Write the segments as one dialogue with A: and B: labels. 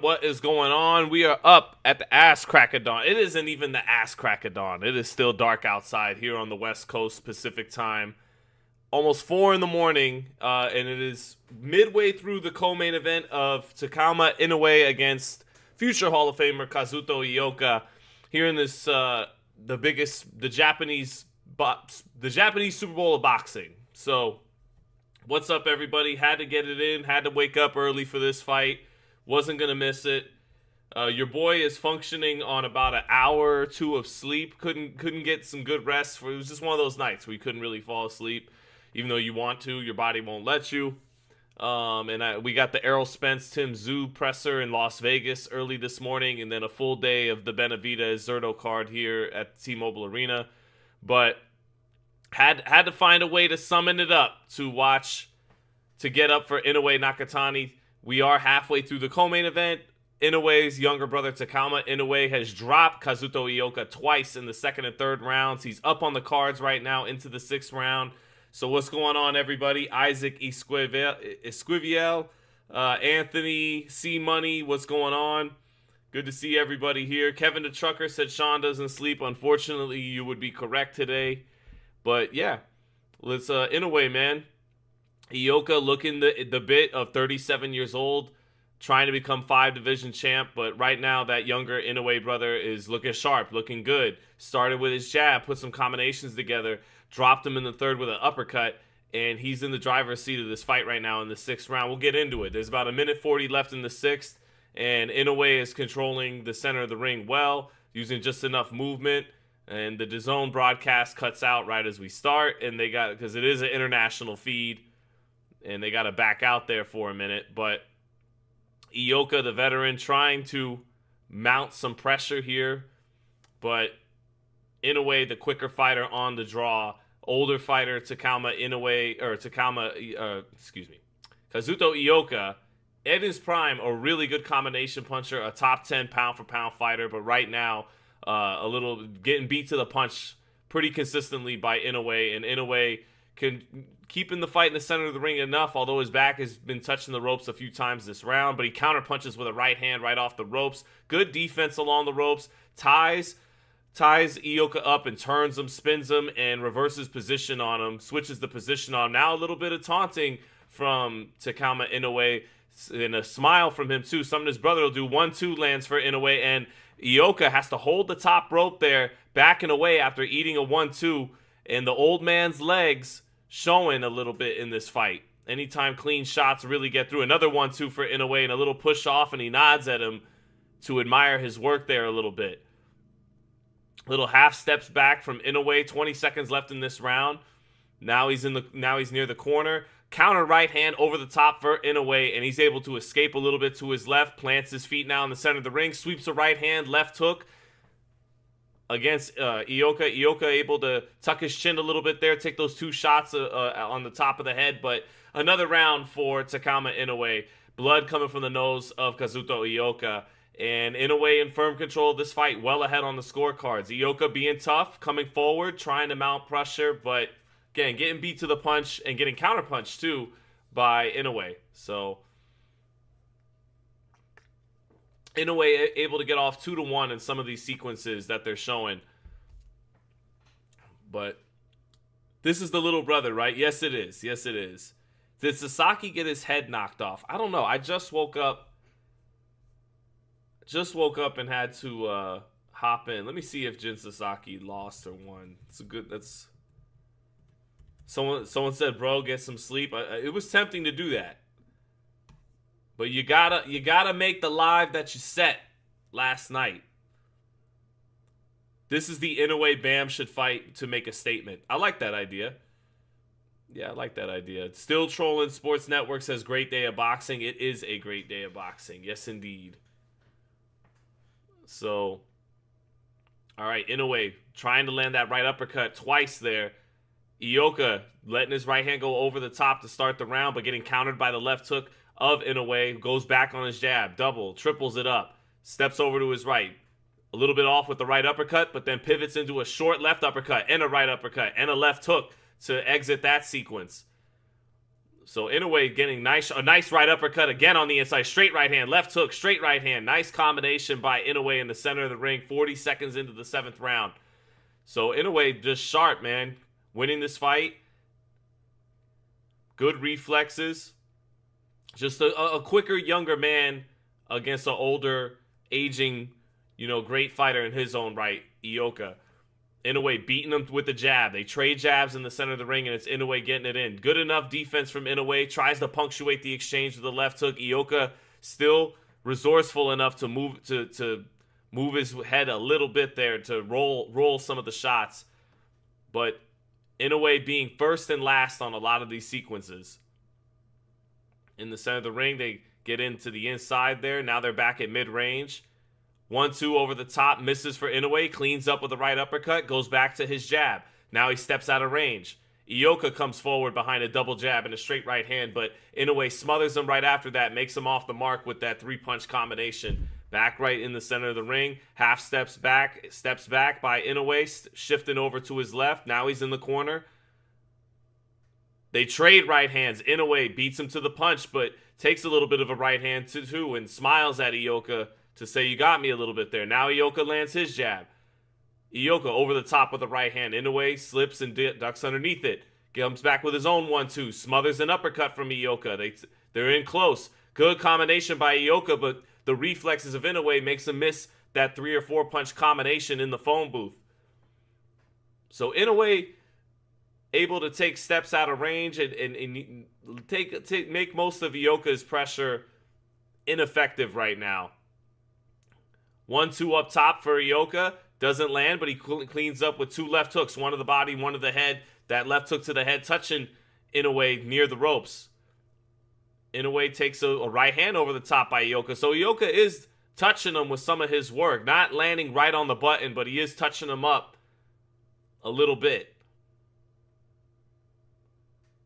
A: What is going on? We are up at the ass crack of dawn. It isn't even the ass crack of dawn. It is still dark outside here on the West Coast Pacific time. Almost 4 in the morning, and it is midway through the co-main event of Takuma Inoue against future Hall of Famer Kazuto Ioka. Here in this, the Japanese Super Bowl of boxing. So, what's up, everybody? Had to get it in. Had to wake up early for this fight. Wasn't gonna miss it. Your boy is functioning on about an hour or two of sleep. Couldn't get some good rest. It was just one of those nights where you couldn't really fall asleep, even though you want to. Your body won't let you. We got the Errol Spence Tim Tszyu presser in Las Vegas early this morning, and then a full day of the Benavidez-Zurdo card here at T-Mobile Arena. But had to find a way to summon it up to get up for Inoue Nakatani. We are halfway through the co-main event. Inoue's younger brother Takuma Inoue has dropped Kazuto Ioka twice in the second and third rounds. He's up on the cards right now into the sixth round. So what's going on, everybody? Isaac Esquivel, Anthony, C Money, what's going on? Good to see everybody here. Kevin the Trucker said Sean doesn't sleep. Unfortunately, you would be correct today. But yeah, let's Inoue, man. Ioka looking the bit of 37 years old, trying to become 5-division champ, but right now that younger Inoue brother is looking sharp, looking good. Started with his jab, put some combinations together, dropped him in the third with an uppercut, and he's in the driver's seat of this fight right now in the sixth round. We'll get into it. There's about a minute 40 left in the sixth, and Inoue is controlling the center of the ring well, using just enough movement, and the DAZN broadcast cuts out right as we start, and because it is an international feed, and they got to back out there for a minute. But Ioka, the veteran, trying to mount some pressure here. But Inoue, the quicker fighter on the draw. Older fighter Kazuto Ioka, in his prime, a really good combination puncher, a top 10 pound-for-pound fighter. But right now, a little getting beat to the punch pretty consistently by Inoue. And Inoue can keep in the fight in the center of the ring enough, although his back has been touching the ropes a few times this round, but he counter punches with a right hand right off the ropes. Good defense along the ropes. Ties Ioka up and turns him, spins him, and reverses position on him, switches the position on him. Now a little bit of taunting from Takuma Inoue, and a smile from him too. Something his brother will do. 1-2 lands for Inoue, and Ioka has to hold the top rope there, backing away after eating a 1-2, and the old man's legs showing a little bit in this fight. Anytime clean shots really get through. Another 1-2 for Inoue, and a little push off, and he nods at him to admire his work there a little bit. Little half steps back from Inoue. 20 seconds left in this round. Now he's near the corner. Counter right hand over the top for Inoue, and he's able to escape a little bit to his left. Plants his feet now in the center of the ring. Sweeps a right hand, left hook against Ioka. Ioka able to tuck his chin a little bit there, take those two shots on the top of the head. But another round for Takuma Inoue. Blood coming from the nose of Kazuto Ioka. And Inoue in firm control of this fight, well ahead on the scorecards. Ioka being tough, coming forward, trying to mount pressure, but again, getting beat to the punch and getting counterpunched too by Inoue. So Inoue able to get off 2-1 in some of these sequences that they're showing. But this is the little brother, right? Yes, it is. Yes, it is. Did Sasaki get his head knocked off? I don't know. I just woke up and had to hop in. Let me see if Jin Sasaki lost or won. That's someone said, bro, get some sleep. It was tempting to do that. But you gotta make the live that you set last night. This is the Inoue Bam should fight to make a statement. I like that idea. Yeah, I like that idea. Still Trolling Sports Network says great day of boxing. It is a great day of boxing. Yes, indeed. So, all right, Inoue trying to land that right uppercut twice there. Ioka letting his right hand go over the top to start the round, but getting countered by the left hook of Inoue. Goes back on his jab, double, triples it up, steps over to his right. A little bit off with the right uppercut, but then pivots into a short left uppercut and a right uppercut and a left hook to exit that sequence. So Inoue getting a nice right uppercut again on the inside. Straight right hand, left hook, straight right hand. Nice combination by Inoue in the center of the ring. 40 seconds into the 7th round. So Inoue just sharp, man. Winning this fight. Good reflexes. Just a quicker, younger man against an older, aging, great fighter in his own right, Ioka. Inoue beating him with the jab. They trade jabs in the center of the ring, and it's Inoue getting it in. Good enough defense from Inoue. Tries to punctuate the exchange with the left hook. Ioka still resourceful enough to move his head a little bit there to roll some of the shots. But Inoue being first and last on a lot of these sequences. In the center of the ring, they get into the inside there. Now they're back at mid-range. 1-2 over the top, misses for Inoue, cleans up with a right uppercut, goes back to his jab. Now he steps out of range. Ioka comes forward behind a double jab and a straight right hand, but Inoue smothers him right after that, makes him off the mark with that 3-punch combination. Back right in the center of the ring, half steps back by Inoue, shifting over to his left. Now he's in the corner. They trade right hands. Inoue beats him to the punch, but takes a little bit of a right hand too and smiles at Ioka to say, you got me a little bit there. Now Ioka lands his jab. Ioka over the top with a right hand. Inoue slips and ducks underneath it. Comes back with his own 1-2. Smothers an uppercut from Ioka. They're in close. Good combination by Ioka, but the reflexes of Inoue makes him miss that 3 or 4 punch combination in the phone booth. So Inoue able to take steps out of range and make most of Ioka's pressure ineffective right now. 1-2 up top for Ioka. Doesn't land, but he cleans up with 2 left hooks. One to the body, one to the head. That left hook to the head touching Inoue near the ropes. Inoue takes a right hand over the top by Ioka. So Ioka is touching him with some of his work. Not landing right on the button, but he is touching him up a little bit.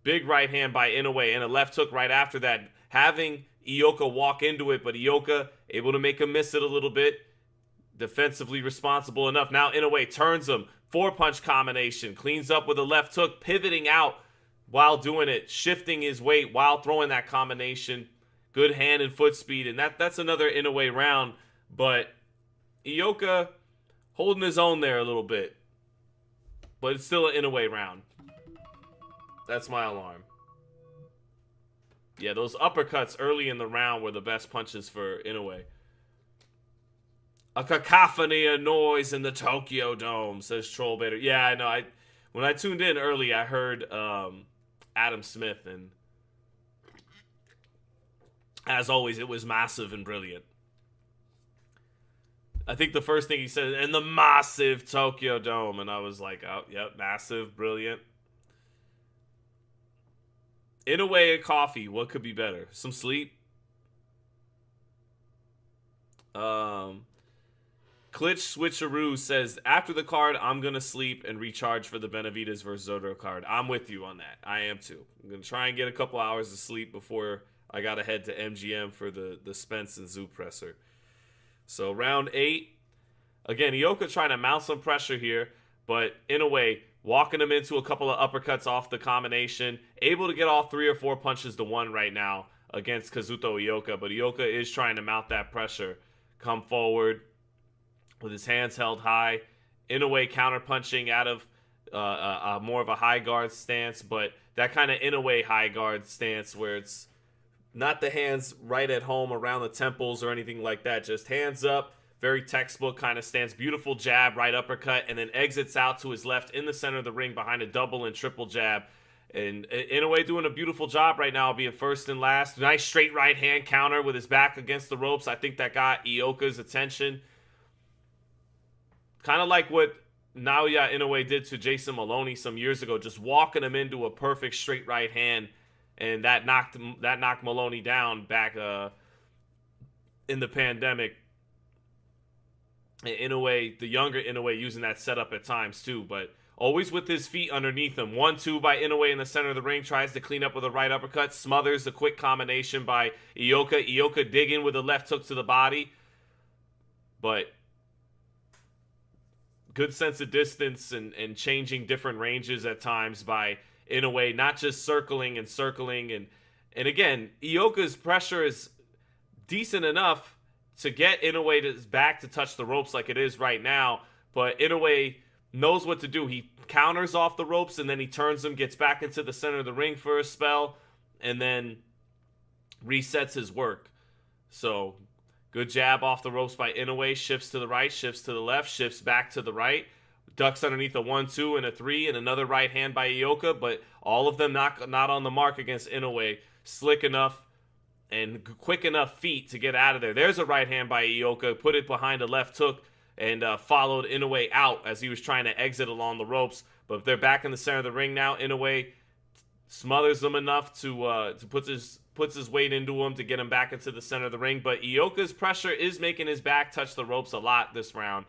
A: Big right hand by Inoue and a left hook right after that. Having Ioka walk into it, but Ioka able to make him miss it a little bit. Defensively responsible enough. Now Inoue turns him. 4-punch combination. Cleans up with a left hook. Pivoting out while doing it. Shifting his weight while throwing that combination. Good hand and foot speed. And that's another Inoue round. But Ioka holding his own there a little bit. But it's still an Inoue round. That's my alarm. Yeah, those uppercuts early in the round were the best punches for Inoue. A cacophony of noise in the Tokyo Dome, says Trollbaiter. Yeah, I know. When I tuned in early, I heard Adam Smith, and as always, it was massive and brilliant. I think the first thing he said, and the massive Tokyo Dome, and I was like, oh, yep, massive, brilliant. Inoue and coffee, what could be better? Some sleep? Klitsch Switcheroo says, after the card, I'm going to sleep and recharge for the Benavidez-Zurdo card. I'm with you on that. I am too. I'm going to try and get a couple hours of sleep before I got to head to MGM for the Spence and Zoo presser. So round 8. Again, Ioka trying to mount some pressure here, but Inoue walking him into a couple of uppercuts off the combination. Able to get all 3 or 4 punches to 1 right now against Kazuto Ioka, but Ioka is trying to mount that pressure. Come forward with his hands held high. Inoue counterpunching out of more of a high guard stance, but that kind of Inoue high guard stance where it's not the hands right at home around the temples or anything like that. Just hands up, very textbook kind of stance. Beautiful jab, right uppercut, and then exits out to his left in the center of the ring behind a double and triple jab. And Inoue doing a beautiful job right now, being first and last. Nice straight right hand counter with his back against the ropes. I think that got Ioka's attention. Kind of like what Naoya Inoue did to Jason Maloney some years ago, just walking him into a perfect straight right hand, and that knocked Maloney down back in the pandemic. Inoue, the younger Inoue, using that setup at times too, but always with his feet underneath him. 1-2 by Inoue in the center of the ring, tries to clean up with a right uppercut, smothers the quick combination by Ioka. Ioka digging with a left hook to the body, but good sense of distance and changing different ranges at times by Inoue, not just circling and And again, Ioka's pressure is decent enough to get Inoue's back to touch the ropes like it is right now, but Inoue knows what to do. He counters off the ropes, and then he turns them, gets back into the center of the ring for a spell, and then resets his work. So, good jab off the ropes by Inoue, shifts to the right, shifts to the left, shifts back to the right, ducks underneath a 1-2 and a 3, and another right hand by Ioka, but all of them not on the mark against Inoue. Slick enough and quick enough feet to get out of there. There's a right hand by Ioka, put it behind a left hook, and followed Inoue out as he was trying to exit along the ropes. But they're back in the center of the ring now. Inoue smothers them enough to puts his weight into him to get him back into the center of the ring. But Ioka's pressure is making his back touch the ropes a lot this round.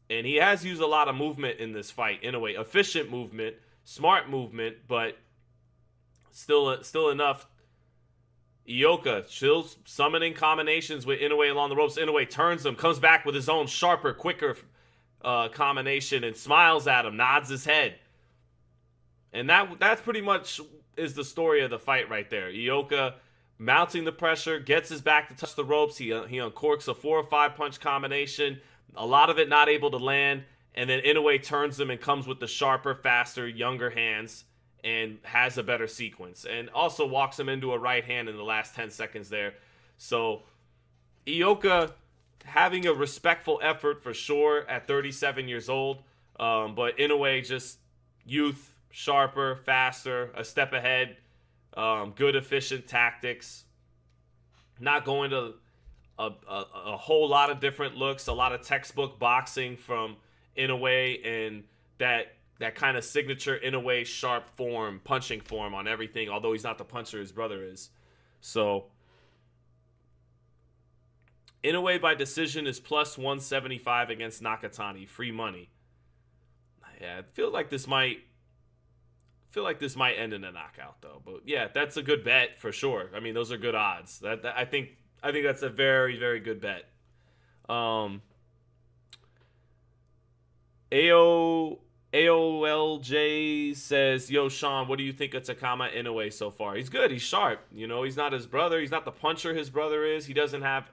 A: And he has used a lot of movement in this fight. Inoue, efficient movement, smart movement, but still enough. Ioka still summoning combinations with Inoue along the ropes. Inoue turns him, comes back with his own sharper, quicker combination and smiles at him, nods his head. And that's pretty much is the story of the fight right there. Ioka mounting the pressure, gets his back to touch the ropes. He uncorks a 4 or 5 punch combination. A lot of it not able to land. And then Inoue turns him and comes with the sharper, faster, younger hands and has a better sequence. And also walks him into a right hand in the last 10 seconds there. So Ioka having a respectful effort for sure at 37 years old. But Inoue just youth, sharper, faster, a step ahead, good efficient tactics. Not going to a whole lot of different looks, a lot of textbook boxing from Inoue, and that kind of signature Inoue sharp form, punching form on everything, although he's not the puncher his brother is. So Inoue by decision is plus 175 against Nakatani, free money. Yeah, I feel like this might end in a knockout though. But yeah, that's a good bet for sure. I mean, those are good odds. I think that's a very, very good bet. AOLJ says, yo, Sean, what do you think of Takuma Inoue so far? He's good. He's sharp. You know, he's not his brother. He's not the puncher his brother is. He doesn't have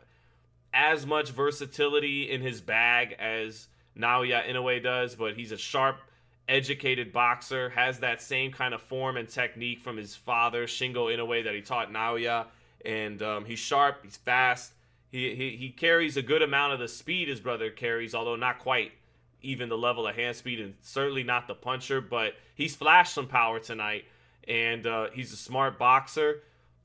A: as much versatility in his bag as Naoya Inoue does, but he's a sharp, educated boxer, has that same kind of form and technique from his father, Shingo Inoue, that he taught Naoya. And he's sharp. He's fast. He carries a good amount of the speed his brother carries, although not quite even the level of hand speed, and certainly not the puncher, but he's flashed some power tonight, and he's a smart boxer,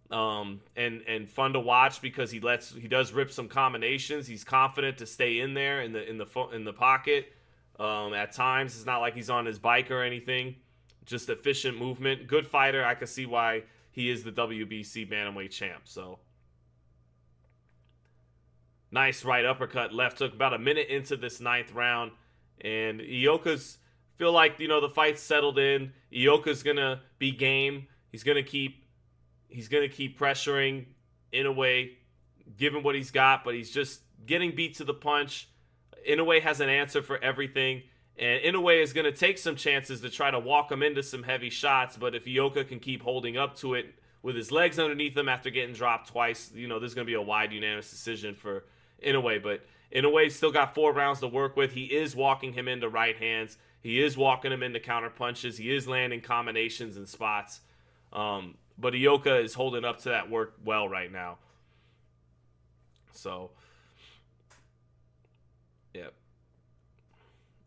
A: and fun to watch because he does rip some combinations. He's confident to stay in there in the pocket. At times, it's not like he's on his bike or anything. Just efficient movement. Good fighter. I can see why he is the WBC bantamweight champ. So nice right uppercut, left hook. About a minute into this 9th round. And Ioka's feel like, you know, the fight's settled in. Ioka's gonna be game. He's gonna keep pressuring Inoue, given what he's got, but he's just getting beat to the punch. Inoue has an answer for everything, and Inoue is gonna take some chances to try to walk him into some heavy shots. But if Ioka can keep holding up to it with his legs underneath him after getting dropped twice, you know, there's gonna be a wide unanimous decision for Inoue. But Inoue still got 4 rounds to work with. He is walking him into right hands. He is walking him into counter punches. He is landing combinations and spots. But Ioka is holding up to that work well right now. So, yeah.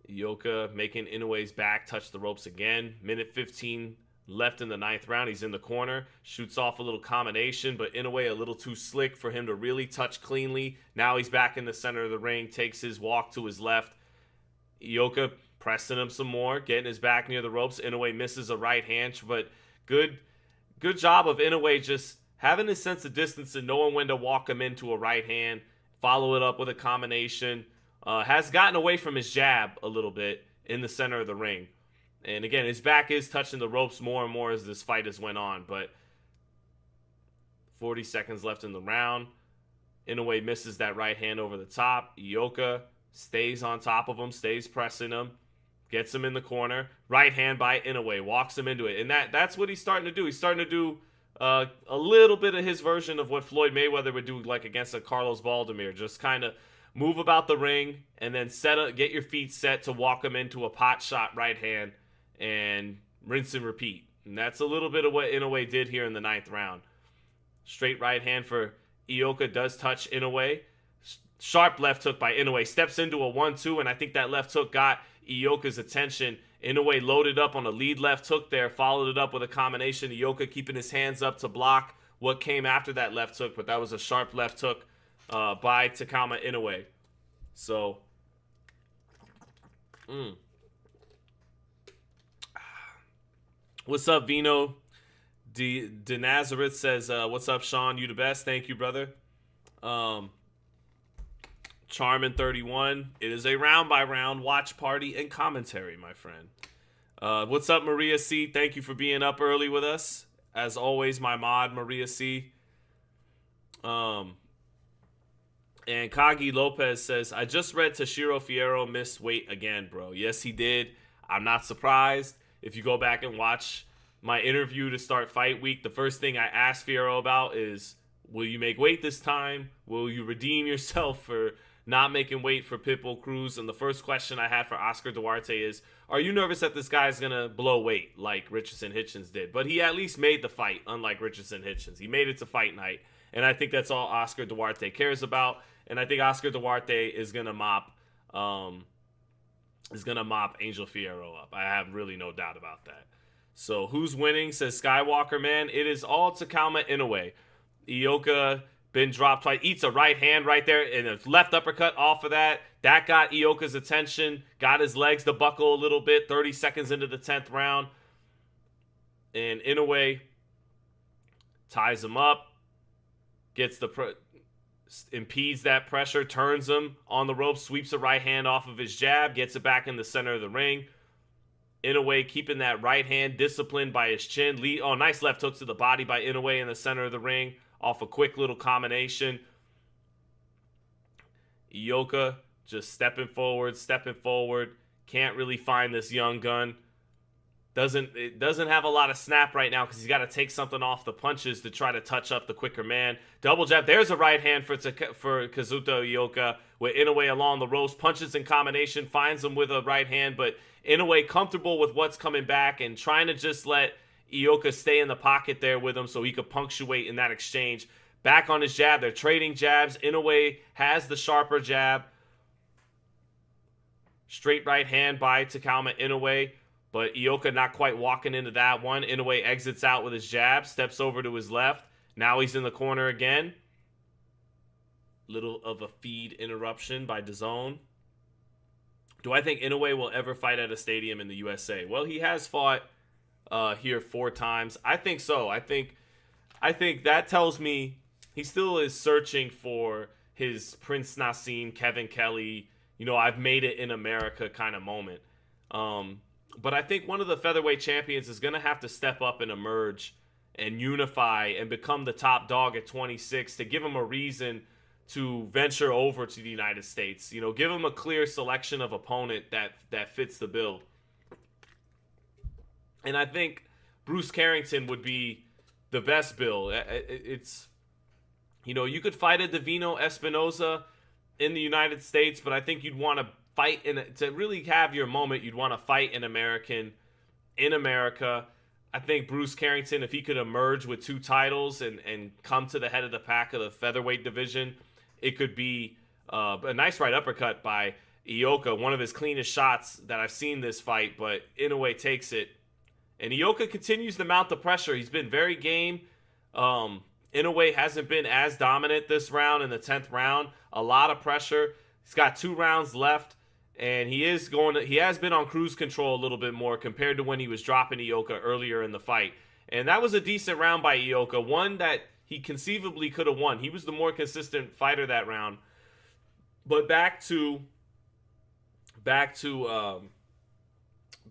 A: Ioka making Inoue's back touch the ropes again. Minute 15 left in the 9th round. He's in the corner, shoots off a little combination, but Inoue a little too slick for him to really touch cleanly. Now he's back in the center of the ring, takes his walk to his left. Ioka pressing him some more, getting his back near the ropes. Inoue misses a right hand, but good job of Inoue just having his sense of distance and knowing when to walk him into a right hand, follow it up with a combination. Has gotten away from his jab a little bit in the center of the ring. And again, his back is touching the ropes more and more as this fight has went on. But 40 seconds left in the round. Inoue misses that right hand over the top. Ioka stays on top of him, stays pressing him, gets him in the corner. Right hand by Inoue, walks him into it. And that's what he's starting to do. He's starting to do a little bit of his version of what Floyd Mayweather would do, like against a Carlos Baldomir. Just kind of move about the ring and then get your feet set to walk him into a pot shot right hand and rinse and repeat. And that's a little bit of what Inoue did here in the 9th round. Straight right hand for Ioka does touch Inoue. Sharp left hook by Inoue. Steps into a 1-2, and I think that left hook got Ioka's attention. Inoue loaded up on a lead left hook there, followed it up with a combination. Ioka keeping his hands up to block what came after that left hook, but that was a sharp left hook by Takuma Inoue. So, what's up, Vino? De Nazareth says, what's up, Sean? You the best. Thank you, brother. Charmin31. It is a round-by-round watch party and commentary, my friend. What's up, Maria C? Thank you for being up early with us. As always, my mod, Maria C. And Kagi Lopez says, I just read Toshiro Fierro missed weight again, bro. Yes, he did. I'm not surprised. If you go back and watch my interview to start fight week, the first thing I asked Fierro about is, will you make weight this time? Will you redeem yourself for not making weight for Pitbull Cruz? And the first question I had for Oscar Duarte is, are you nervous that this guy's going to blow weight like Richardson Hitchens did? But he at least made the fight, unlike Richardson Hitchens. He made it to fight night. And I think that's all Oscar Duarte cares about. And I think Oscar Duarte is going to mop Angel Fierro up. I have really no doubt about that. So who's winning, says Skywalker, man? It is all Takuma Inoue. Ioka been dropped twice, eats a right hand right there, and a left uppercut off of that. That got Ioka's attention, got his legs to buckle a little bit, 30 seconds into the 10th round. And Inoue ties him up, gets impedes that pressure, turns him on the rope, sweeps a right hand off of his jab, gets it back in the center of the ring. Inoue keeping that right hand disciplined by his chin. Nice left hook to the body by Inoue in the center of the ring off a quick little combination. Ioka just stepping forward. Can't really find this young gun. Doesn't have a lot of snap right now because he's got to take something off the punches to try to touch up the quicker man. Double jab. There's a right hand for Kazuto Ioka with Inoue along the ropes. Punches in combination. Finds him with a right hand. But Inoue comfortable with what's coming back and trying to just let Ioka stay in the pocket there with him so he could punctuate in that exchange. Back on his jab. They're trading jabs. Inoue has the sharper jab. Straight right hand by Takuma Inoue. But Ioka not quite walking into that one. Inoue exits out with his jab, steps over to his left. Now he's in the corner again. Little of a feed interruption by DAZN. Do I think Inoue will ever fight at a stadium in the USA? Well, he has fought here 4 times. I think so. I think that tells me he still is searching for his Prince Nassim, Kevin Kelly, I've made it in America kind of moment. But I think one of the featherweight champions is going to have to step up and emerge and unify and become the top dog at 26 to give him a reason to venture over to the United States. Give him a clear selection of opponent that fits the bill. And I think Bruce Carrington would be the best bill. It's, you could fight a Divino Espinoza in the United States, but I think you'd want to fight to really have your moment. You'd want to fight an American in America. I think Bruce Carrington, if he could emerge with 2 titles and come to the head of the pack of the featherweight division, it could be a nice right uppercut by Ioka, one of his cleanest shots that I've seen this fight, but Inoue takes it. And Ioka continues to mount the pressure. He's been very game. Inoue hasn't been as dominant this round in the 10th round. A lot of pressure. He's got 2 rounds left. And he has been on cruise control a little bit more compared to when he was dropping Ioka earlier in the fight. And that was a decent round by Ioka, one that he conceivably could have won. He was the more consistent fighter that round. But back to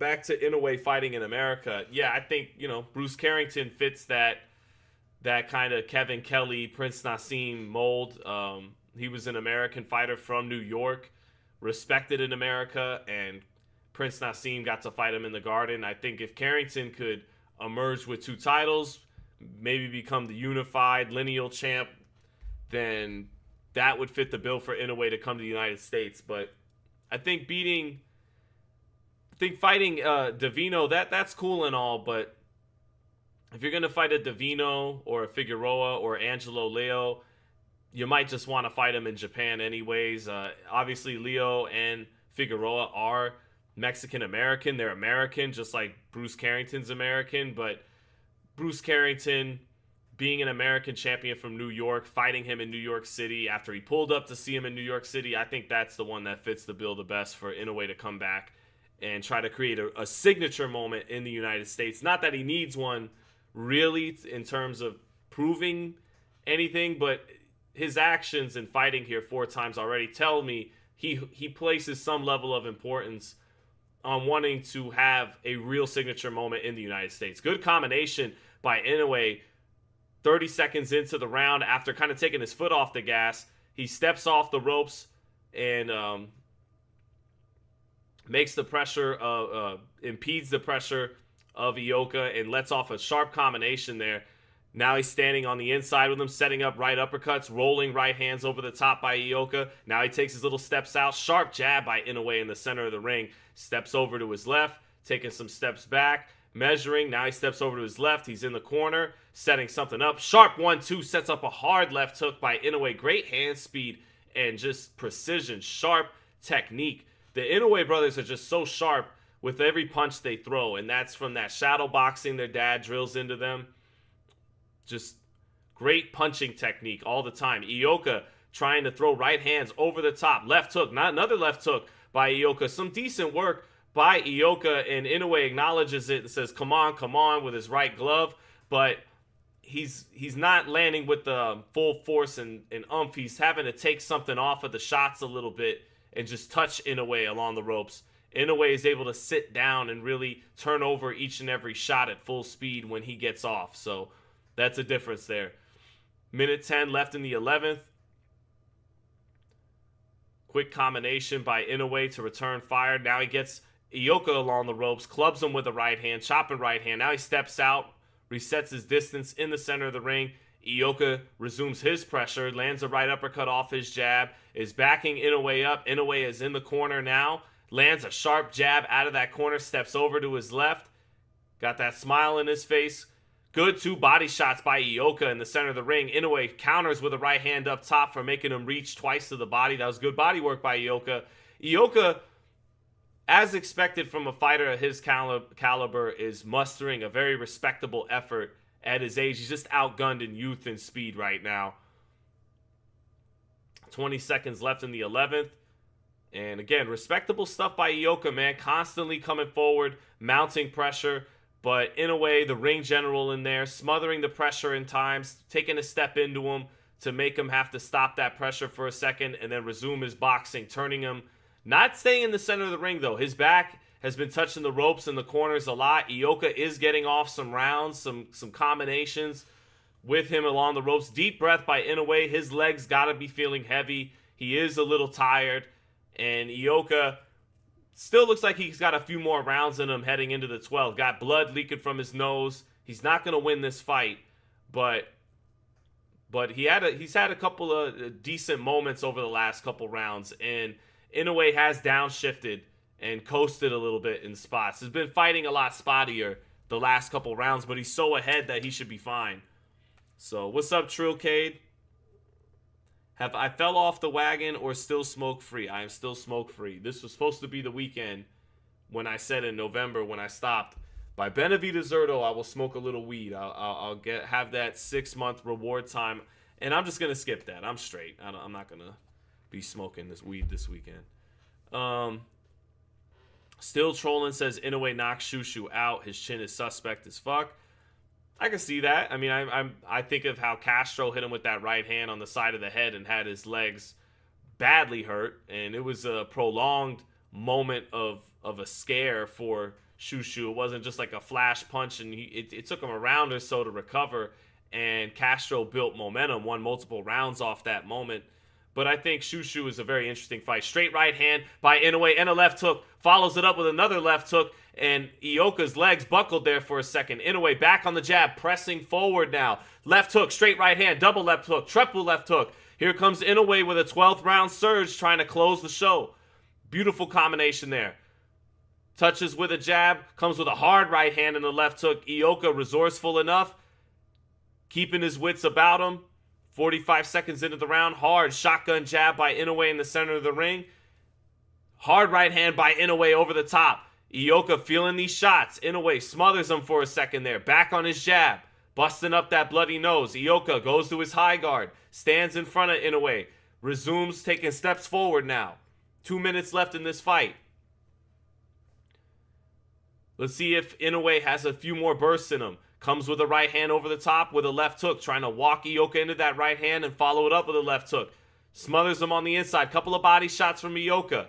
A: Inoue fighting in America. Yeah, I think, Bruce Carrington fits that kind of Kevin Kelly, Prince Nassim mold. He was an American fighter from New York, respected in America, and Prince Nassim got to fight him in the Garden. I think if Carrington could emerge with 2 titles, maybe become the unified lineal champ, then that would fit the bill for Inoue to come to the United States. But I think fighting Divino, that's cool and all, but if you're going to fight a Divino or a Figueroa or Angelo Leo, you might just want to fight him in Japan anyways. Obviously, Leo and Figueroa are Mexican-American. They're American, just like Bruce Carrington's American. But Bruce Carrington, being an American champion from New York, fighting him in New York City after he pulled up to see him in New York City, I think that's the one that fits the bill the best for Inoue to come back and try to create a signature moment in the United States. Not that he needs one, really, in terms of proving anything, but his actions in fighting here 4 times already tell me he places some level of importance on wanting to have a real signature moment in the United States. Good combination by Inoue. 30 seconds into the round, after kind of taking his foot off the gas, he steps off the ropes and makes the pressure, impedes the pressure of Ioka and lets off a sharp combination there. Now he's standing on the inside with him, setting up right uppercuts, rolling right hands over the top by Ioka. Now he takes his little steps out. Sharp jab by Inoue in the center of the ring. Steps over to his left, taking some steps back, measuring. Now he steps over to his left. He's in the corner, setting something up. Sharp 1-2, sets up a hard left hook by Inoue. Great hand speed and just precision, sharp technique. The Inoue brothers are just so sharp with every punch they throw, and that's from that shadow boxing their dad drills into them. Just great punching technique all the time. Ioka trying to throw right hands over the top. Left hook, not another left hook by Ioka. Some decent work by Ioka, and Inoue acknowledges it and says, come on, with his right glove. But he's not landing with the full force and oomph. He's having to take something off of the shots a little bit and just touch Inoue along the ropes. Inoue is able to sit down and really turn over each and every shot at full speed when he gets off. So that's a difference there. Minute 10 left in the 11th. Quick combination by Inoue to return fire. Now he gets Ioka along the ropes, clubs him with a right hand, chopping right hand. Now he steps out, resets his distance in the center of the ring. Ioka resumes his pressure, lands a right uppercut off his jab, is backing Inoue up. Inoue is in the corner now, lands a sharp jab out of that corner, steps over to his left. Got that smile in his face. Good 2 body shots by Ioka in the center of the ring. Inoue counters with a right hand up top for making him reach twice to the body. That was good body work by Ioka. Ioka, as expected from a fighter of his caliber, is mustering a very respectable effort at his age. He's just outgunned in youth and speed right now. 20 seconds left in the 11th. And again, respectable stuff by Ioka, man. Constantly coming forward, mounting pressure. But Inoue, the ring general in there, smothering the pressure in times, taking a step into him to make him have to stop that pressure for a second and then resume his boxing, turning him. Not staying in the center of the ring, though. His back has been touching the ropes and the corners a lot. Ioka is getting off some rounds, some combinations with him along the ropes. Deep breath by Inoue. His legs got to be feeling heavy. He is a little tired. And Ioka still looks like he's got a few more rounds in him heading into the 12th. Got blood leaking from his nose. He's not going to win this fight, but he's had a couple of decent moments over the last couple rounds, and Inoue has downshifted and coasted a little bit in spots. He's been fighting a lot spottier the last couple rounds, but he's so ahead that he should be fine. So what's up, Trillcade? Have I fell off the wagon or still smoke-free? I am still smoke-free. This was supposed to be the weekend when I said in November when I stopped. By Benavidez-Zurdo, I will smoke a little weed. I'll have that 6-month reward time, and I'm just going to skip that. I'm straight. I'm not going to be smoking this weed this weekend. Still trolling says Inoue knocks Shushu out. His chin is suspect as fuck. I can see that. I mean, I think of how Castro hit him with that right hand on the side of the head and had his legs badly hurt, and it was a prolonged moment of a scare for Shushu. It wasn't just like a flash punch, and it took him a round or so to recover, and Castro built momentum, won multiple rounds off that moment. But I think Shushu is a very interesting fight. Straight right hand by Inoue and a left hook. Follows it up with another left hook. And Ioka's legs buckled there for a second. Inoue back on the jab, pressing forward now. Left hook, straight right hand, double left hook, triple left hook. Here comes Inoue with a 12th round surge trying to close the show. Beautiful combination there. Touches with a jab, comes with a hard right hand and a left hook. Ioka resourceful enough, keeping his wits about him. 45 seconds into the round, hard shotgun jab by Inoue in the center of the ring. Hard right hand by Inoue over the top. Ioka feeling these shots. Inoue smothers him for a second there. Back on his jab. Busting up that bloody nose. Ioka goes to his high guard. Stands in front of Inoue. Resumes taking steps forward now. 2 minutes left in this fight. Let's see if Inoue has a few more bursts in him. Comes with a right hand over the top with a left hook. Trying to walk Ioka into that right hand and follow it up with a left hook. Smothers him on the inside. Couple of body shots from Ioka.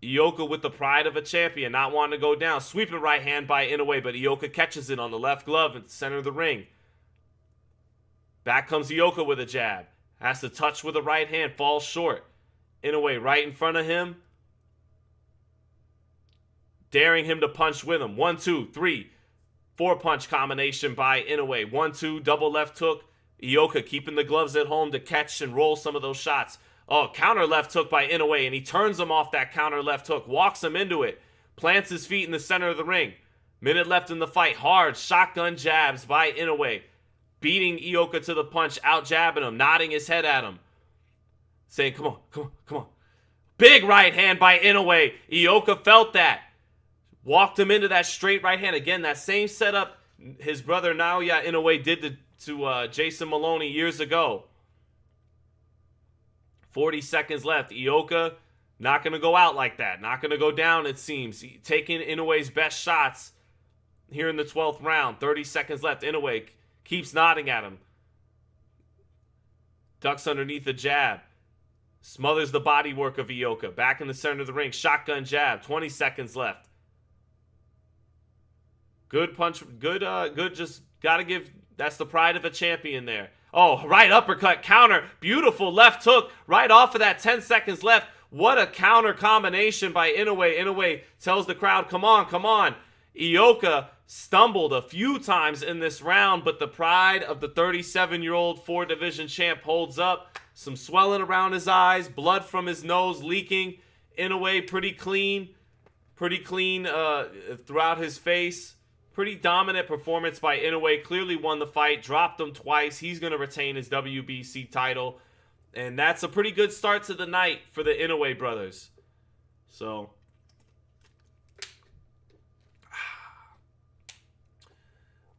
A: Ioka with the pride of a champion. Not wanting to go down. Sweeping right hand by Inoue. But Ioka catches it on the left glove at the center of the ring. Back comes Ioka with a jab. Has to touch with a right hand. Falls short. Inoue right in front of him. Daring him to punch with him. 1, 2, 3. 4-punch combination by Inoue. 1, 2, double left hook. Ioka keeping the gloves at home to catch and roll some of those shots. Oh, counter left hook by Inoue, and he turns him off that counter left hook. Walks him into it. Plants his feet in the center of the ring. Minute left in the fight. Hard shotgun jabs by Inoue. Beating Ioka to the punch. Out jabbing him. Nodding his head at him. Saying, come on, come on, come on. Big right hand by Inoue. Ioka felt that. Walked him into that straight right hand. Again, that same setup his brother Naoya Inoue did to Jason Maloney years ago. 40 seconds left. Ioka not going to go out like that. Not going to go down, it seems. Taking Inoue's best shots here in the 12th round. 30 seconds left. Inoue keeps nodding at him. Ducks underneath the jab. Smothers the body work of Ioka. Back in the center of the ring. Shotgun jab. 20 seconds left. Good punch, good, just gotta give, that's the pride of a champion there. Oh, right uppercut, counter, beautiful left hook, right off of that, 10 seconds left. What a counter combination by Inoue. Inoue tells the crowd, come on, come on. Ioka stumbled a few times in this round, but the pride of the 37-year-old 4-division champ holds up. Some swelling around his eyes, blood from his nose leaking. Inoue pretty clean throughout his face. Pretty dominant performance by Inoue. Clearly won the fight. Dropped him twice. He's going to retain his WBC title. And that's a pretty good start to the night for the Inoue brothers. So,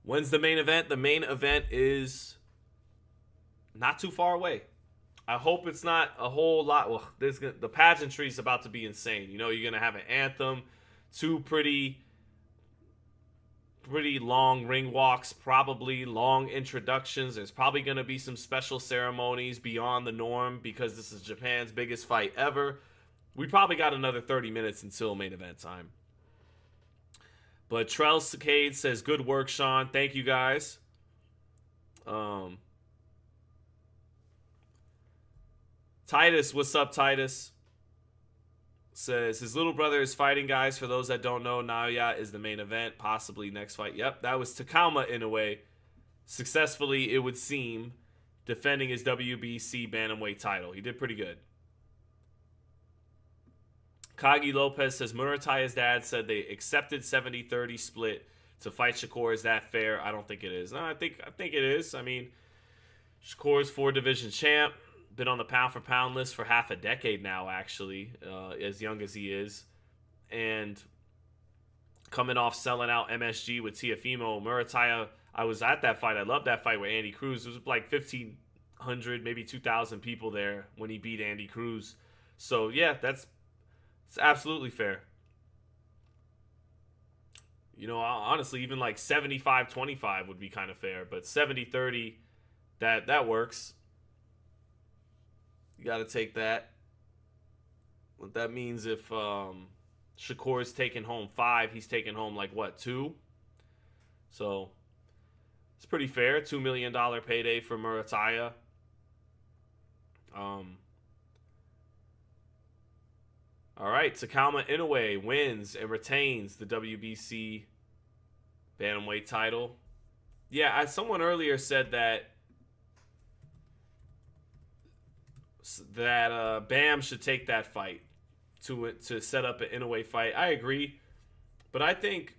A: when's the main event? The main event is not too far away. I hope it's not a whole lot. Well, the pageantry is about to be insane. You know, you're going to have an anthem. Two pretty long ring walks, probably long introductions. There's probably going to be some special ceremonies beyond the norm because this is Japan's biggest fight ever. We probably got another 30 minutes until main event time. But Trell Cicade says, good work, Sean. Thank you, guys. Titus, what's up, Titus? Says his little brother is fighting, guys. For those that don't know, Naoya is the main event, possibly next fight. Yep, that was Takuma Inoue, successfully, it would seem, defending his WBC bantamweight title. He did pretty good. Kagi Lopez says Murataya's dad said they accepted 70-30 split to fight Shakur. Is that fair? I don't think it is. No, I think it is. I mean, Shakur's 4-division champ. Been on the pound-for-pound list for half a decade now, actually, as young as he is. And coming off selling out MSG with Teofimo, Murataya, I was at that fight. I loved that fight with Andy Cruz. It was like 1,500, maybe 2,000 people there when he beat Andy Cruz. So, yeah, it's absolutely fair. You know, honestly, even like 75-25 would be kind of fair. But 70-30, that works. You got to take that. What that means if Shakur is taking home 5, he's taking home like what, 2? So it's pretty fair. $2 million payday for Murataya. Um, all right, Takuma Inoue wins and retains the WBC bantamweight title. Yeah, someone earlier said that Bam should take that fight to set up an Inoue fight. I agree, but I think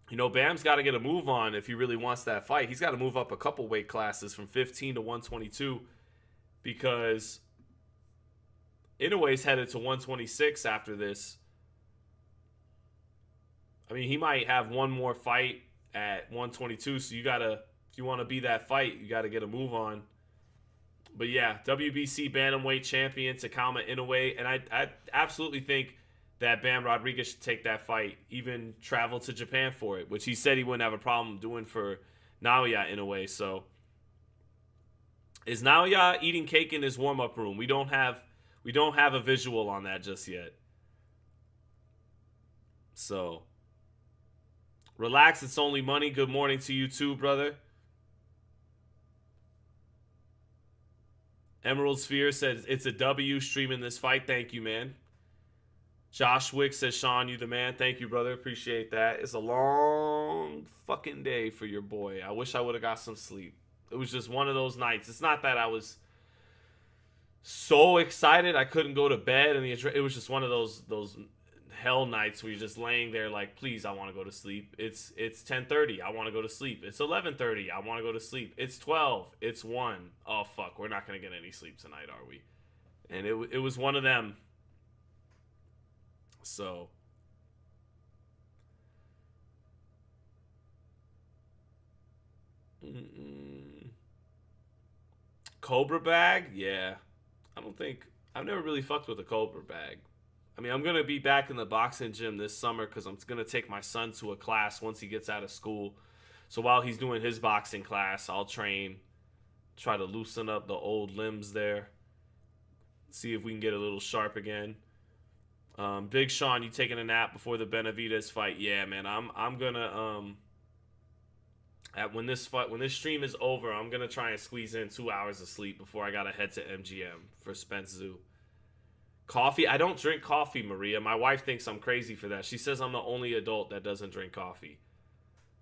A: Bam's got to get a move on if he really wants that fight. He's got to move up a couple weight classes from 15 to 122 because Inoue's headed to 126 after this. I mean, he might have one more fight at 122, so if you want to be that fight, you got to get a move on. But yeah, WBC bantamweight champion Takuma Inoue, and I absolutely think that Bam Rodriguez should take that fight, even travel to Japan for it, which he said he wouldn't have a problem doing for Naoya Inoue. So, is Naoya eating cake in his warm-up room? We don't have a visual on that just yet. So, relax. It's only money. Good morning to you too, brother. Emerald Sphere says it's a W streaming this fight. Thank you, man. Josh Wick says, Sean, you the man. Thank you, brother. Appreciate that. It's a long fucking day for your boy. I wish I would have got some sleep. It was just one of those nights. It's not that I was so excited I couldn't go to bed, and it was just one of those hell nights where you're just laying there like, please, I want to go to sleep. It's 10:30. I want to go to sleep. It's 11:30. I want to go to sleep. It's 12. It's 1. Oh, fuck. We're not going to get any sleep tonight, are we? And it was one of them. So, Cobra bag? Yeah. I've never really fucked with a Cobra bag. I mean, I'm going to be back in the boxing gym this summer because I'm going to take my son to a class once he gets out of school. So while he's doing his boxing class, I'll train, try to loosen up the old limbs there, see if we can get a little sharp again. Big Sean, you taking a nap before the Benavidez fight? Yeah, man. I'm gonna when this stream is over, I'm gonna try and squeeze in 2 hours of sleep before I gotta head to MGM for Spence Zoo. Coffee? I don't drink coffee, Maria. My wife thinks I'm crazy for that. She says I'm the only adult that doesn't drink coffee.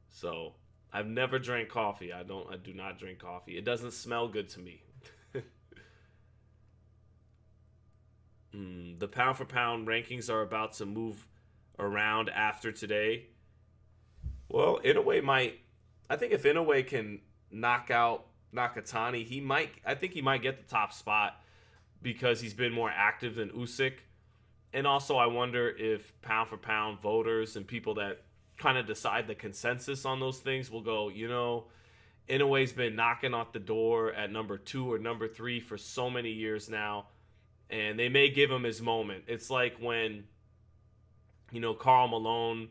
A: So I've never drank coffee. I do not drink coffee. It doesn't smell good to me. The pound for pound rankings are about to move around after today. Well, Inoue might. I think if Inoue can knock out Nakatani, I think he might get the top spot because he's been more active than Usyk. And also, I wonder if pound for pound voters and people that kind of decide the consensus on those things will go, Inoue's been knocking on the door at number 2 or number 3 for so many years now. And they may give him his moment. It's like when, Karl Malone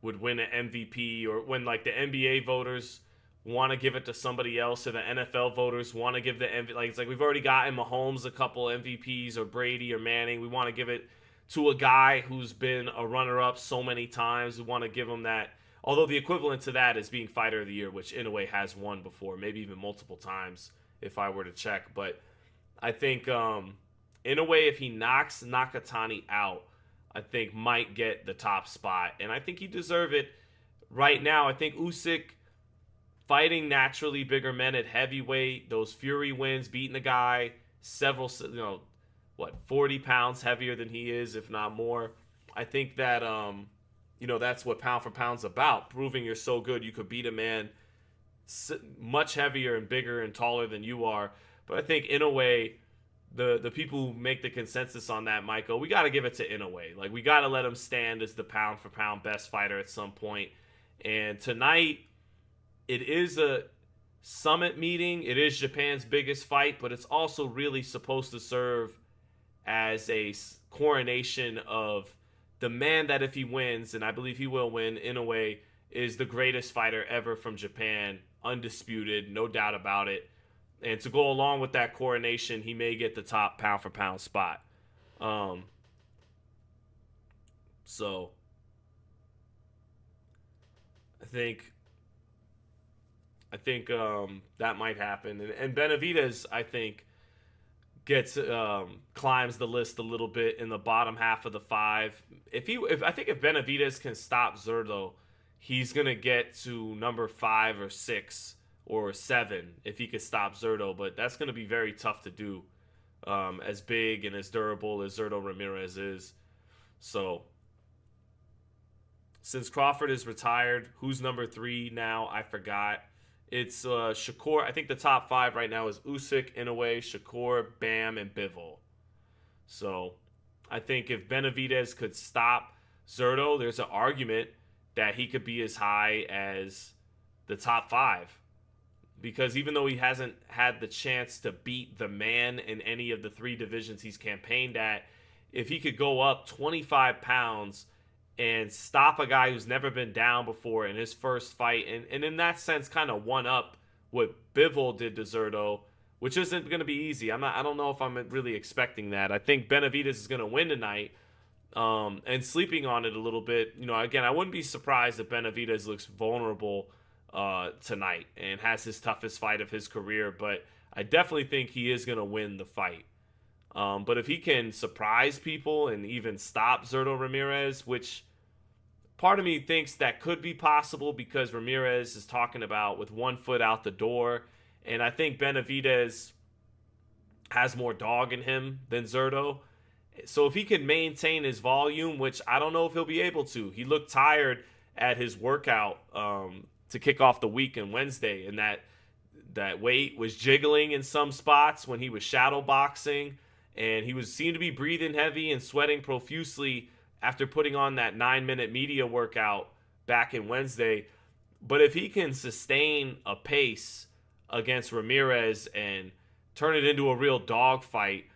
A: would win an MVP, or when like the NBA voters want to give it to somebody else, or the NFL voters want to give the MVP. Like, it's like we've already gotten Mahomes a couple MVPs, or Brady or Manning. We want to give it to a guy who's been a runner-up so many times. We want to give him that. Although the equivalent to that is being Fighter of the Year, which Inoue has won before, maybe even multiple times if I were to check. But I think Inoue, if he knocks Nakatani out, I think might get the top spot. And I think he deserves it right now. I think Usyk fighting naturally bigger men at heavyweight, those Fury wins, beating a guy several, 40 pounds heavier than he is, if not more. I think that, that's what pound for pound's about. Proving you're so good you could beat a man much heavier and bigger and taller than you are. But I think Inoue, the people who make the consensus on that, Michael, we got to give it to Inoue. Like, we got to let him stand as the pound for pound best fighter at some point. And tonight, it is a summit meeting. It is Japan's biggest fight, but it's also really supposed to serve as a coronation of the man that, if he wins, and I believe he will win, Inoue is the greatest fighter ever from Japan, undisputed, no doubt about it. And to go along with that coronation, he may get the top pound for pound spot. So I think that might happen. And Benavidez, I think, gets climbs the list a little bit in the bottom half of the 5. If I think if Benavidez can stop Zurdo, he's gonna get to number 5 or 6 or 7 if he could stop Zurdo, but that's gonna be very tough to do. As big and as durable as Zurdo Ramirez is. So since Crawford is retired, who's number 3 now? I forgot. It's Shakur. I think the top 5 right now is Usyk, Inoue, Shakur, Bam, and Bivol. So I think if Benavidez could stop Zurdo, there's an argument that he could be as high as the top 5. Because even though he hasn't had the chance to beat the man in any of the 3 divisions he's campaigned at, if he could go up 25 pounds and stop a guy who's never been down before in his first fight, and in that sense kind of one up what Bivol did to Zurdo, which isn't going to be easy. I don't know if I'm really expecting that. I think Benavidez is going to win tonight, and sleeping on it a little bit. Again, I wouldn't be surprised if Benavidez looks vulnerable tonight and has his toughest fight of his career, but I definitely think he is going to win the fight. But if he can surprise people and even stop Zurdo Ramirez, which part of me thinks that could be possible because Ramirez is talking about with one foot out the door, and I think Benavidez has more dog in him than Zurdo. So if he can maintain his volume, which I don't know if he'll be able to. He looked tired at his workout to kick off the week on Wednesday, and that weight was jiggling in some spots when he was shadow boxing. And he seemed to be breathing heavy and sweating profusely after putting on that 9-minute media workout back in Wednesday. But if he can sustain a pace against Ramirez and turn it into a real dogfight,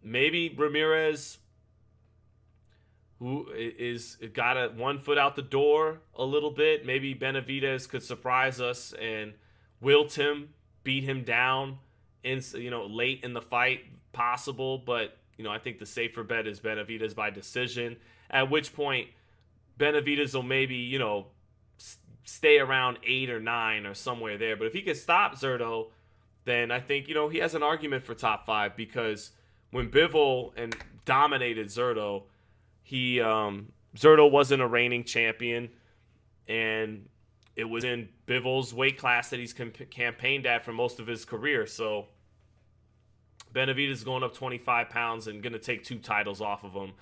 A: maybe Ramirez, who is got one foot out the door a little bit, maybe Benavidez could surprise us and wilt him, beat him down late in the fight. Possible, but I think the safer bet is Benavidez by decision, at which point Benavidez will maybe stay around 8 or 9 or somewhere there. But if he can stop Zurdo, then I think he has an argument for top 5, because when Bivol and dominated Zurdo, Zurdo wasn't a reigning champion, and it was in Bivol's weight class that he's campaigned at for most of his career. So Benavidez is going up 25 pounds and going to take 2 titles off of him.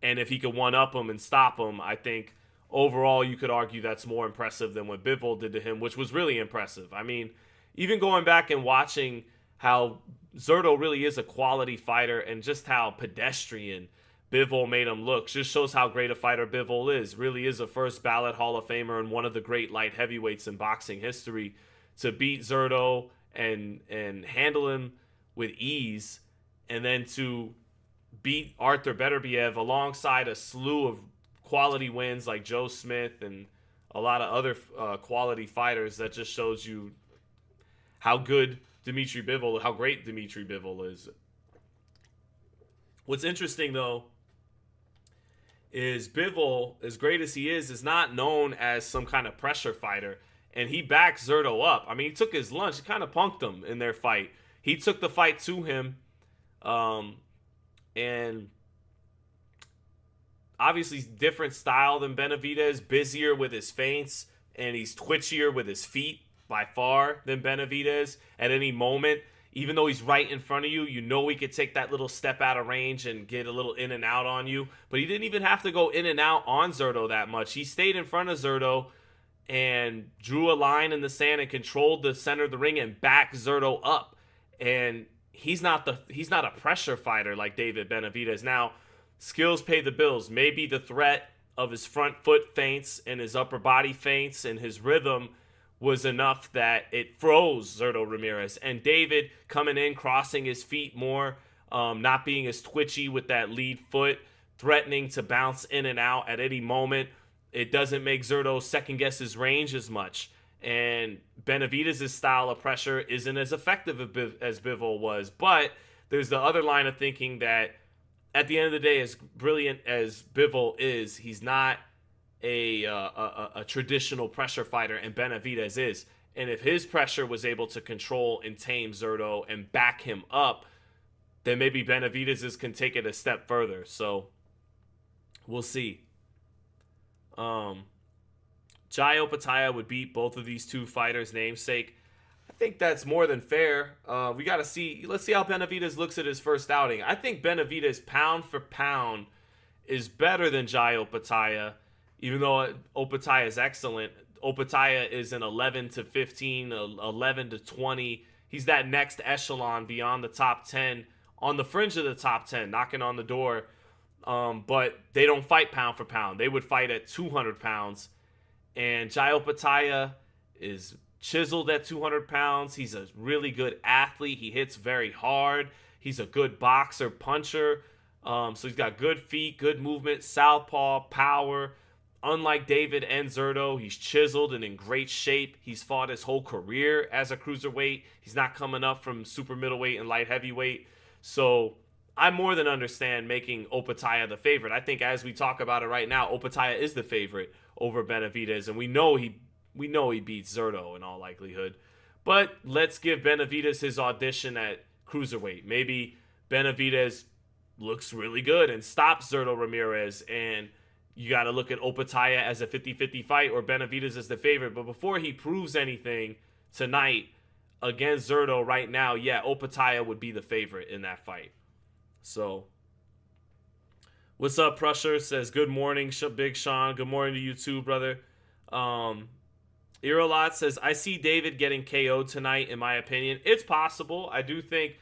A: And if he could one-up him and stop him, I think overall you could argue that's more impressive than what Bivol did to him, which was really impressive. I mean, even going back and watching how Zurdo really is a quality fighter and just how pedestrian Bivol made him look just shows how great a fighter Bivol is. Really is a first ballot Hall of Famer and one of the great light heavyweights in boxing history. To beat Zurdo and handle him with ease, and then to beat Arthur Beterbiev alongside a slew of quality wins like Joe Smith and a lot of other quality fighters, that just shows you how great Dimitri Bivol is. What's interesting though is Bivol, as great as he is not known as some kind of pressure fighter, and he backed Zurdo up. I mean, he took his lunch, he kind of punked him in their fight. He took the fight to him, and obviously different style than Benavidez, busier with his feints, and he's twitchier with his feet by far than Benavidez. At any moment, even though he's right in front of you, he could take that little step out of range and get a little in and out on you. But he didn't even have to go in and out on Zurdo that much. He stayed in front of Zurdo and drew a line in the sand and controlled the center of the ring and backed Zurdo up. And he's not a pressure fighter like David Benavidez. Now, skills pay the bills. Maybe the threat of his front foot feints and his upper body feints and his rhythm was enough that it froze Zurdo Ramirez. And David coming in, crossing his feet more, not being as twitchy with that lead foot, threatening to bounce in and out at any moment. It doesn't make Zurdo second guess his range as much. And Benavidez' style of pressure isn't as effective as Bivol was. But there's the other line of thinking that at the end of the day, as brilliant as Bivol is, he's not a traditional pressure fighter, and Benavidez is. And if his pressure was able to control and tame Zurdo and back him up, then maybe Benavidez can take it a step further. So we'll see. Jai Opetaia would beat both of these two fighters' namesake. I think that's more than fair. We got to see. Let's see how Benavidez looks at his first outing. I think Benavidez, pound for pound, is better than Jai Opetaia, even though Opetaia is excellent. Opetaia is an 11 to 15, 11 to 20. He's that next echelon beyond the top 10, on the fringe of the top 10, knocking on the door. But they don't fight pound for pound. They would fight at 200 pounds. And Jai Opetaia is chiseled at 200 pounds. He's a really good athlete. He hits very hard. He's a good boxer, puncher. So he's got good feet, good movement, southpaw, power. Unlike David and Zurdo, he's chiseled and in great shape. He's fought his whole career as a cruiserweight. He's not coming up from super middleweight and light heavyweight. So I more than understand making Opetaia the favorite. I think as we talk about it right now, Opetaia is the favorite over Benavidez, and we know he beats Zurdo in all likelihood. But let's give Benavidez his audition at cruiserweight. Maybe Benavidez looks really good and stops Zurdo Ramirez, and you got to look at Opetaia as a 50-50 fight or Benavidez as the favorite. But before he proves anything tonight against Zurdo right now, yeah, Opetaia would be the favorite in that fight. So, what's up, Prusher? Says, good morning, Big Sean. Good morning to you too, brother. Irolot says, I see David getting KO'd tonight, in my opinion. It's possible. I do think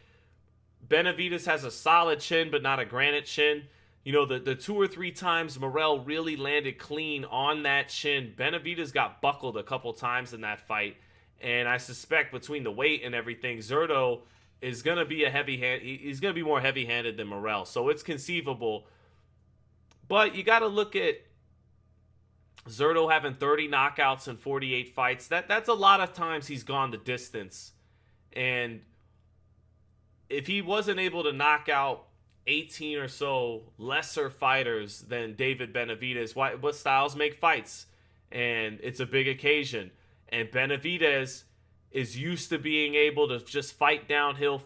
A: Benavidez has a solid chin, but not a granite chin. You know, the 2 or 3 times Morrell really landed clean on that chin, Benavidez got buckled a couple times in that fight. And I suspect between the weight and everything, Zurdo is going to be a heavy hand. He's going to be more heavy-handed than Morrell. So it's conceivable. But you got to look at Zurdo having 30 knockouts in 48 fights. That's a lot of times he's gone the distance. And if he wasn't able to knock out 18 or so lesser fighters than David Benavidez, what styles make fights? And it's a big occasion. And Benavidez is used to being able to just fight downhill.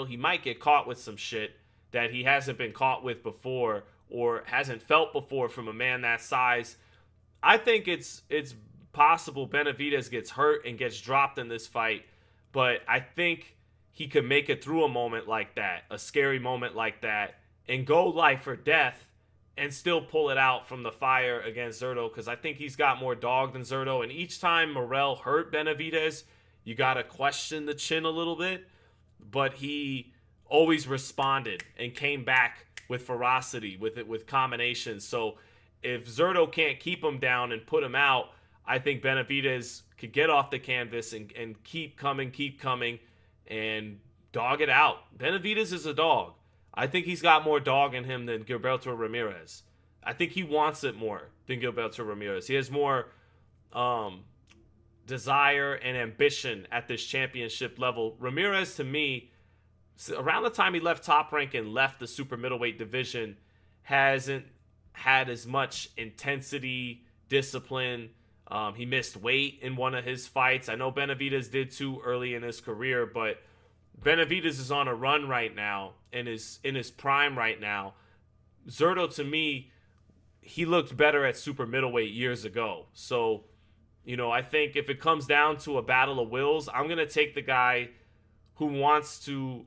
A: He might get caught with some shit that he hasn't been caught with before or hasn't felt before from a man that size. I think it's possible Benavidez gets hurt and gets dropped in this fight, but I think he could make it through a moment like that, a scary moment like that, and go life or death and still pull it out from the fire against Zurdo, because I think he's got more dog than Zurdo. And each time Morrell hurt Benavidez, you got to question the chin a little bit, but he always responded and came back with ferocity, with combinations. So if Zurdo can't keep him down and put him out, I think Benavidez could get off the canvas and keep coming, and dog it out. Benavidez is a dog. I think he's got more dog in him than Gilberto Ramirez. I think he wants it more than Gilberto Ramirez. He has more desire and ambition at this championship level. Ramirez, to me, around the time he left Top Rank and left the super middleweight division, hasn't had as much intensity, discipline. He missed weight in one of his fights. I know Benavidez did too early in his career, but Benavidez is on a run right now and is in his prime right now. Zurdo, to me, he looked better at super middleweight years ago. So, you know, I think if it comes down to a battle of wills, I'm going to take the guy who wants to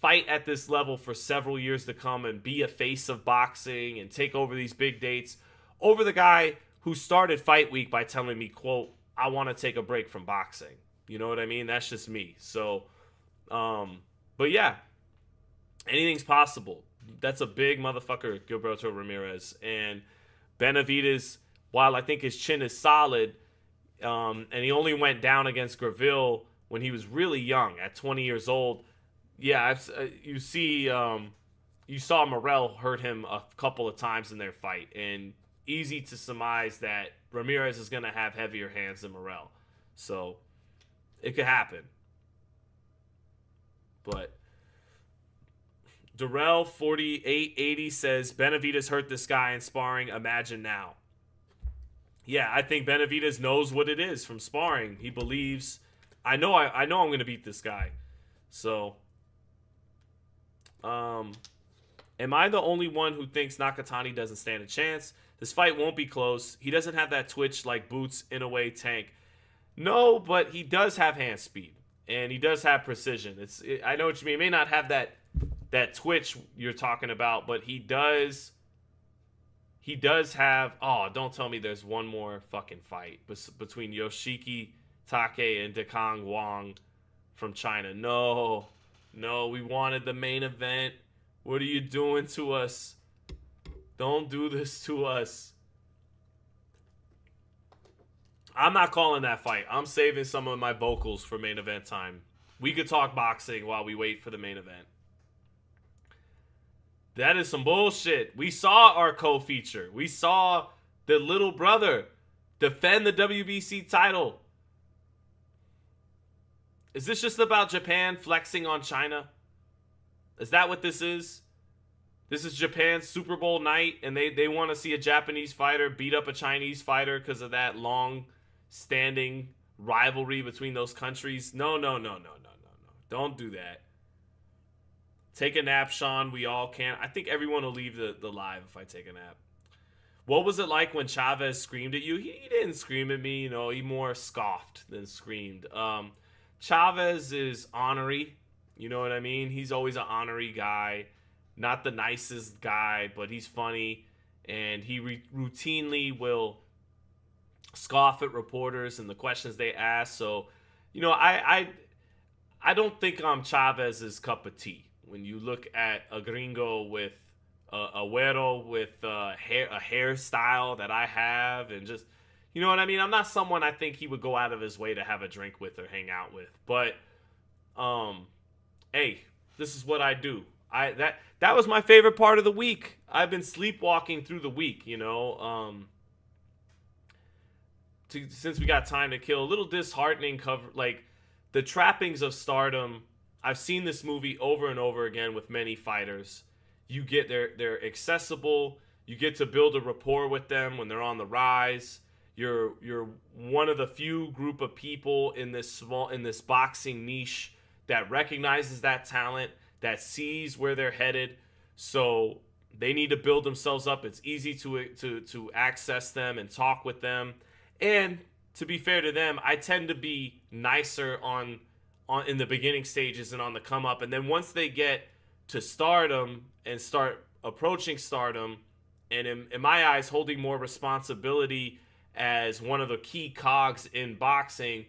A: fight at this level for several years to come and be a face of boxing and take over these big dates over the guy who started fight week by telling me, quote, I want to take a break from boxing. You know what I mean? That's just me. So, but yeah, anything's possible. That's a big motherfucker, Gilberto Ramirez. And Benavidez, while I think his chin is solid, and he only went down against Graville when he was really young, at 20 years old. Yeah, you saw Morrell hurt him a couple of times in their fight, and easy to surmise that Ramirez is going to have heavier hands than Morrell. So, it could happen. But Darrell 4880 says Benavidez hurt this guy in sparring. Imagine now. Yeah, I think Benavidez knows what it is from sparring. He believes, I know I'm going to beat this guy. So Am I the only one who thinks Nakatani doesn't stand a chance? This fight won't be close. He doesn't have that twitch like Boots Inoue tank. No, but he does have hand speed and he does have precision. I know what you mean. He may not have that twitch you're talking about, but he does have. Oh, don't tell me there's one more fucking fight between Yoshiki Take and Dekang Wang from China. No, we wanted the main event. What are you doing to us? Don't do this to us. I'm not calling that fight. I'm saving some of my vocals for main event time. We could talk boxing while we wait for the main event. That is some bullshit. We saw our co-feature. We saw the little brother defend the WBC title. Is this just about Japan flexing on China? Is that what this is? This is Japan's Super Bowl night, and they want to see a Japanese fighter beat up a Chinese fighter because of that long-standing rivalry between those countries. No. Don't do that. Take a nap, Sean. We all can. I think everyone will leave the live if I take a nap. What was it like when Chavez screamed at you? He didn't scream at me. He more scoffed than screamed. Chavez is honorary. You know what I mean? He's always an honorary guy. Not the nicest guy, but he's funny. And he routinely will scoff at reporters and the questions they ask. So, I don't think I'm Chavez's cup of tea. When you look at a gringo with a güero with a hairstyle that I have and just, you know what I mean? I'm not someone I think he would go out of his way to have a drink with or hang out with. But, hey, this is what I do. That was my favorite part of the week. I've been sleepwalking through the week, since we got time to kill. A little disheartening cover, like the trappings of stardom. I've seen this movie over and over again with many fighters. You get they're accessible. You get to build a rapport with them when they're on the rise. You're one of the few group of people in this boxing niche that recognizes that talent, that sees where they're headed. So they need to build themselves up. It's easy to access them and talk with them. And to be fair to them, I tend to be nicer on in the beginning stages and on the come up. And then once they get to stardom and start approaching stardom, and in my eyes, holding more responsibility as one of the key cogs in boxing,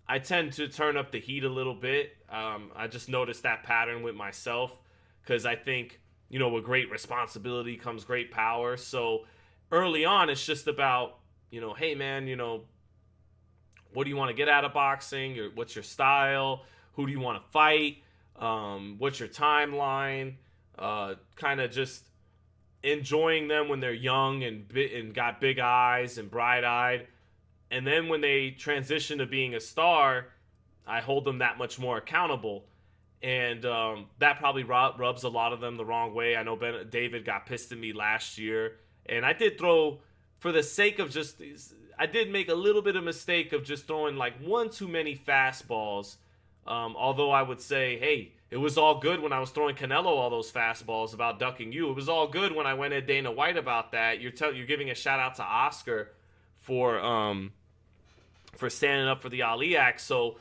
A: I tend to turn up the heat a little bit. I just noticed that pattern with myself because I think, with great responsibility comes great power. So early on, it's just about, hey, man, what do you want to get out of boxing? What's your style? Who do you want to fight? What's your timeline? Kind of just enjoying them when they're young and got big eyes and bright-eyed. And then when they transition to being a star, I hold them that much more accountable. And that probably rubs a lot of them the wrong way. I know David got pissed at me last year. And I did throw, for the sake of just, I did make a little bit of mistake of just throwing like one too many fastballs. Although I would say, hey, it was all good when I was throwing Canelo all those fastballs about ducking you. It was all good when I went at Dana White about that. You're giving a shout out to Oscar for standing up for the Ali Act. So,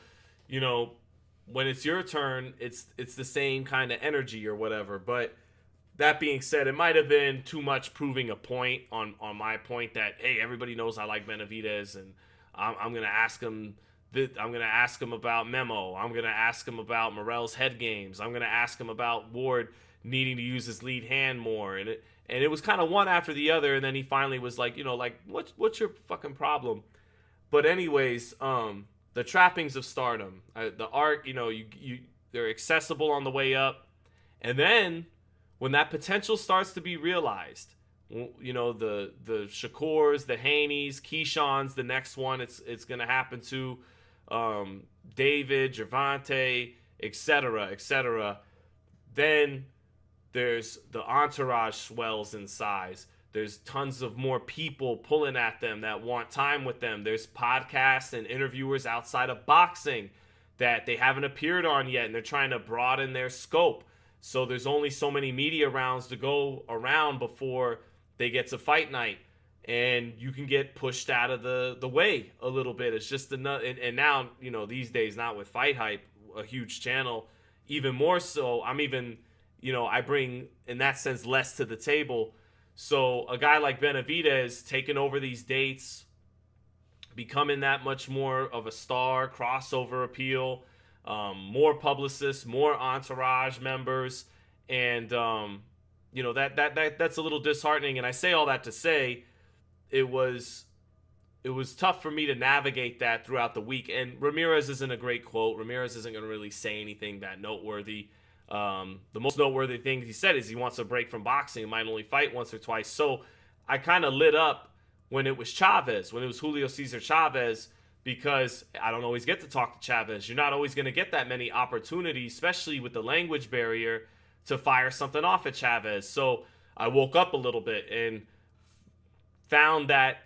A: when it's your turn, it's the same kind of energy or whatever. But that being said, it might have been too much proving a point on my point that, hey, everybody knows I like Benavidez, and I'm gonna ask him. I'm gonna ask him about Memo. I'm gonna ask him about Morrell's head games. I'm gonna ask him about Ward needing to use his lead hand more. And it was kind of one after the other. And then he finally was like, what's your fucking problem? But anyways, the trappings of stardom, the arc, they're accessible on the way up. And then when that potential starts to be realized, the Shakurs, the Haneys, Keyshawn's the next one it's going to happen to, David, Gervonta, etc. Then there's the entourage swells in size. There's tons of more people pulling at them that want time with them. There's podcasts and interviewers outside of boxing that they haven't appeared on yet, and they're trying to broaden their scope. So there's only so many media rounds to go around before they get to fight night. And you can get pushed out of the way a little bit. It's just another, and now, these days, not with Fight Hype, a huge channel, even more so, I'm even, I bring, in that sense, less to the table. So a guy like Benavidez taking over these dates, becoming that much more of a star, crossover appeal, more publicists, more entourage members, and that's a little disheartening. And I say all that to say it was tough for me to navigate that throughout the week. And Ramirez isn't a great quote. Ramirez isn't going to really say anything that noteworthy. The most noteworthy thing he said is he wants a break from boxing and might only fight once or twice. So I kind of lit up when it was Chavez, when it was Julio Cesar Chavez, because I don't always get to talk to Chavez. You're not always going to get that many opportunities, especially with the language barrier, to fire something off at Chavez. So I woke up a little bit and found that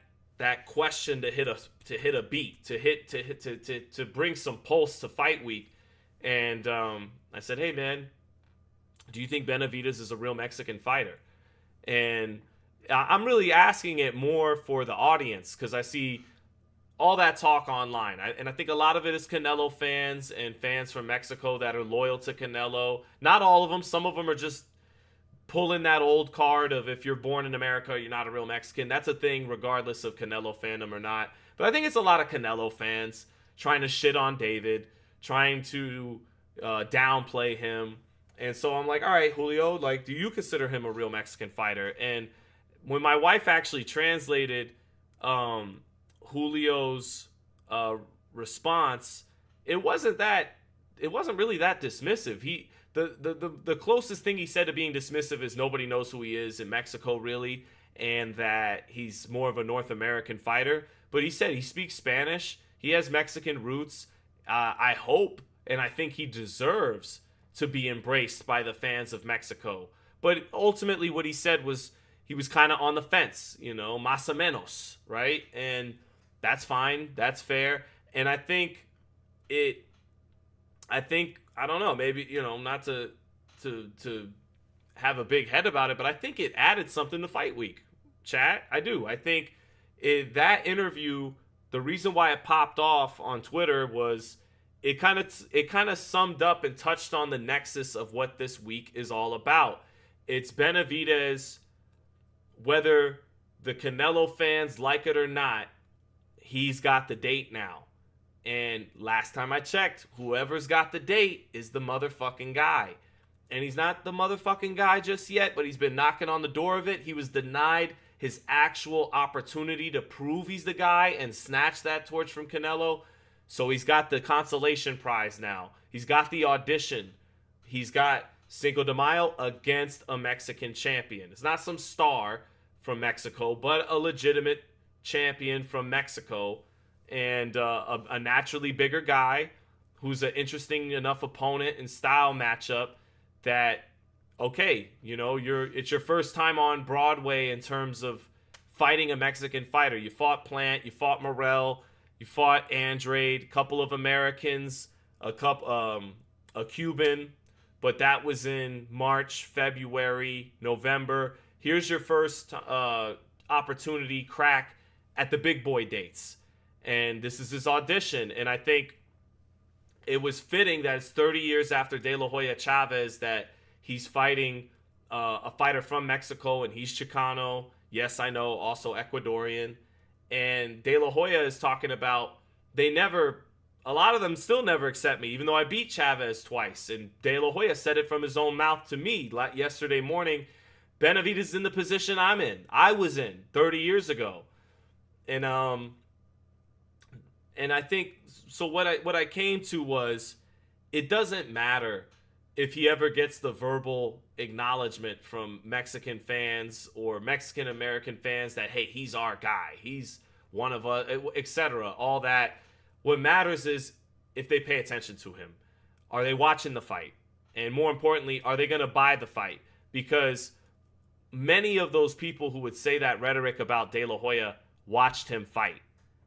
A: question to hit a beat, to bring some pulse to fight week. And I said, hey man, do you think Benavidez is a real Mexican fighter? And I'm really asking it more for the audience, because I see all that talk online. And I think a lot of it is Canelo fans and fans from Mexico that are loyal to Canelo. Not all of them. Some of them are just pulling that old card of, if you're born in America, you're not a real Mexican. That's a thing regardless of Canelo fandom or not. But I think it's a lot of Canelo fans trying to shit on David, trying to downplay him. And so I'm like, all right, Julio, like, do you consider him a real Mexican fighter? And when my wife actually translated Julio's response, it wasn't really that dismissive. The closest thing he said to being dismissive is nobody knows who he is in Mexico, really, and that he's more of a North American fighter. But he said he speaks Spanish. He has Mexican roots. I hope, and I think he deserves to be embraced by the fans of Mexico. But ultimately what he said was he was kind of on the fence, más o menos, right? And that's fine. That's fair. And I think I don't know, maybe, not to have a big head about it, but I think it added something to fight week, chat. I do. I think that interview, the reason why it popped off on Twitter was it kind of summed up and touched on the nexus of what this week is all about. It's Benavidez, whether the Canelo fans like it or not, he's got the date now. And last time I checked, whoever's got the date is the motherfucking guy. And he's not the motherfucking guy just yet, but he's been knocking on the door of it. He was denied his actual opportunity to prove he's the guy and snatch that torch from Canelo. So he's got the consolation prize now. He's got the audition. He's got Cinco de Mayo against a Mexican champion. It's not some star from Mexico, but a legitimate champion from Mexico. And a naturally bigger guy who's an interesting enough opponent and style matchup that, okay, it's your first time on Broadway in terms of fighting a Mexican fighter. You fought Plant, you fought Morrell, you fought Andrade, a couple of Americans, a Cuban, but that was in March, February, November. Here's your first opportunity crack at the big boy dates. And this is his audition. And I think it was fitting that it's 30 years after De La Hoya Chavez that he's fighting a fighter from Mexico, and he's Chicano. Yes, I know, also Ecuadorian. And De La Hoya is talking about a lot of them still never accept me, even though I beat Chavez twice. And De La Hoya said it from his own mouth to me yesterday morning. Benavidez is in the position I was in 30 years ago. And I think, so what I came to was, it doesn't matter if he ever gets the verbal acknowledgement from Mexican fans or Mexican American fans that, hey, he's our guy, he's one of us, etc. All that. What matters is if they pay attention to him. Are they watching the fight? And more importantly, are they going to buy the fight? Because many of those people who would say that rhetoric about De La Hoya watched him fight.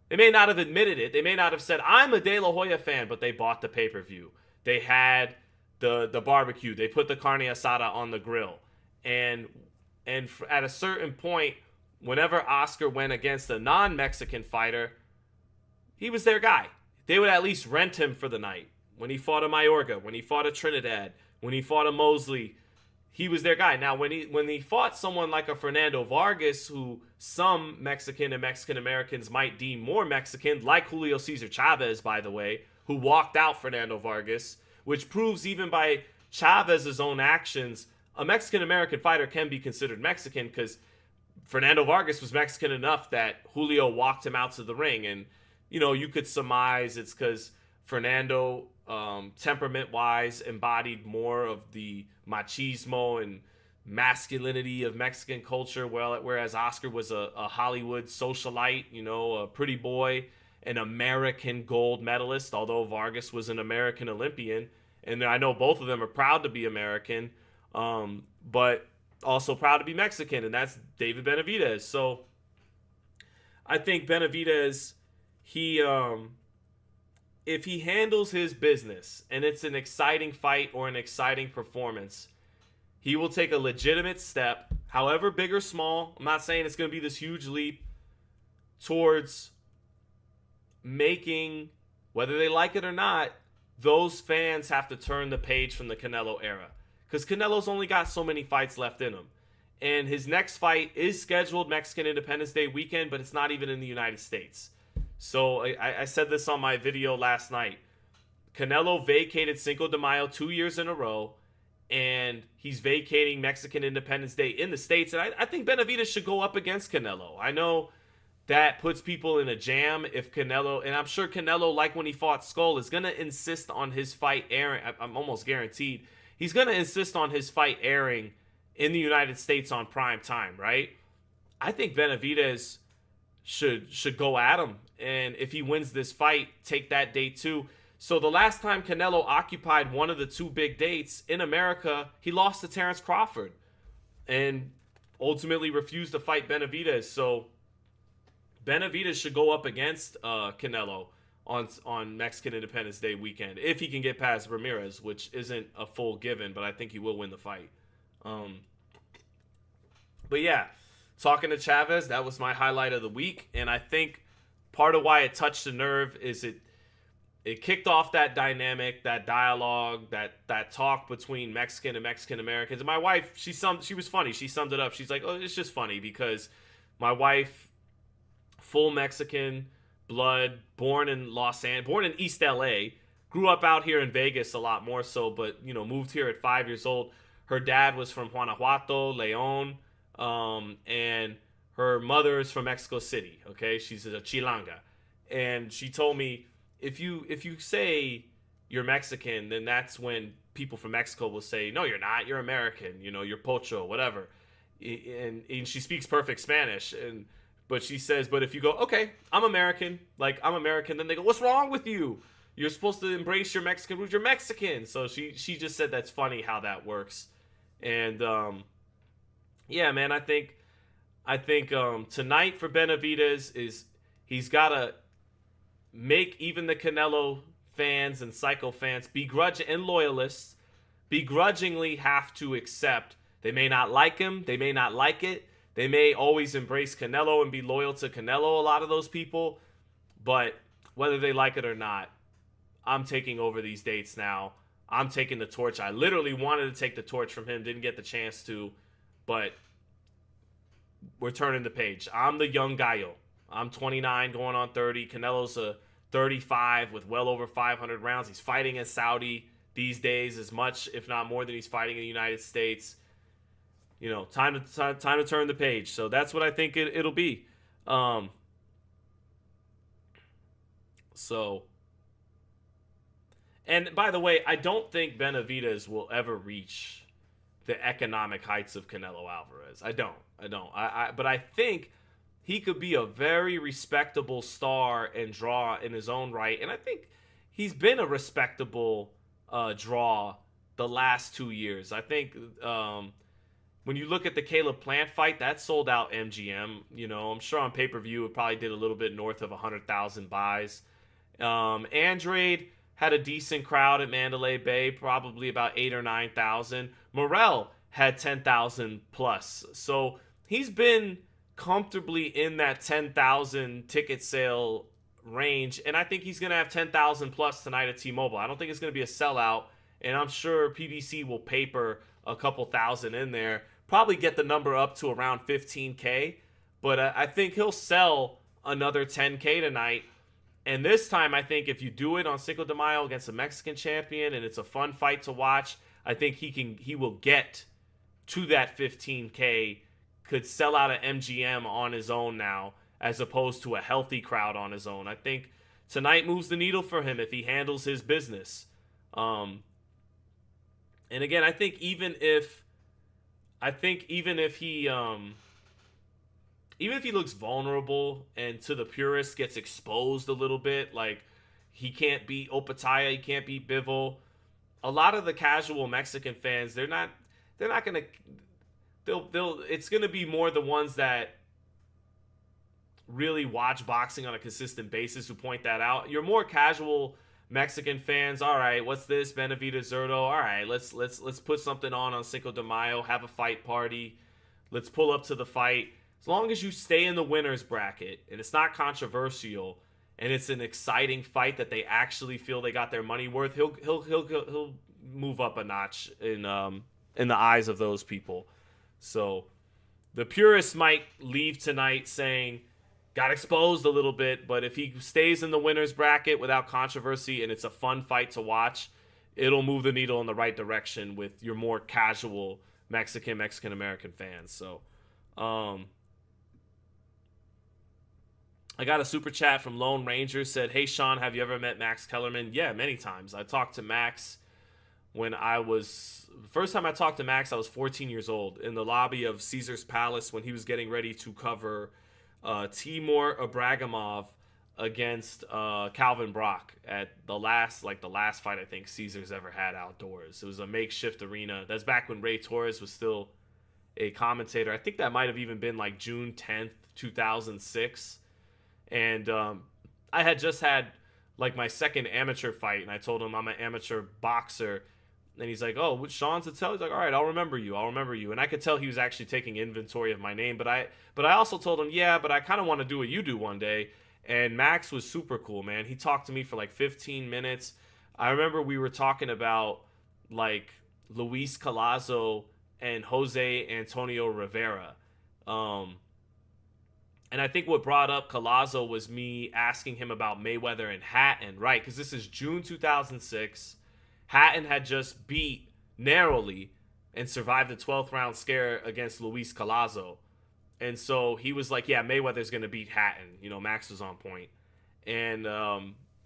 A: They may not have admitted it. They may not have said, I'm a De La Hoya fan, but they bought the pay-per-view. They had the barbecue. They put the carne asada on the grill, and at a certain point, whenever Oscar went against a non-Mexican fighter, he was their guy. They would at least rent him for the night. When he fought a Mayorga, when he fought a Trinidad, when he fought a Mosley, he was their guy. Now, when he fought someone like a Fernando Vargas, who some Mexican and Mexican Americans might deem more Mexican, like Julio Cesar Chavez, by the way, who walked out Fernando Vargas, which proves even by Chavez's own actions, a Mexican American fighter can be considered Mexican, because Fernando Vargas was Mexican enough that Julio walked him out to the ring. And, you could surmise it's because Fernando, temperament-wise, embodied more of the machismo and masculinity of Mexican culture, whereas Oscar was a Hollywood socialite, a pretty boy, an American gold medalist, although Vargas was an American Olympian. And I know both of them are proud to be American, but also proud to be Mexican, and that's David Benavidez. So I think Benavidez, if he handles his business and it's an exciting fight or an exciting performance, he will take a legitimate step, however big or small. I'm not saying it's going to be this huge leap, towards making, whether they like it or not, those fans have to turn the page from the Canelo era. Because Canelo's only got so many fights left in him. And his next fight is scheduled Mexican Independence Day weekend, but it's not even in the United States. So I said this on my video last night. Canelo vacated Cinco de Mayo 2 years in a row, and he's vacating Mexican Independence Day in the States. And I think Benavidez should go up against Canelo. I know that puts people in a jam if Canelo, and I'm sure Canelo, like when he fought Skull, is going to insist on his fight airing. I'm almost guaranteed he's going to insist on his fight airing in the United States on prime time, right? I think Benavidez should go at him, and if he wins this fight, take that date too. So the last time Canelo occupied one of the two big dates in America, he lost to Terrence Crawford and ultimately refused to fight Benavidez. So Benavidez should go up against Canelo on Mexican Independence Day weekend, if he can get past Ramirez, which isn't a full given, but I think he will win the fight. But yeah, talking to Chavez, that was my highlight of the week, and I think part of why it touched the nerve is it kicked off that dynamic, that dialogue, that talk between Mexican and Mexican Americans. And my wife, she was funny. She summed it up. She's like, "Oh, it's just funny because my wife, full Mexican blood, born in East LA, grew up out here in Vegas a lot more so, but moved here at 5 years old. Her dad was from Guanajuato, León, and her mother is from Mexico City. Okay, she's a Chilanga, and she told me, if you say you're Mexican, then that's when people from Mexico will say, no, you're not, you're American, you're pocho, whatever. And she speaks perfect Spanish, but she says, but if you go, okay, I'm American, then they go, what's wrong with you? You're supposed to embrace your Mexican roots. You're Mexican. So she just said that's funny how that works. And yeah, man, I think tonight for Benavidez is he's got to make even the Canelo fans and Psycho fans and loyalists begrudgingly have to accept. They may not like him. They may not like it. They may always embrace Canelo and be loyal to Canelo, a lot of those people. But whether they like it or not, I'm taking over these dates now. I'm taking the torch. I literally wanted to take the torch from him. Didn't get the chance to. But we're turning the page. I'm the young gallo. I'm 29 going on 30. Canelo's a 35 with well over 500 rounds. He's fighting in Saudi these days as much, if not more, than he's fighting in the United States. Time to turn the page. So that's what I think it'll be. And by the way, I don't think Benavidez will ever reach the economic heights of Canelo Alvarez. I don't. But I think he could be a very respectable star and draw in his own right. And I think he's been a respectable draw the last 2 years. I think when you look at the Caleb Plant fight, that sold out MGM. I'm sure on pay-per-view it probably did a little bit north of 100,000 buys. Andrade, had a decent crowd at Mandalay Bay, probably about 8 or 9,000. Morrell had 10,000 plus. So he's been comfortably in that 10,000 ticket sale range, and I think he's going to have 10,000 plus tonight at T-Mobile. I don't think it's going to be a sellout, and I'm sure PBC will paper a couple thousand in there, probably get the number up to around 15K, but I think he'll sell another 10K tonight. And this time, I think if you do it on Cinco de Mayo against a Mexican champion and it's a fun fight to watch, I think he will get to that 15K, could sell out an MGM on his own now, as opposed to a healthy crowd on his own. I think tonight moves the needle for him if he handles his business. And again, I think even if he looks vulnerable and to the purists gets exposed a little bit, like he can't beat Opataya, he can't beat Bivol, a lot of the casual Mexican fans, they're not gonna. It's gonna be more the ones that really watch boxing on a consistent basis who point that out. Your more casual Mexican fans, all right, what's this? Benavidez-Zurdo. All right, let's put something on Cinco de Mayo, have a fight party. Let's pull up to the fight. As long as you stay in the winner's bracket and it's not controversial and it's an exciting fight that they actually feel they got their money worth, he'll move up a notch in the eyes of those people. So the purists might leave tonight saying got exposed a little bit, but if he stays in the winner's bracket without controversy and it's a fun fight to watch, it'll move the needle in the right direction with your more casual Mexican-American fans. So I got a super chat from Lone Ranger, said, "Hey Sean, have you ever met Max Kellerman?" Yeah, many times. I talked to Max first time I talked to Max, I was 14 years old in the lobby of Caesar's Palace when he was getting ready to cover Timur Ibragimov against Calvin Brock at the last fight I think Caesar's ever had outdoors. It was a makeshift arena. That's back when Ray Torres was still a commentator. I think that might have even been like June 10th, 2006. And I had just had like my second amateur fight, and I told him I'm an amateur boxer. And he's like, "Oh, Sean Zittel?" He's like, "All right, I'll remember you. And I could tell he was actually taking inventory of my name. But I also told him, yeah, but I kind of want to do what you do one day. And Max was super cool, man. He talked to me for like 15 minutes. I remember we were talking about like Luis Collazo and Jose Antonio Rivera. And I think what brought up Collazo was me asking him about Mayweather and Hatton, right? Because this is June 2006. Hatton had just beat narrowly and survived the 12th round scare against Luis Collazo. And so he was like, yeah, Mayweather's going to beat Hatton. You know, Max was on point. And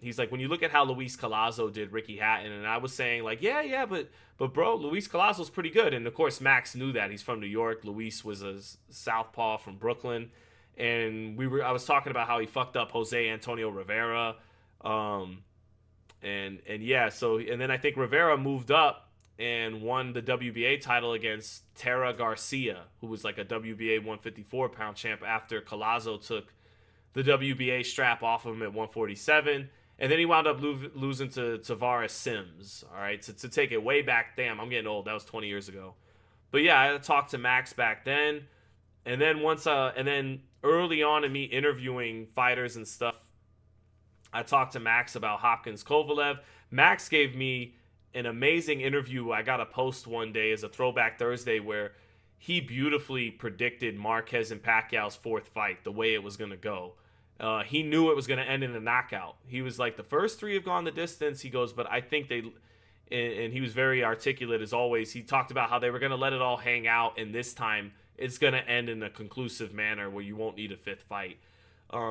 A: he's like, when you look at how Luis Collazo did Ricky Hatton, and I was saying like, yeah, but bro, Luis Collazo's pretty good. And of course, Max knew that. He's from New York. Luis was a southpaw from Brooklyn. And I was talking about how he fucked up Jose Antonio Rivera. And then I think Rivera moved up and won the WBA title against Tara Garcia, who was like a WBA 154-pound champ after Collazo took the WBA strap off of him at 147. And then he wound up losing to Tavares Sims, all right, to take it way back. Damn, I'm getting old. That was 20 years ago. But yeah, I talked to Max back then. And then early on in me interviewing fighters and stuff, I talked to Max about Hopkins Kovalev. Max gave me an amazing interview. I got a post one day as a Throwback Thursday where he beautifully predicted Marquez and Pacquiao's fourth fight, the way it was going to go. He knew it was going to end in a knockout. He was like, the first three have gone the distance. He goes, but I think and he was very articulate as always. He talked about how they were going to let it all hang out, and this time it's going to end in a conclusive manner where you won't need a fifth fight.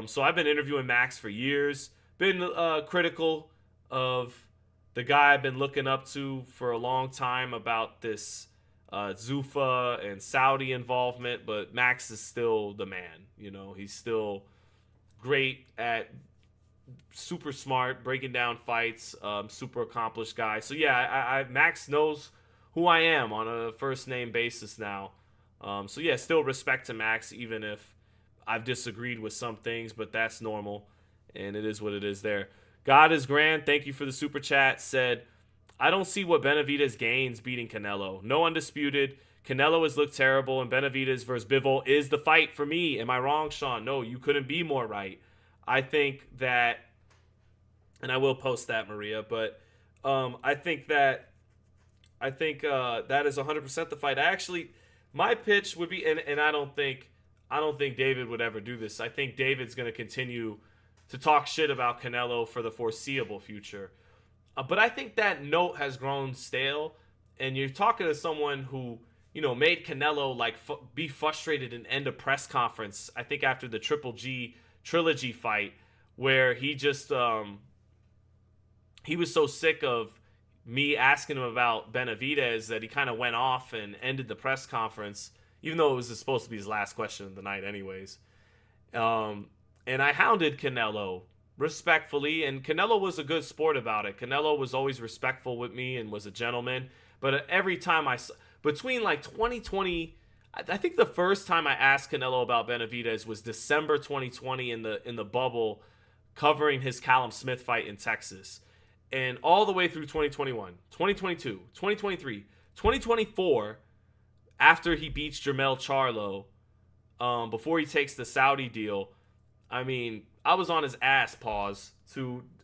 A: So I've been interviewing Max for years. Been critical of the guy I've been looking up to for a long time about this Zuffa and Saudi involvement, but Max is still the man. You know, he's still great at super smart, breaking down fights, super accomplished guy. So yeah, Max knows who I am on a first name basis now. So yeah, still respect to Max, even if I've disagreed with some things, but that's normal. And it is what it is there. God is Grand, thank you for the super chat, said, I don't see what Benavidez gains beating Canelo. No undisputed. Canelo has looked terrible, and Benavidez versus Bivol is the fight for me. Am I wrong, Sean? No, you couldn't be more right. I think that, and I will post that, Maria, but I think that is 100% the fight. My pitch would be, and I don't think David would ever do this. I think David's going to continue to talk shit about Canelo for the foreseeable future. But I think that note has grown stale, and you're talking to someone who, made Canelo be frustrated and end a press conference. I think after the Triple G trilogy fight, where he just he was so sick of me asking him about Benavidez that he kind of went off and ended the press conference, even though it was supposed to be his last question of the night anyways. And I hounded Canelo respectfully, and Canelo was a good sport about it. Canelo was always respectful with me and was a gentleman. But every time between 2020, I think the first time I asked Canelo about Benavidez was December 2020 in the bubble, covering his Callum Smith fight in Texas. And all the way through 2021, 2022, 2023, 2024, after he beats Jermell Charlo, before he takes the Saudi deal, I mean, I was on his ass,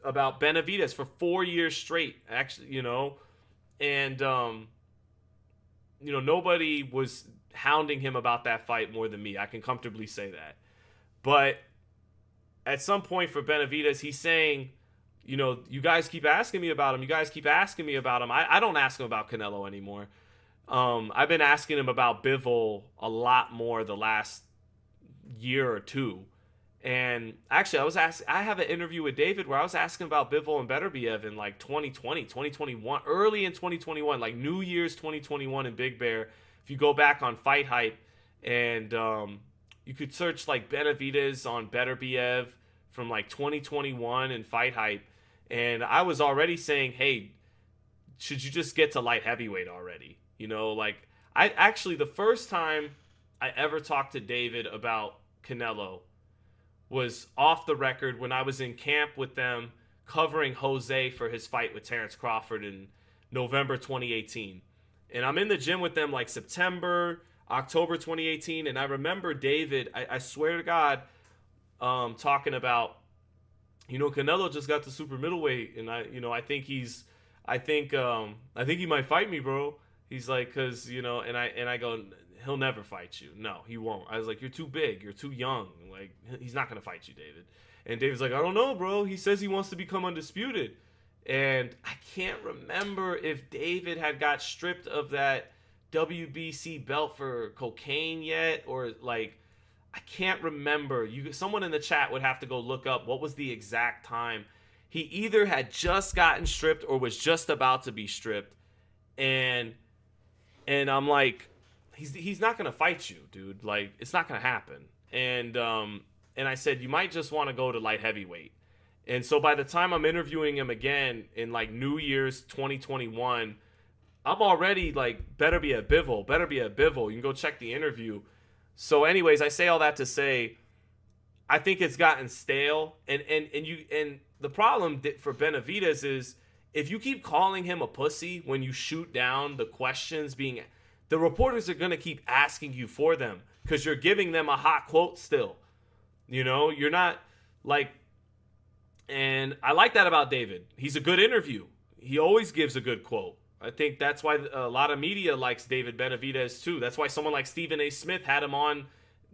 A: about Benavidez for 4 years straight, actually, and, nobody was hounding him about that fight more than me. I can comfortably say that. But at some point for Benavidez, he's saying, you guys keep asking me about him. I don't ask him about Canelo anymore. I've been asking him about Bivol a lot more the last year or two. And actually, I have an interview with David where I was asking about Bivol and Beterbiev in 2020, 2021, early in 2021, New Year's 2021 in Big Bear. If you go back on Fight Hype, and you could search Benavidez on Beterbiev from 2021 in Fight Hype. And I was already saying, hey, should you just get to light heavyweight already? The first time I ever talked to David about Canelo was off the record when I was in camp with them covering Jose for his fight with Terrence Crawford in November 2018. And I'm in the gym with them September, October 2018. And I remember David, I swear to God, talking about, Canelo just got to super middleweight, and I think he might fight me, bro. He's cause and I go, he'll never fight you. No, he won't. I was you're too big, you're too young. He's not gonna fight you, David. And David's I don't know, bro. He says he wants to become undisputed, and I can't remember if David had got stripped of that WBC belt for cocaine yet, or I can't remember. Someone in the chat would have to go look up what was the exact time. He either had just gotten stripped or was just about to be stripped. And I'm he's not going to fight you, dude. It's not going to happen. And I said, you might just want to go to light heavyweight. And so by the time I'm interviewing him again in New Year's 2021, I'm already better be at Bivol. You can go check the interview. So anyways, I say all that to say, I think it's gotten stale. And the problem for Benavidez is, if you keep calling him a pussy when you shoot down the questions the reporters are going to keep asking you for them because you're giving them a hot quote still. You're not and I like that about David. He's a good interview. He always gives a good quote. I think that's why a lot of media likes David Benavidez too. That's why someone like Stephen A. Smith had him on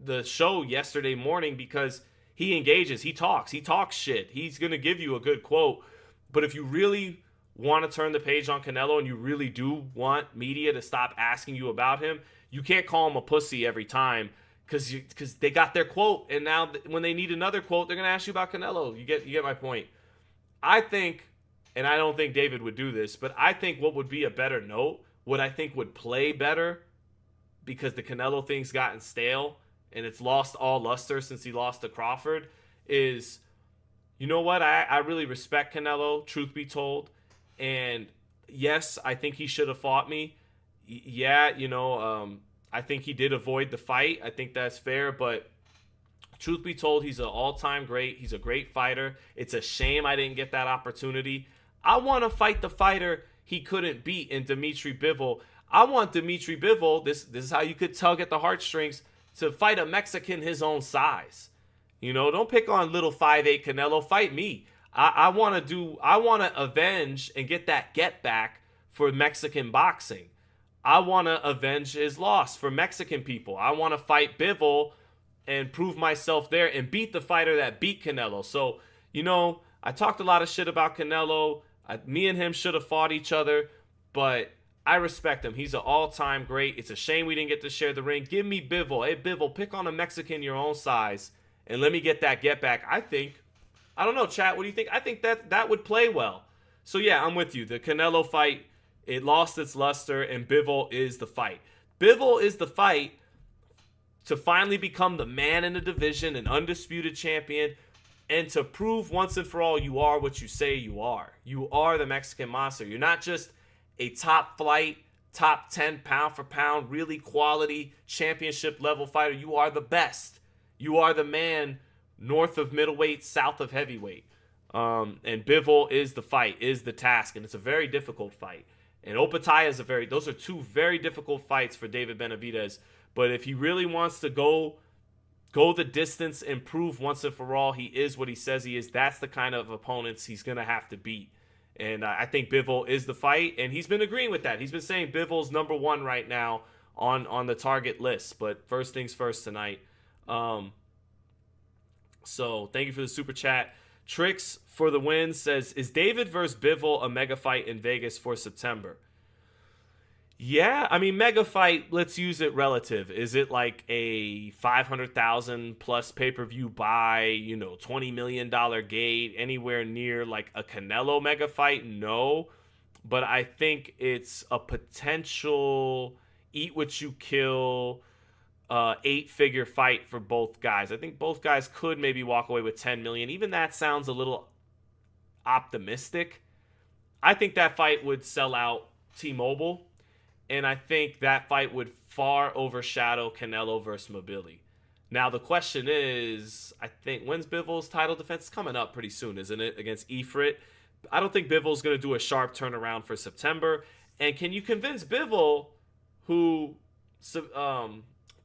A: the show yesterday morning, because he engages, he talks shit. He's going to give you a good quote. But if you really want to turn the page on Canelo and you really do want media to stop asking you about him, you can't call him a pussy every time, because they got their quote, and now when they need another quote, they're going to ask you about Canelo. You get my point. I think, and I don't think David would do this, but I think what would be a better note, what I think would play better, because the Canelo thing's gotten stale and it's lost all luster since he lost to Crawford, is, you know what? I really respect Canelo, truth be told. And yes, I think he should have fought me. Yeah, I think he did avoid the fight. I think that's fair. But Truth be told, he's an all-time great. He's a great fighter. It's a shame I didn't get that opportunity. I want to fight the fighter he couldn't beat in Dimitri Bivol. I want Dimitri Bivol, this is how you could tug at the heartstrings, to fight a Mexican his own size. You know, don't pick on little 5'8" Canelo. Fight me. I want to avenge and get that get back for Mexican boxing. I want to avenge his loss for Mexican people. I want to fight Bivol and prove myself there and beat the fighter that beat Canelo. So, you know, I talked a lot of shit about Canelo. Me and him should have fought each other, but I respect him. He's an all-time great. It's a shame we didn't get to share the ring. Give me Bivol. Hey, Bivol, pick on a Mexican your own size and let me get that get back. I don't know, chat. What do you think? I think that would play well. So, yeah, I'm with you. The Canelo fight, it lost its luster, and Bivol is the fight. Bivol is the fight to finally become the man in the division, an undisputed champion, and to prove once and for all you are what you say you are. You are the Mexican monster. You're not just a top flight, top 10 pound for pound, really quality championship level fighter. You are the best. You are the man north of middleweight, south of heavyweight. And Bivol is the fight, is the task, and it's a very difficult fight. And Opetaia those are two very difficult fights for David Benavidez. But if he really wants to go the distance and prove once and for all he is what he says he is, that's the kind of opponents he's going to have to beat. And I think Bivol is the fight, and he's been agreeing with that. He's been saying Bivol's number one right now on the target list. But first things first tonight. So thank you for the super chat. Tricks for the win says, is David versus Bivol a mega fight in Vegas for September? Yeah, I mean, mega fight, let's use it relative. Is it like a 500,000 plus pay-per-view buy, you know, $20 million gate, anywhere near like a Canelo mega fight? No, but I think it's a potential eat what you kill 8-figure fight for both guys. I think both guys could maybe walk away with 10 million. Even that sounds a little optimistic. I think that fight would sell out T-Mobile, and I think that fight would far overshadow Canelo versus Mobility. Now the question is, I think, when's Bivol's title defense? It's coming up pretty soon, isn't it? Against Ifrit. I don't think Bivol's going to do a sharp turnaround for September. And can you convince Bivol, who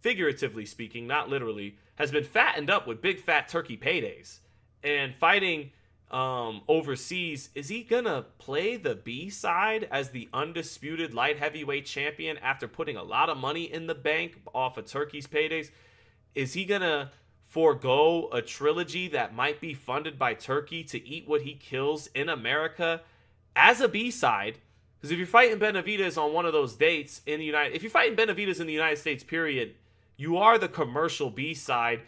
A: figuratively speaking, not literally, has been fattened up with big fat turkey paydays and fighting overseas, is he gonna play the B side as the undisputed light heavyweight champion after putting a lot of money in the bank off of Turkey's paydays? Is he gonna forego a trilogy that might be funded by Turkey to eat what he kills in America as a B side? Because if you're fighting Benavidez on one of those dates in the if you're fighting Benavidez in the United States, period, you are the commercial B side.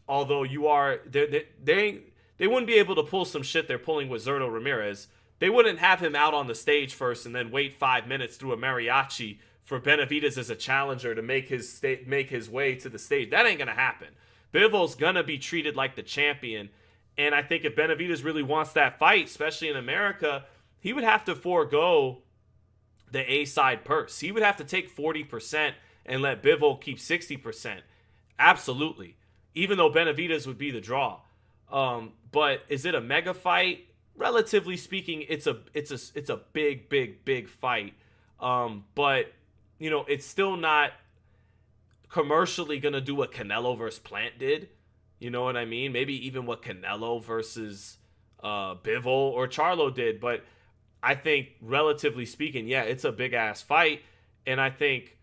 A: Although you are, they wouldn't be able to pull some shit they're pulling with Zurdo Ramirez. They wouldn't have him out on the stage first and then wait 5 minutes through a mariachi for Benavidez as a challenger to make his way to the stage. That ain't gonna happen. Bivol's gonna be treated like the champion, and I think if Benavidez really wants that fight, especially in America, he would have to forego the A side purse. He would have to take 40% and let Bivol keep 60%. Absolutely. Even though Benavidez would be the draw. But is it a mega fight? Relatively speaking, it's a big fight. But you know, it's still not commercially gonna do what Canelo versus Plant did. You know what I mean? Maybe even what Canelo versus Bivol or Charlo did. But I think, relatively speaking, yeah, it's a big ass fight, and I think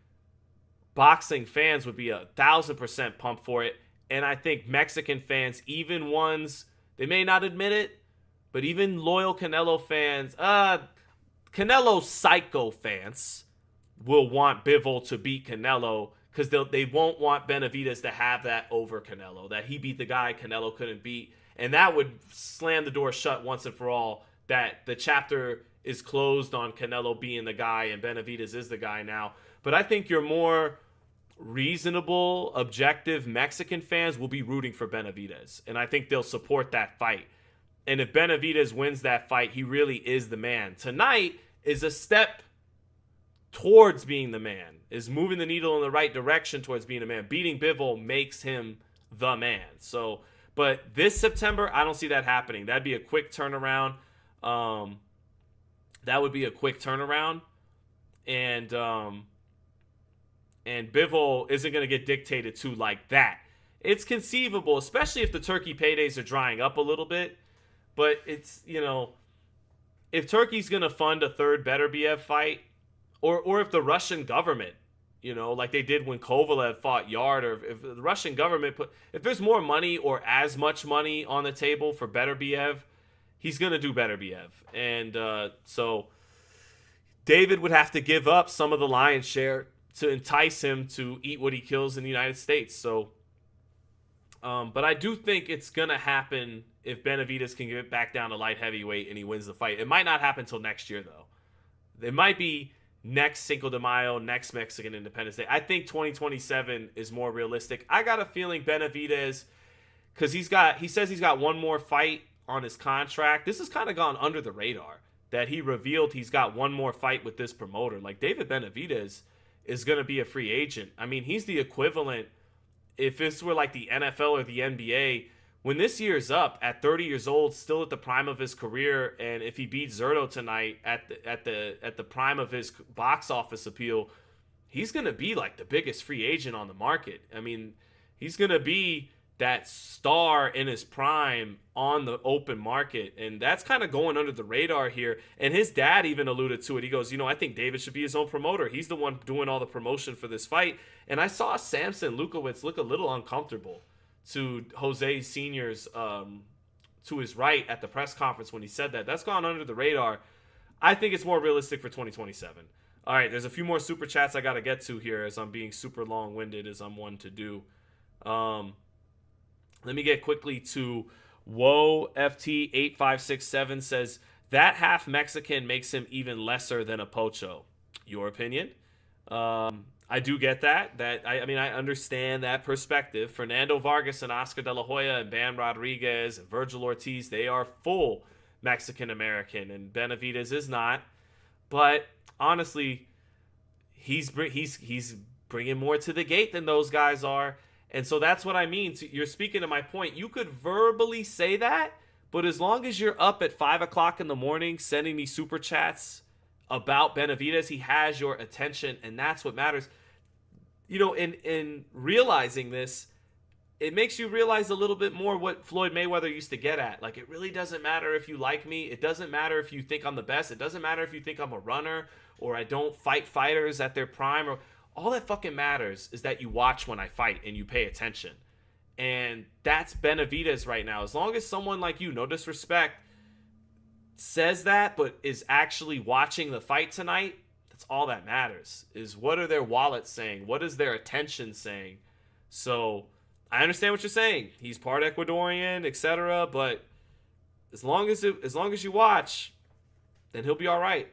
A: boxing fans would be 1,000% pumped for it. And I think Mexican fans, even ones, they may not admit it, but even loyal Canelo fans, Canelo psycho fans will want Bivol to beat Canelo because they won't want Benavidez to have that over Canelo, that he beat the guy Canelo couldn't beat. And that would slam the door shut once and for all, that the chapter is closed on Canelo being the guy and Benavidez is the guy now. But I think your more reasonable, objective Mexican fans will be rooting for Benavidez, and I think they'll support that fight. And if Benavidez wins that fight, he really is the man. Tonight is a step towards being the man, is moving the needle in the right direction towards being a man. Beating Bivol makes him the man. So, but this September, I don't see that happening. That'd be a quick turnaround. That would be a quick turnaround. And Bivol isn't going to get dictated to like that. It's conceivable, especially if the Turkey paydays are drying up a little bit. But it's, if Turkey's going to fund a third Beterbiev fight, or if the Russian government, like they did when Kovalev fought Yard, or if the Russian government if there's more money or as much money on the table for Beterbiev, he's going to do Beterbiev. And so David would have to give up some of the lion's share to entice him to eat what he kills in the United States. So, but I do think it's going to happen if Benavidez can get back down to light heavyweight and he wins the fight. It might not happen until next year, though. It might be next Cinco de Mayo, next Mexican Independence Day. I think 2027 is more realistic. I got a feeling Benavidez, because he says he's got one more fight on his contract. This has kind of gone under the radar that he revealed he's got one more fight with this promoter. Like, David Benavidez is going to be a free agent. I mean, he's the equivalent, if this were like the NFL or the NBA, when this year's up at 30 years old, still at the prime of his career, and if he beats Zurdo tonight at the prime of his box office appeal, he's going to be like the biggest free agent on the market. I mean, he's going to be that star in his prime on the open market, and that's kind of going under the radar here. And his dad even alluded to it. He goes, I think David should be his own promoter. He's the one doing all the promotion for this fight. And I saw Samson Lukowicz look a little uncomfortable to Jose Sr.'s to his right at the press conference when he said that. That's gone under the radar. I think it's more realistic for 2027. All right, there's a few more super chats I got to get to here, as I'm being super long-winded, as I'm one to do. Let me get quickly to WoFT8567 says, that half Mexican makes him even lesser than a Pocho. Your opinion? I do get that. I understand that perspective. Fernando Vargas and Oscar De La Hoya and Bam Rodriguez and Virgil Ortiz, they are full Mexican-American, and Benavidez is not. But honestly, he's bringing more to the gate than those guys are. And so that's what I mean. You're speaking to my point. You could verbally say that, but as long as you're up at 5 o'clock in the morning sending me super chats about Benavidez, he has your attention, and that's what matters. In realizing this, it makes you realize a little bit more what Floyd Mayweather used to get at. Like, it really doesn't matter if you like me. It doesn't matter if you think I'm the best. It doesn't matter if you think I'm a runner or I don't fight fighters at their prime. Or all that fucking matters is that you watch when I fight and you pay attention. And that's Benavidez right now. As long as someone like you, no disrespect, says that but is actually watching the fight tonight, that's all that matters. Is what are their wallets saying? What is their attention saying? So I understand what you're saying. He's part Ecuadorian, etc. But as long as you watch, then he'll be all right.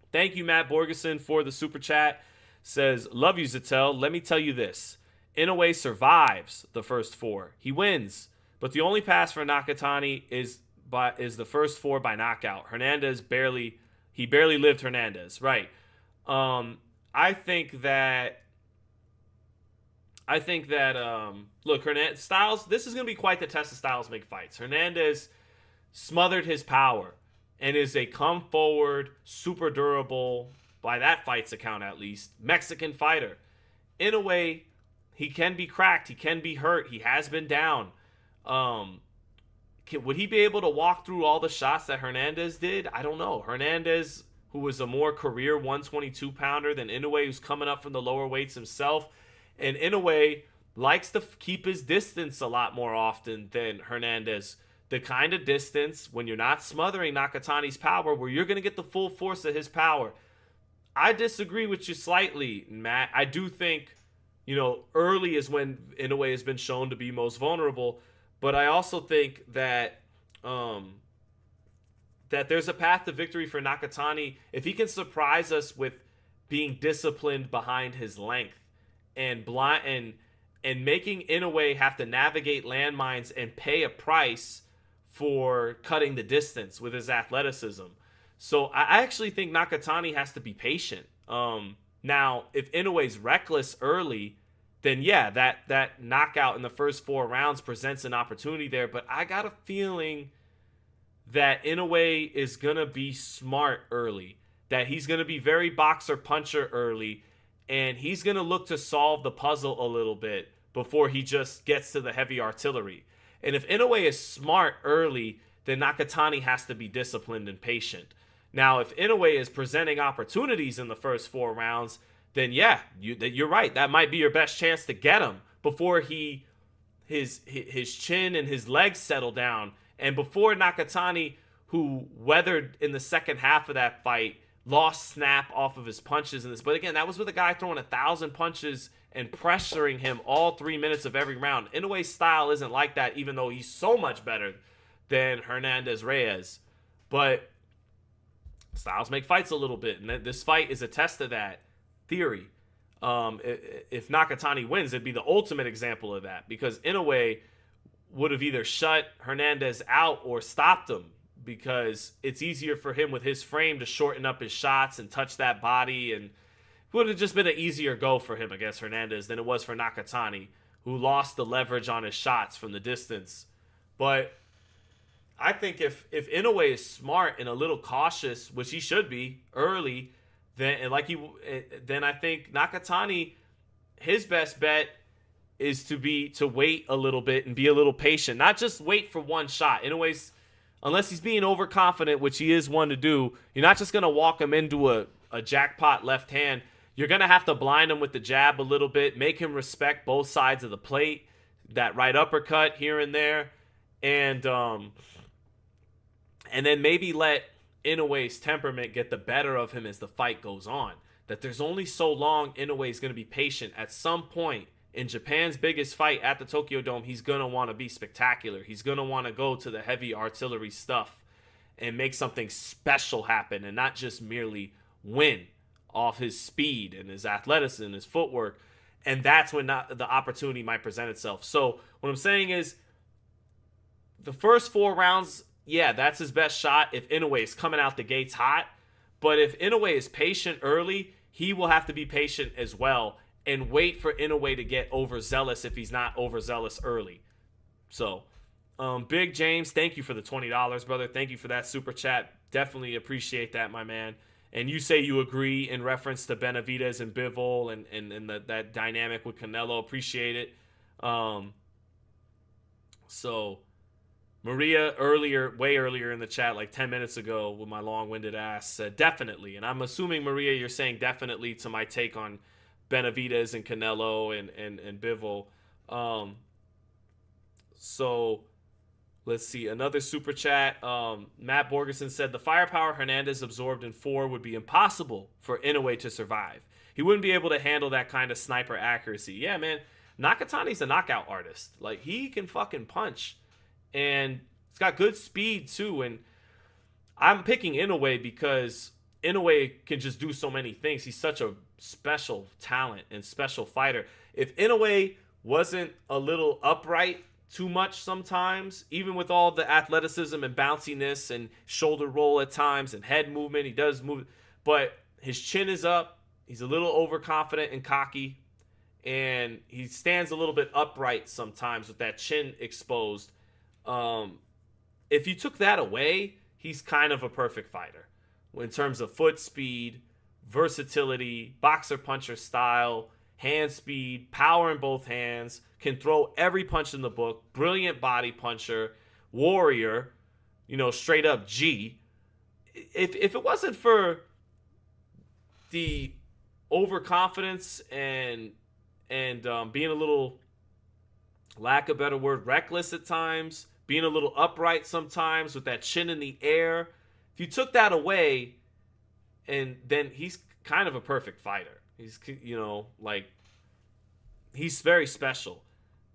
A: Thank you, Matt Borgeson, for the super chat. Says, love you, Zittel. Let me tell you this. Inoue survives the first 4. He wins, but the only pass for Nakatani is the first 4 by knockout. Hernandez barely lived Hernandez. Right. I think that look, Hernandez Styles, this is going to be quite the test of Styles make fights. Hernandez smothered his power and is a come forward, super durable, by that fight's account at least, Mexican fighter. In a way, he can be cracked, he can be hurt, he has been down. Would he be able to walk through all the shots that Hernandez did? I don't know. Hernandez, who was a more career 122-pounder than Inoue, who's coming up from the lower weights himself, and Inoue likes to keep his distance a lot more often than Hernandez. The kind of distance when you're not smothering Nakatani's power, where you're going to get the full force of his power. I disagree with you slightly, Matt. I do think, early is when Inoue has been shown to be most vulnerable. But I also think that that there's a path to victory for Nakatani if he can surprise us with being disciplined behind his length and making Inoue have to navigate landmines and pay a price for cutting the distance with his athleticism. So I actually think Nakatani has to be patient. Now, if Inoue's reckless early, then yeah, that knockout in the first 4 rounds presents an opportunity there. But I got a feeling that Inoue is going to be smart early, that he's going to be very boxer-puncher early, and he's going to look to solve the puzzle a little bit before he just gets to the heavy artillery. And if Inoue is smart early, then Nakatani has to be disciplined and patient. Now, if Inoue is presenting opportunities in the first 4 rounds, then yeah, you're right. That might be your best chance to get him before his chin and his legs settle down. And before Nakatani, who weathered in the second half of that fight, lost snap off of his punches in this. But again, that was with a guy throwing 1,000 punches and pressuring him all 3 minutes of every round. Inoue's style isn't like that, even though he's so much better than Hernandez-Reyes. But styles make fights a little bit, and this fight is a test of that theory. If Nakatani wins, it'd be the ultimate example of that, because Inoue would have either shut Hernandez out or stopped him, because it's easier for him with his frame to shorten up his shots and touch that body, and it would have just been an easier go for him against Hernandez than it was for Nakatani, who lost the leverage on his shots from the distance. But I think if Inoue is smart and a little cautious, which he should be early, then I think Nakatani, his best bet is to wait a little bit and be a little patient. Not just wait for one shot. Inoue's, unless he's being overconfident, which he is one to do, you're not just going to walk him into a jackpot left hand. You're going to have to blind him with the jab a little bit, make him respect both sides of the plate, that right uppercut here and there, and then maybe let Inoue's temperament get the better of him as the fight goes on. That there's only so long Inoue is going to be patient. At some point in Japan's biggest fight at the Tokyo Dome, he's going to want to be spectacular. He's going to want to go to the heavy artillery stuff and make something special happen, and not just merely win off his speed and his athleticism and his footwork. And that's when the opportunity might present itself. So what I'm saying is, the first 4 rounds, yeah, that's his best shot if Inoue is coming out the gates hot. But if Inoue is patient early, he will have to be patient as well and wait for Inoue to get overzealous if he's not overzealous early. So, Big James, thank you for the $20, brother. Thank you for that super chat. Definitely appreciate that, my man. And you say you agree in reference to Benavidez and Bivol and that dynamic with Canelo. Appreciate it. So Maria way earlier in the chat, like 10 minutes ago with my long-winded ass, said definitely. And I'm assuming, Maria, you're saying definitely to my take on Benavidez and Canelo and Bivol. So let's see. Another super chat. Matt Borgeson said, the firepower Hernandez absorbed in 4 would be impossible for Inoue to survive. He wouldn't be able to handle that kind of sniper accuracy. Yeah, man. Nakatani's a knockout artist. Like, he can fucking punch. And he's got good speed, too. And I'm picking Inoue because Inoue can just do so many things. He's such a special talent and special fighter. If Inoue wasn't a little upright too much sometimes, even with all the athleticism and bounciness and shoulder roll at times and head movement, he does move, but his chin is up. He's a little overconfident and cocky, and he stands a little bit upright sometimes with that chin exposed. If you took that away, he's kind of a perfect fighter in terms of foot speed, versatility, boxer-puncher style, hand speed, power in both hands, can throw every punch in the book, brilliant body puncher, warrior, straight up G. If it wasn't for the overconfidence and being a little, lack of a better word, reckless at times, being a little upright sometimes with that chin in the air, if you took that away, and then he's kind of a perfect fighter. He's, he's very special.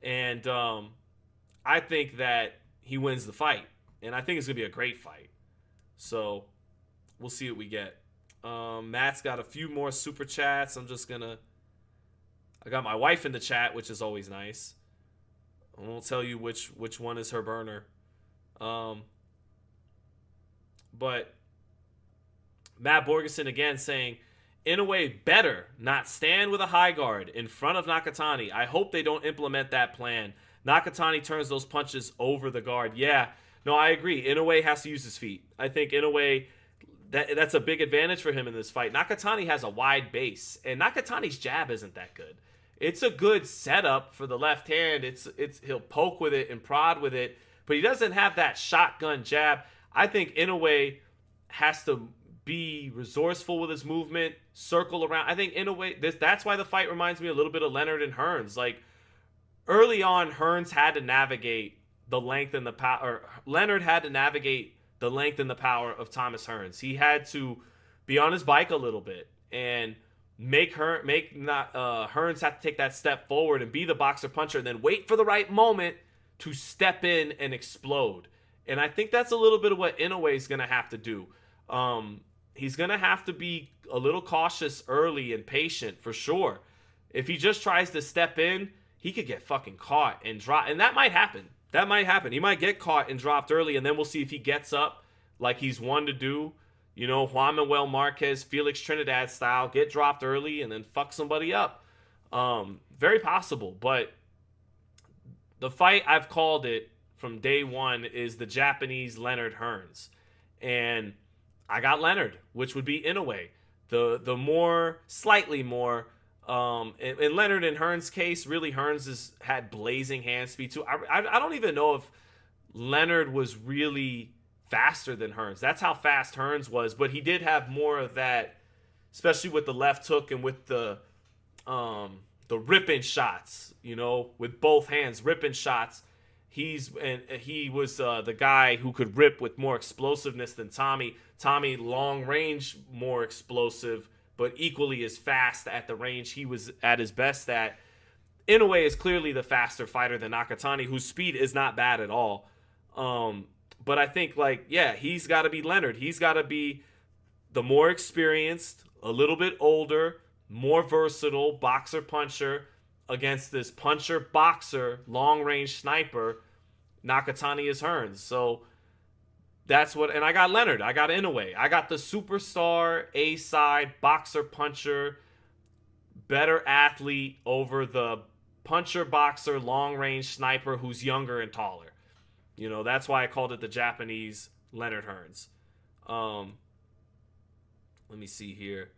A: And I think that he wins the fight. And I think it's going to be a great fight. So we'll see what we get. Matt's got a few more super chats. I got my wife in the chat, which is always nice. I won't tell you which one is her burner. But Matt Borgeson again saying, Inoue better not stand with a high guard in front of Nakatani. I hope they don't implement that plan. Nakatani turns those punches over the guard. Yeah, no, I agree. Inoue has to use his feet. I think Inoue, that's a big advantage for him in this fight. Nakatani has a wide base, and Nakatani's jab isn't that good. It's a good setup for the left hand. It's he'll poke with it and prod with it, but he doesn't have that shotgun jab. I think Inoue has to be resourceful with his movement, circle around. I think Inoue, that's why the fight reminds me a little bit of Leonard and Hearns. Like, early on, Hearns had to navigate the length and the power, or Leonard had to navigate the length and the power of Thomas Hearns. He had to be on his bike a little bit and make Hearns have to take that step forward and be the boxer puncher and then wait for the right moment to step in and explode. And I think that's a little bit of what Inoue is going to have to do. He's going to have to be a little cautious early and patient for sure. If he just tries to step in, he could get fucking caught and drop. And that might happen. That might happen. He might get caught and dropped early, and then we'll see if he gets up like he's one to do. You know, Juan Manuel Marquez, Felix Trinidad style, get dropped early and then fuck somebody up. Very possible. But the fight, I've called it from day one, is the Japanese Leonard-Hearns. And I got Leonard, which would be Inoue. The more, slightly more, in Leonard and Hearns' case, really Hearns has had blazing hand speed too. I don't even know if Leonard was really faster than Hearns. That's how fast Hearns was, but he did have more of that, especially with the left hook and with the ripping shots, you know, with both hands, ripping shots. He was the guy who could rip with more explosiveness than Tommy. Tommy, long range, more explosive, but equally as fast at the range he was at his best at. Inoue is clearly the faster fighter than Nakatani, whose speed is not bad at all. But I think, like, yeah, he's got to be Leonard. He's got to be the more experienced, a little bit older, more versatile boxer-puncher against this puncher-boxer, long-range sniper. Nakatani is Hearns. So that's what, and I got Leonard. I got Inoue. I got the superstar A-side boxer-puncher, better athlete over the puncher-boxer, long-range sniper who's younger and taller. You know, that's why I called it the Japanese Leonard-Hearns. Let me see here.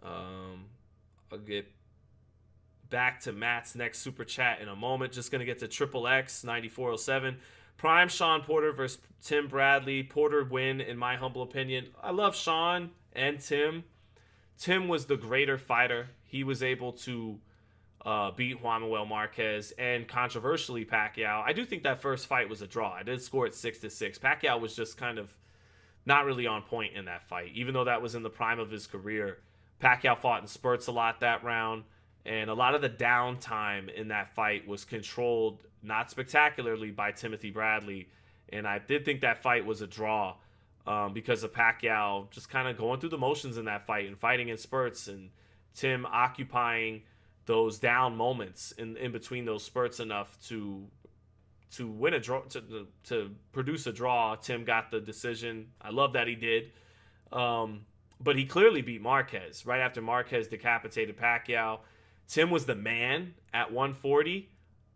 A: I'll get back to Matt's next super chat in a moment. Just going to get to Triple X 9407. Prime Sean Porter versus Tim Bradley. Porter win, in my humble opinion. I love Sean and Tim. Tim was the greater fighter. He was able to beat Juan Manuel Marquez and controversially Pacquiao. I do think that first fight was a draw. I did score it 6-6. Pacquiao was just kind of not really on point in that fight, even though that was in the prime of his career. Pacquiao fought in spurts a lot that round, and a lot of the downtime in that fight was controlled, not spectacularly, by Timothy Bradley. And I did think that fight was a draw because of Pacquiao just kind of going through the motions in that fight and fighting in spurts, and Tim occupying those down moments in between those spurts enough to win a draw, to produce a draw. Tim got the decision. I love that he did. But he clearly beat Marquez right after Marquez decapitated Pacquiao. Tim was the man at 140,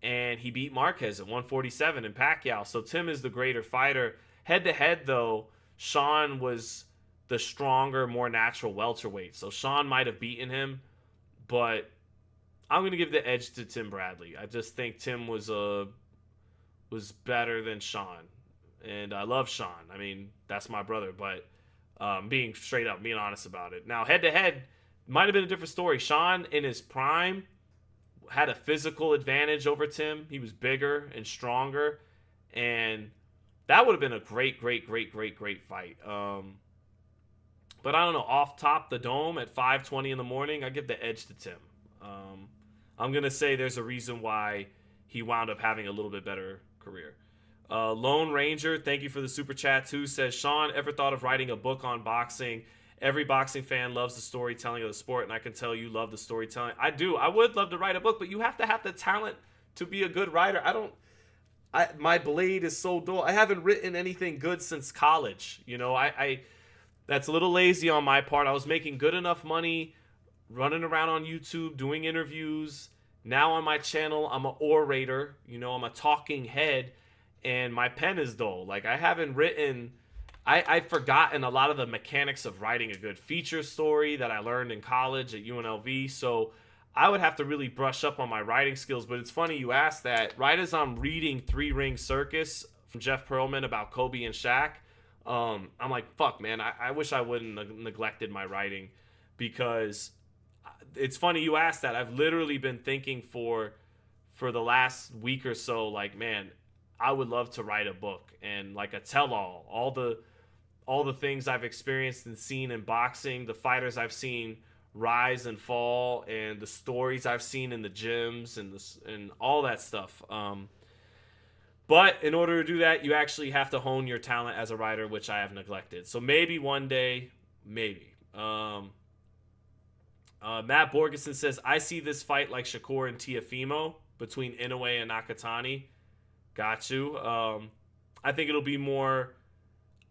A: and he beat Marquez at 147 in Pacquiao. So Tim is the greater fighter. Head-to-head, though, Sean was the stronger, more natural welterweight. So Sean might have beaten him, but I'm going to give the edge to Tim Bradley. I just think Tim was better than Sean. And I love Sean. I mean, that's my brother, but being straight up, being honest about it. Now, head-to-head might have been a different story. Sean, in his prime, had a physical advantage over Tim. He was bigger and stronger, and that would have been a great fight. But I don't know. Off top the dome at 5:20 in the morning, I give the edge to Tim. I'm going to say there's a reason why he wound up having a little bit better career. Lone Ranger, thank you for the super chat too, says, Sean, ever thought of writing a book on boxing? Every boxing fan loves the storytelling of the sport, and I can tell you love the storytelling. I do. I would love to write a book, but you have to have the talent to be a good writer. My blade is so dull. I haven't written anything good since college. You know, That's a little lazy on my part. I was making good enough money running around on YouTube, doing interviews. Now on my channel, I'm an orator. You know, I'm a talking head, and my pen is dull. Like, I haven't written... I've forgotten a lot of the mechanics of writing a good feature story that I learned in college at UNLV, so I would have to really brush up on my writing skills. But it's funny you asked that. Right as I'm reading Three Ring Circus from Jeff Pearlman about Kobe and Shaq, I'm like, fuck, man, I wish I wouldn't have neglected my writing, because it's funny you asked that. I've literally been thinking for the last week or so, like, man, I would love to write a book and like a tell-all, all the things I've experienced and seen in boxing, the fighters I've seen rise and fall, and the stories I've seen in the gyms and all that stuff. But in order to do that, you actually have to hone your talent as a writer, which I have neglected. So maybe one day, maybe. Matt Borgeson says, I see this fight like Shakur and Teofimo between Inoue and Nakatani. Got you. I think it'll be more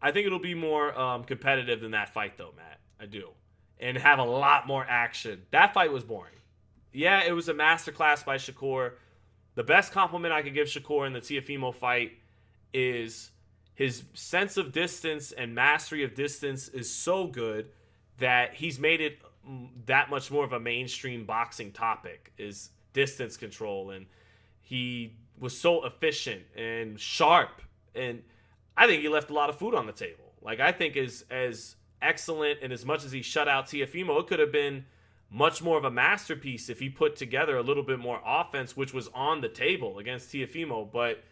A: competitive than that fight, though, Matt. I do. And have a lot more action. That fight was boring. Yeah, it was a masterclass by Shakur. The best compliment I could give Shakur in the Teofimo fight is his sense of distance and mastery of distance is so good that he's made it that much more of a mainstream boxing topic, is distance control. And he was so efficient and sharp. And I think he left a lot of food on the table. Like, I think as excellent and as much as he shut out Teofimo, it could have been much more of a masterpiece if he put together a little bit more offense, which was on the table against Teofimo. But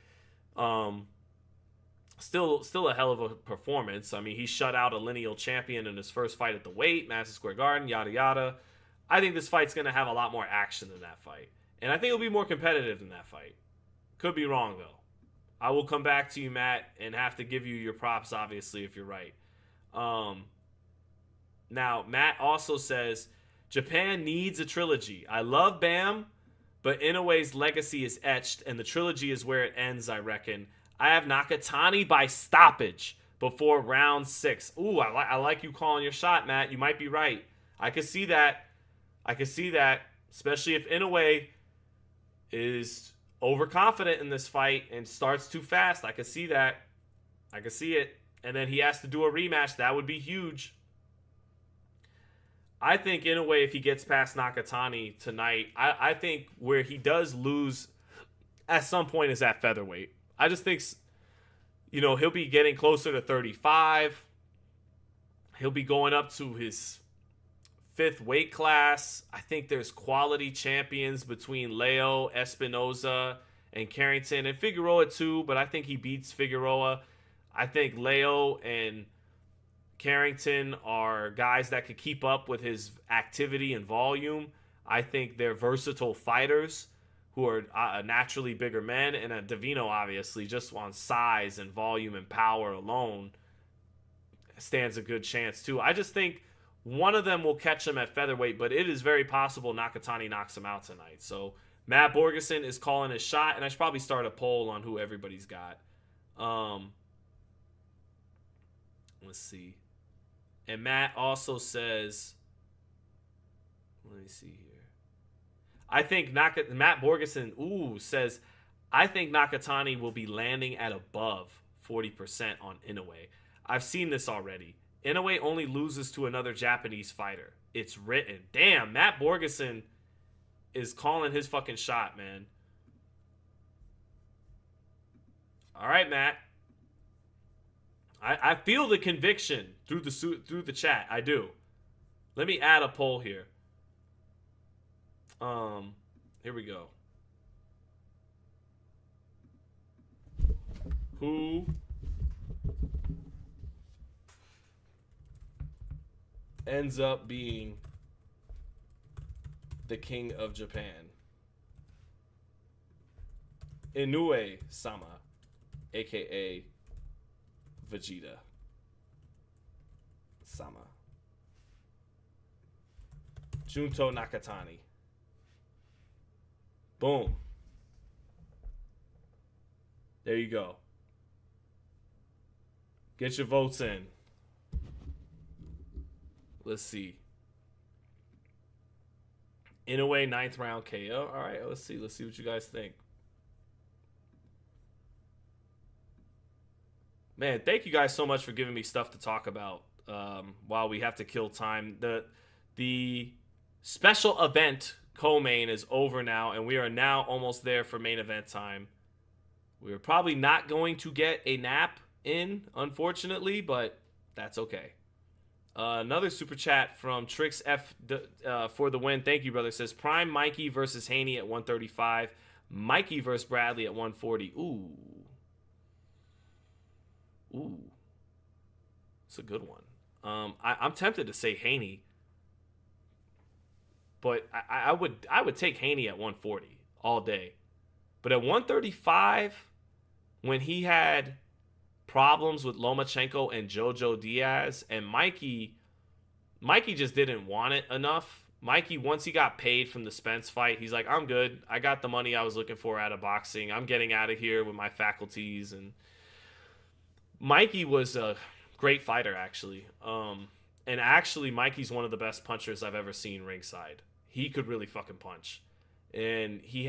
A: still a hell of a performance. I mean, he shut out a lineal champion in his first fight at the weight, Madison Square Garden, yada yada. I think this fight's going to have a lot more action than that fight. And I think it'll be more competitive than that fight. Could be wrong, though. I will come back to you, Matt, and have to give you your props, obviously, if you're right. Now, Matt also says, Japan needs a trilogy. I love Bam, but Inoue's legacy is etched, and the trilogy is where it ends, I reckon. I have Nakatani by stoppage before round 6. Ooh, I like you calling your shot, Matt. You might be right. I could see that. Especially if Inoue is overconfident in this fight and starts too fast. I could see that. I could see it. And then he has to do a rematch. That would be huge. I think Inoue, if he gets past Nakatani tonight, I think where he does lose at some point is at featherweight. I just think, he'll be getting closer to 35. He'll be going up to his 5th weight class. I think there's quality champions between Leo, Espinoza, and Carrington, and Figueroa too, but I think he beats Figueroa. I think Leo and Carrington are guys that could keep up with his activity and volume. I think they're versatile fighters who are naturally bigger men, and Davino, obviously, just on size and volume and power alone, stands a good chance too. I just think one of them will catch him at featherweight, but it is very possible Nakatani knocks him out tonight. So Matt Borgeson is calling his shot, and I should probably start a poll on who everybody's got. Let's see. And Matt also says, let me see here. I think Matt Borgeson, says, I think Nakatani will be landing at above 40% on Inoue. I've seen this already. Inoue only loses to another Japanese fighter. It's written. Damn, Matt Borgeson is calling his fucking shot, man. All right, Matt. I feel the conviction through the chat. I do. Let me add a poll here. Here we go. Who ends up being the king of Japan? Inoue-sama, aka Vegeta Sama. Junto Nakatani. Boom. There you go. Get your votes in. Let's see. Inoue 9th round KO. All right, let's see. Let's see what you guys think. Man, thank you guys so much for giving me stuff to talk about while we have to kill time. The special event co-main is over now, and we are now almost there for main event time. We're probably not going to get a nap in, unfortunately, but that's okay. Another super chat from Trix F for the win. Thank you, brother. Says Prime Mikey versus Haney at 135. Mikey versus Bradley at 140. Ooh. It's a good one. I'm tempted to say Haney, but I would take Haney at 140 all day. But at 135, when he had problems with Lomachenko and Jojo Diaz, and Mikey just didn't want it enough. Mikey, once he got paid from the Spence fight, he's like, I'm good. I got the money I was looking for out of boxing. I'm getting out of here with my faculties. And Mikey was a great fighter, actually. And actually, Mikey's one of the best punchers I've ever seen ringside. He could really fucking punch. And he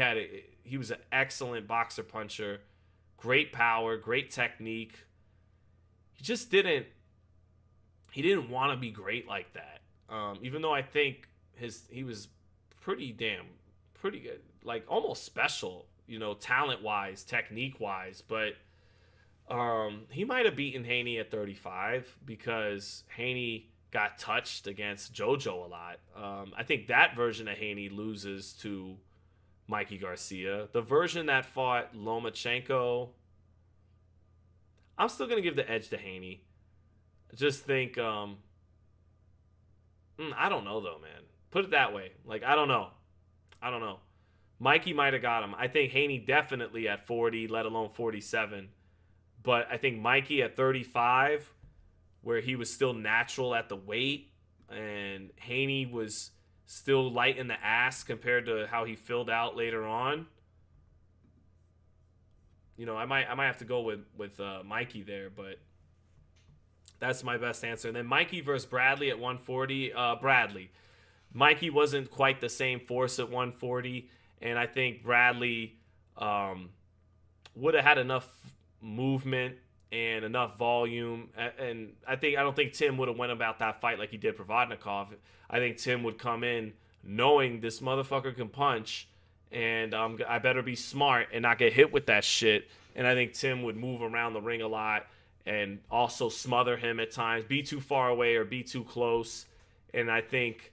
A: was an excellent boxer puncher. Great power, great technique. He just didn't want to be great like that. Even though I think he was pretty good, like almost special, talent-wise, technique-wise, but he might have beaten Haney at 35 because Haney got touched against Jojo a lot. I think that version of Haney loses to Mikey Garcia. The version that fought Lomachenko, I'm still going to give the edge to Haney. I just think, I don't know though, man. Put it that way. Like, I don't know. Mikey might have got him. I think Haney definitely at 40, let alone 47. But I think Mikey at 35, where he was still natural at the weight, and Haney was still light in the ass compared to how he filled out later on. I might have to go with Mikey there, but that's my best answer. And then Mikey versus Bradley at 140. Bradley. Mikey wasn't quite the same force at 140, and I think Bradley would have had enough movement and enough volume, and I don't think Tim would have went about that fight like he did Provodnikov. I think Tim would come in knowing this motherfucker can punch, and I better be smart and not get hit with that shit. And I think Tim would move around the ring a lot and also smother him at times, be too far away or be too close. And I think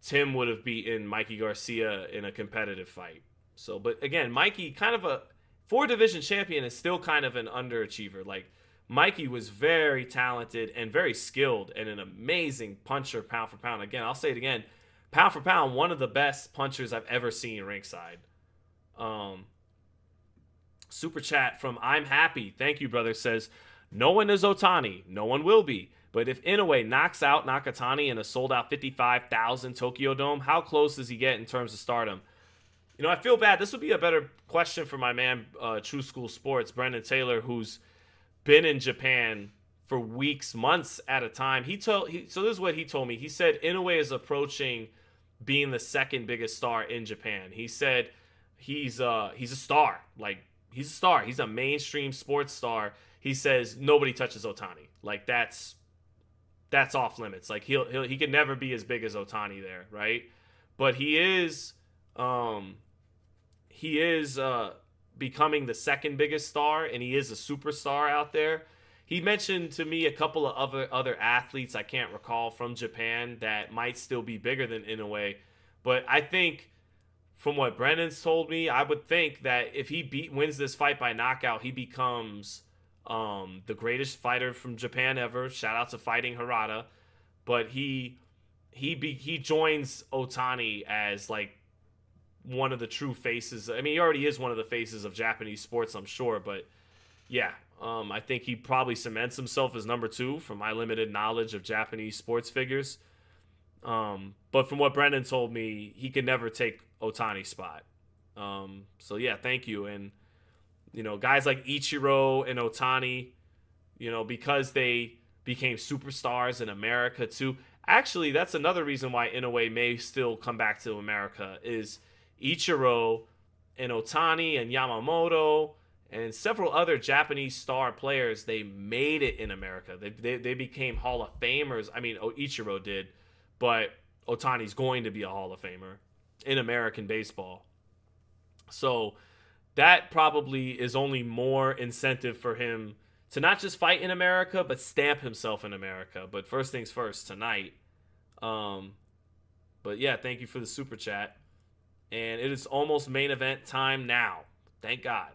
A: Tim would have beaten Mikey Garcia in a competitive fight. So, but again, Mikey, kind of a 4-division champion, is still kind of an underachiever. Like, Mikey was very talented and very skilled and an amazing puncher pound for pound. Again, I'll say it again. Pound for pound, one of the best punchers I've ever seen ringside. Super chat from I'm Happy. Thank you, brother. Says, no one is Otani. No one will be. But if Inoue knocks out Nakatani in a sold-out 55,000 Tokyo Dome, how close does he get in terms of stardom? I feel bad. This would be a better question for my man, True School Sports, Brendan Taylor, who's been in Japan for weeks, months at a time. So this is what he told me. He said Inoue is approaching being the second biggest star in Japan. He said he's a star. Like, he's a star. He's a mainstream sports star. He says nobody touches Otani. Like, that's off limits. Like, he could never be as big as Otani there, right? But he is becoming the second biggest star, and he is a superstar out there. He mentioned to me a couple of other athletes I can't recall from Japan that might still be bigger than Inoue. But I think from what Brennan's told me, I would think that if he wins this fight by knockout, he becomes the greatest fighter from Japan ever. Shout out to Fighting Harada. But he joins Otani as like one of the true faces. I mean, he already is one of the faces of Japanese sports, I'm sure. But yeah, I think he probably cements himself as number 2 from my limited knowledge of Japanese sports figures. But from what Brendan told me, he could never take Otani's spot. So yeah, thank you. And guys like Ichiro and Otani, because they became superstars in America too. Actually, that's another reason why Inoue may still come back to America is Ichiro and Otani and Yamamoto and several other Japanese star players. They made it in America. They became Hall of Famers. I mean, Ichiro did, but Otani's going to be a Hall of Famer in American baseball. So that probably is only more incentive for him to not just fight in America, but stamp himself in America. But first things first, tonight. But yeah, thank you for the super chat. And it is almost main event time now. Thank God.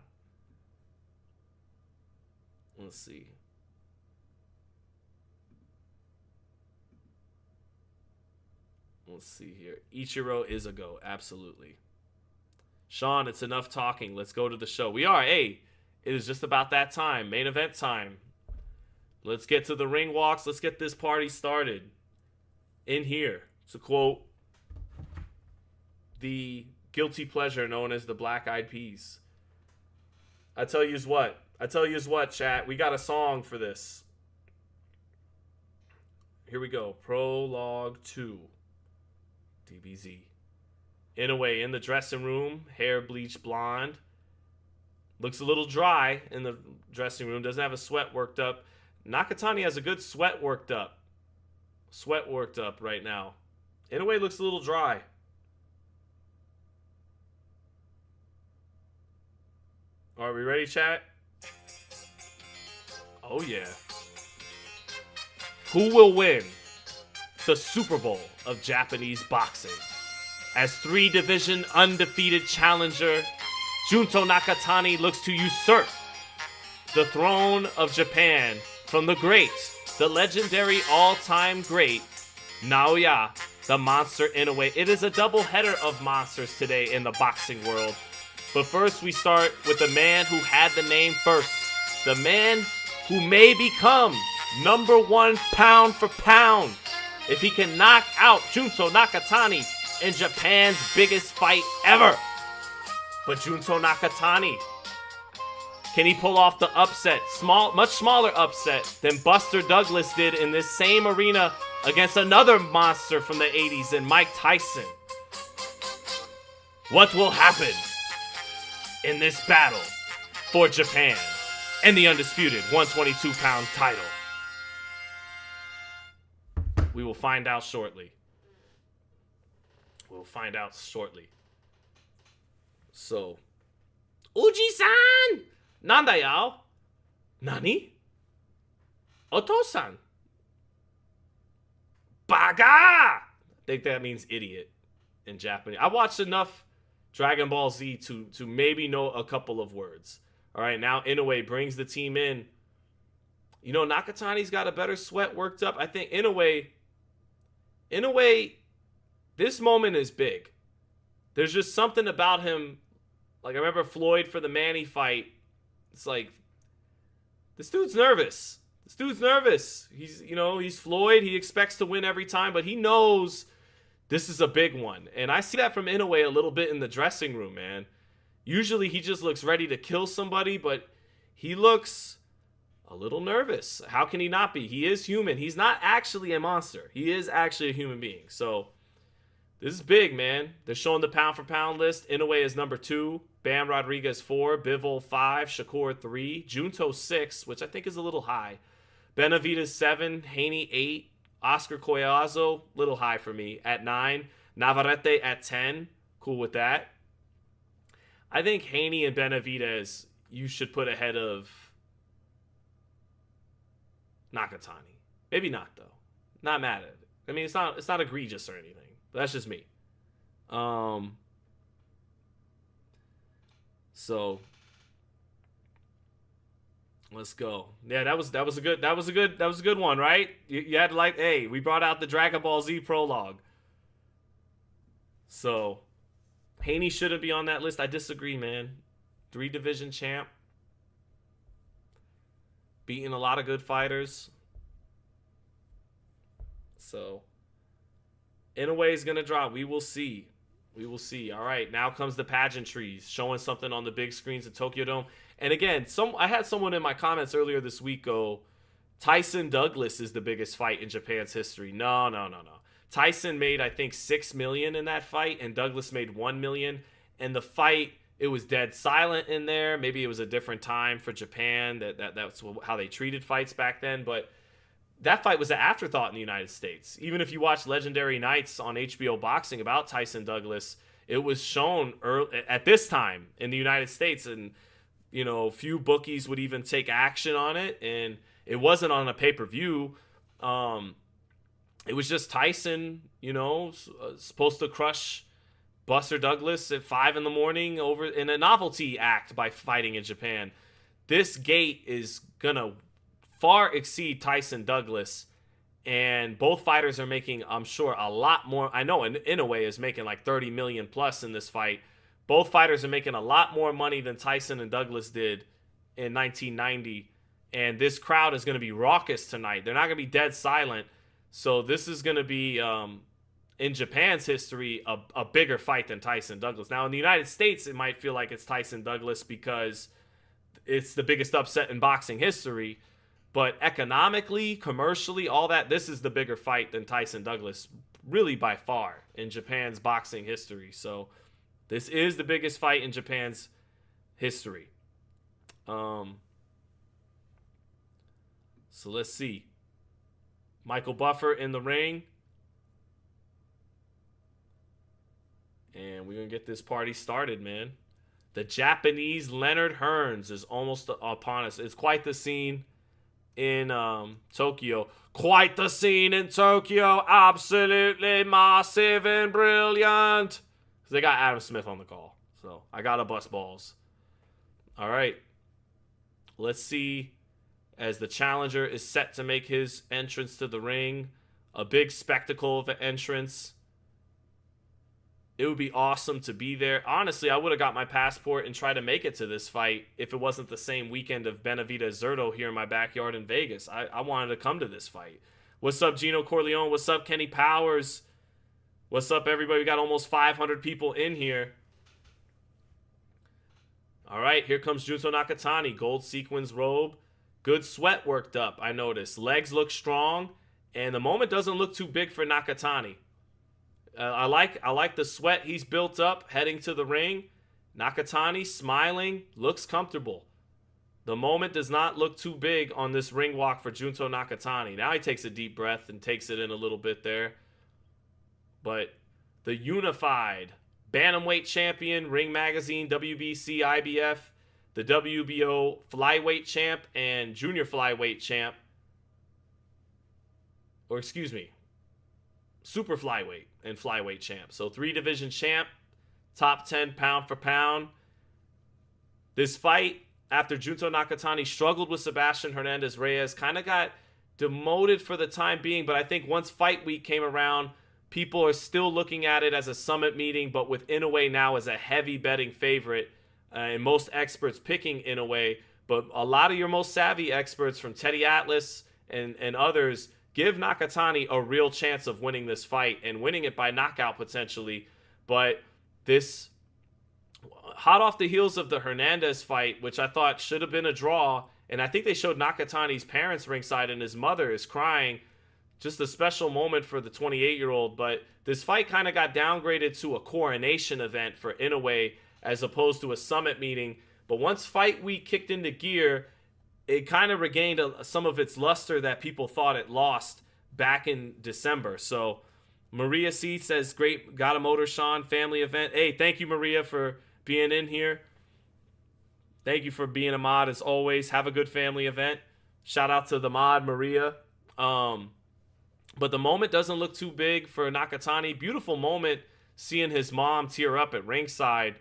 A: Let's see. Let's see here. Ichiro is a go. Absolutely. Sean, it's enough talking. Let's go to the show. We are. Hey, it is just about that time. Main event time. Let's get to the ring walks. Let's get this party started. In here, to quote the guilty pleasure known as the Black Eyed Peas. I tell yous what, chat. We got a song for this. Here we go. Prologue 2. DBZ. Inoue in the dressing room, hair bleached blonde. Looks a little dry in the dressing room. Doesn't have a sweat worked up. Nakatani has a good sweat worked up. Right now. Inoue looks a little dry. Are we ready, chat? Oh, yeah. Who will win the Super Bowl of Japanese boxing? As 3-division undefeated challenger, Junto Nakatani looks to usurp the throne of Japan from the great, the legendary all-time great, Naoya, the monster Inoue. It is a double-header of monsters today in the boxing world. But first, we start with the man who had the name first. The man who may become #1 pound for pound if he can knock out Junto Nakatani in Japan's biggest fight ever. But Junto Nakatani, can he pull off the upset? Much smaller upset than Buster Douglas did in this same arena against another monster from the 80s in Mike Tyson. What will happen in this battle for Japan and the undisputed 122-pound title? We will find out shortly. So, Uji-san! Nanda yao? Nani? Oto-san? Baga! I think that means idiot in Japanese. I watched enough Dragon Ball Z to maybe know a couple of words. All right, now Inoue brings the team in. You know, Nakatani's got a better sweat worked up. I think Inoue, this moment is big. There's just something about him. Like, I remember Floyd for the Manny fight. It's like, this dude's nervous. He's Floyd. He expects to win every time, but he knows this is a big one. And I see that from Inoue a little bit in the dressing room, man. Usually he just looks ready to kill somebody, but he looks a little nervous. How can he not be? He is human. He's not actually a monster. He is actually a human being. So this is big, man. They're showing the pound for pound list. Inoue is #2. Bam Rodriguez 4. Bivol 5. Shakur 3. Junto 6, which I think is a little high. Benavidez 7. Haney 8. Oscar Collazo, little high for me, at 9. Navarrete at 10. Cool with that. I think Haney and Benavidez you should put ahead of Nakatani. Maybe not, though. Not mad at it. I mean, it's not egregious or anything. But that's just me. So let's go. Yeah, that was a good one, right? You had to like, hey, we brought out the Dragon Ball Z prologue. So Haney shouldn't be on that list. I disagree, man. 3-division champ. Beating a lot of good fighters. So Inoue is going to drop. We will see. All right, now comes the pageantries, showing something on the big screens at Tokyo Dome. And again, I had someone in my comments earlier this week go, Tyson Douglas is the biggest fight in Japan's history. No, no, no, no. Tyson made, I think, $6 million in that fight, and Douglas made $1 million. And the fight, it was dead silent in there. Maybe it was a different time for Japan. That's how they treated fights back then. But that fight was an afterthought in the United States. Even if you watch Legendary Nights on HBO Boxing about Tyson Douglas, it was shown at this time in the United States, and few bookies would even take action on it, and it wasn't on a pay-per-view. It was just Tyson, supposed to crush Buster Douglas at 5 a.m. over in a novelty act by fighting in Japan. This gate is gonna far exceed Tyson Douglas, and both fighters are making, I'm sure, a lot more. I know Inoue is making like 30 million plus in this fight. Both fighters are making a lot more money than Tyson and Douglas did in 1990, and this crowd is going to be raucous tonight. They're not going to be dead silent. So this is going to be, in Japan's history, a bigger fight than Tyson Douglas. Now, in the United States, it might feel like it's Tyson Douglas because it's the biggest upset in boxing history. But economically, commercially, all that, this is the bigger fight than Tyson Douglas, really by far, in Japan's boxing history. So this is the biggest fight in Japan's history. So let's see. Michael Buffer in the ring. And we're going to get this party started, man. The Japanese Leonard-Hearns is almost upon us. It's quite the scene in Tokyo. Quite the scene in Tokyo. Absolutely massive and brilliant. They got Adam Smith on the call. So I got to bust balls. All right. Let's see. As the challenger is set to make his entrance to the ring. A big spectacle of an entrance. It would be awesome to be there. Honestly, I would have got my passport and tried to make it to this fight if it wasn't the same weekend of Benavidez-Zurdo here in my backyard in Vegas. I wanted to come to this fight. What's up, Gino Corleone? What's up, Kenny Powers? What's up, everybody? We got almost 500 people in here. All right, here comes Junto Nakatani. Gold sequins robe. Good sweat worked up, I noticed. Legs look strong, and the moment doesn't look too big for Nakatani. I like the sweat he's built up heading to the ring. Nakatani smiling, looks comfortable. The moment does not look too big on this ring walk for Junto Nakatani. Now he takes a deep breath and takes it in a little bit there. But the unified bantamweight champion, Ring Magazine, WBC, IBF, the WBO flyweight champ, and junior flyweight champ. Or excuse me, super flyweight and flyweight champ. So 3-division champ, top 10 pound for pound. This fight, after Junto Nakatani struggled with Sebastian Hernandez-Reyes, kind of got demoted for the time being. But I think once fight week came around, people are still looking at it as a summit meeting, but with Inoue now as a heavy betting favorite. And most experts picking Inoue. But a lot of your most savvy experts from Teddy Atlas and others give Nakatani a real chance of winning this fight and winning it by knockout potentially. But this, hot off the heels of the Hernandez fight, which I thought should have been a draw, and I think they showed Nakatani's parents ringside and his mother is crying. Just a special moment for the 28-year-old. But this fight kind of got downgraded to a coronation event for Inoue as opposed to a summit meeting. But once fight week kicked into gear, it kind of regained some of its luster that people thought it lost back in December. So Maria C says, great, got a motor, Sean, family event. Hey, thank you, Maria, for being in here. Thank you for being a mod as always. Have a good family event. Shout out to the mod, Maria. But the moment doesn't look too big for Nakatani. Beautiful moment seeing his mom tear up at ringside.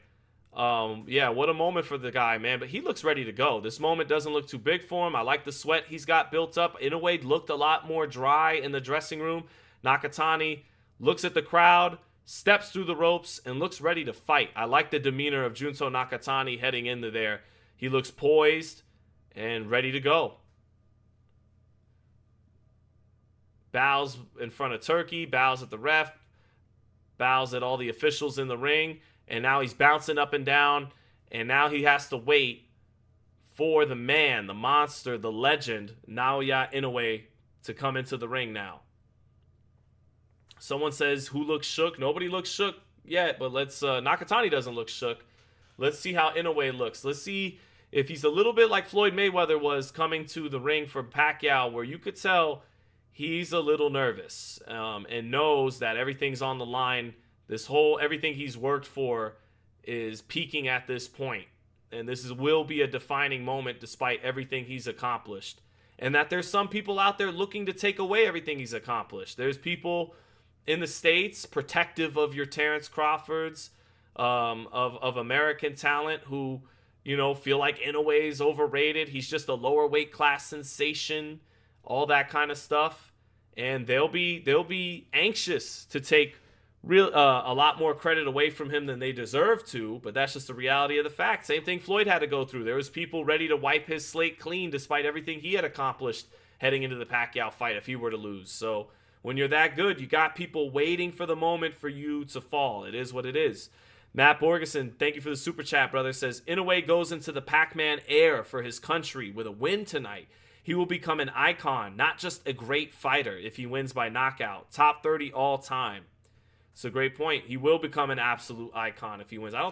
A: Yeah, what a moment for the guy, man. But he looks ready to go. This moment doesn't look too big for him. I like the sweat he's got built up. Inoue looked a lot more dry in the dressing room. Nakatani looks at the crowd, steps through the ropes, and looks ready to fight. I like the demeanor of Junto Nakatani heading into there. He looks poised and ready to go. Bows in front of Turkey, bows at the ref, bows at all the officials in the ring. And now he's bouncing up and down, and now he has to wait for the man, the monster, the legend, Naoya Inoue, to come into the ring now. Someone says, who looks shook? Nobody looks shook yet, but let's, Nakatani doesn't look shook. Let's see how Inoue looks. Let's see if he's a little bit like Floyd Mayweather was coming to the ring for Pacquiao, where you could tell he's a little nervous, and knows that everything's on the line. Everything he's worked for is peaking at this point. And this will be a defining moment despite everything he's accomplished. And that there's some people out there looking to take away everything he's accomplished. There's people in the States protective of your Terrence Crawfords, of American talent, who, feel like Inoue is overrated. He's just a lower weight class sensation, all that kind of stuff. And they'll be anxious to take a lot more credit away from him than they deserve to, but that's just the reality of the fact. Same thing Floyd had to go through. There was people ready to wipe his slate clean despite everything he had accomplished heading into the Pacquiao fight if he were to lose. So when you're that good, you got people waiting for the moment for you to fall. It is what it is. Matt Borgeson, thank you for the super chat, brother, says, Inoue goes into the Pac-Man air for his country with a win tonight. He will become an icon, not just a great fighter if he wins by knockout. Top 30 all time. It's a great point. He will become an absolute icon if he wins. I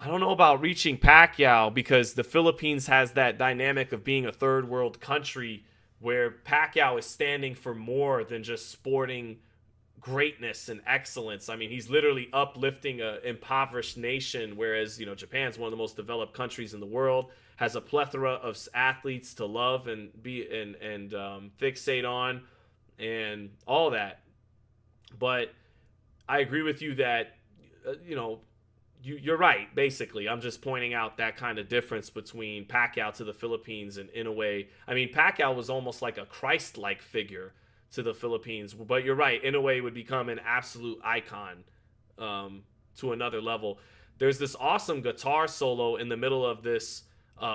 A: don't know about reaching Pacquiao, because the Philippines has that dynamic of being a third world country where Pacquiao is standing for more than just sporting greatness and excellence. I mean, he's literally uplifting an impoverished nation, whereas, Japan's one of the most developed countries in the world, has a plethora of athletes to love and fixate on and all that. But I agree with you that, you're right, basically. I'm just pointing out that kind of difference between Pacquiao to the Philippines and Inoue. I mean, Pacquiao was almost like a Christ-like figure to the Philippines. But you're right, Inoue would become an absolute icon to another level. There's this awesome guitar solo in the middle of this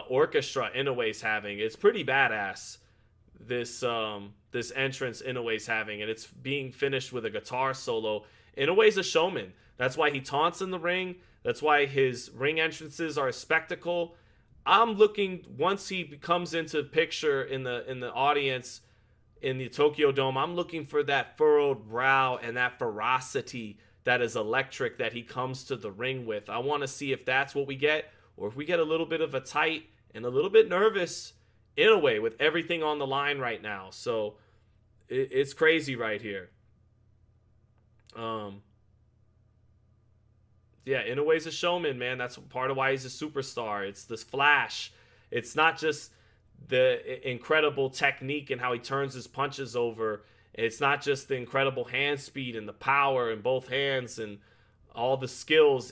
A: orchestra Inoue's having. It's pretty badass. This entrance Inoue's having, and it's being finished with a guitar solo. Inoue's a showman. That's why he taunts in the ring. That's why his ring entrances are a spectacle. I'm looking, once he comes into picture in the audience in the Tokyo Dome, I'm looking for that furrowed brow and that ferocity that is electric that he comes to the ring with. I want to see if that's what we get, or if we get a little bit of a tight and a little bit nervous Inoue with everything on the line right now. So it's crazy right here. Inoue's a showman, man. That's part of why he's a superstar. It's this flash. It's not just the incredible technique and how he turns his punches over. It's not just the incredible hand speed and the power in both hands and all the skills.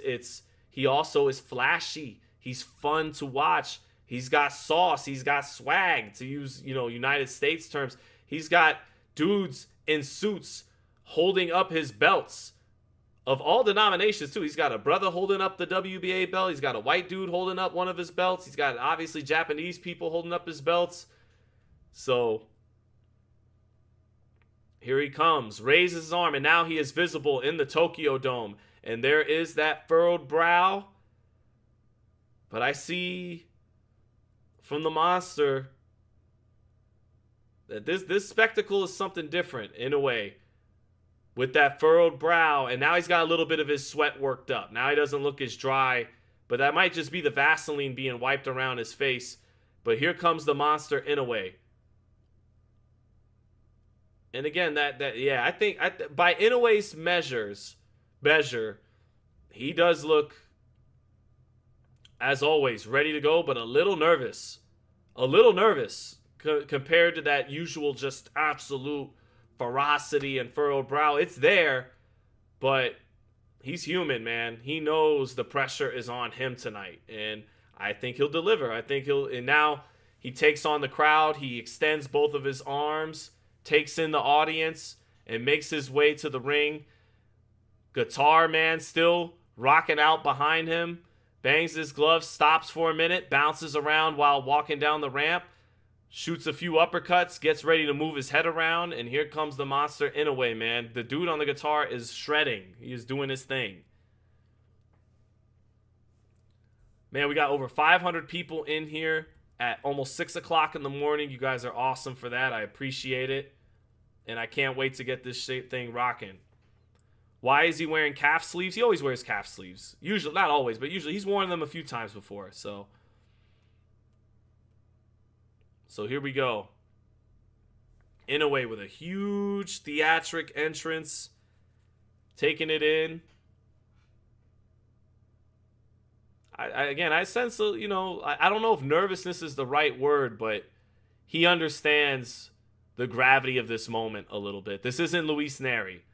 A: He also is flashy. He's fun to watch. He's got sauce. He's got swag, to use, United States terms. He's got dudes in suits holding up his belts of all denominations, too. He's got a brother holding up the WBA belt. He's got a white dude holding up one of his belts. He's got, obviously, Japanese people holding up his belts. So here he comes. Raises his arm, and now he is visible in the Tokyo Dome. And there is that furrowed brow. But I see from the monster that this spectacle is something different in a way, with that furrowed brow, and now he's got a little bit of his sweat worked up. Now he doesn't look as dry, but that might just be the Vaseline being wiped around his face. But here comes the monster Inoue. And again, I think by Inoue's measure, he does look, as always, ready to go, but a little nervous. Compared to that usual just absolute ferocity and furrowed brow. It's there, but he's human, man. He knows the pressure is on him tonight, and I think he'll deliver. And now he takes on the crowd. He extends both of his arms, takes in the audience, and makes his way to the ring. Guitar man still rocking out behind him. Bangs his gloves, stops for a minute, bounces around while walking down the ramp, shoots a few uppercuts, gets ready to move his head around, and here comes the monster Inoue, man. The dude on the guitar is shredding. He is doing his thing. Man, we got over 500 people in here at almost 6 o'clock in the morning. You guys are awesome for that. I appreciate it. And I can't wait to get this thing rocking. Why is he wearing calf sleeves? He always wears calf sleeves. Usually, not always, but usually he's worn them a few times before. So here we go. Inoue with a huge theatric entrance. Taking it in. I sense, I don't know if nervousness is the right word, but he understands the gravity of this moment a little bit. This isn't Luis Neri.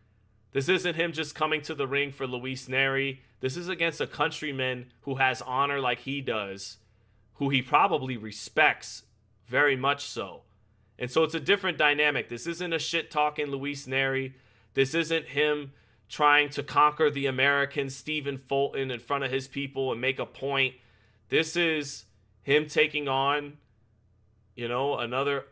A: This isn't him just coming to the ring for Luis Neri. This is against a countryman who has honor like he does, who he probably respects very much so. And so it's a different dynamic. This isn't a shit-talking Luis Neri. This isn't him trying to conquer the American Stephen Fulton in front of his people and make a point. This is him taking on, another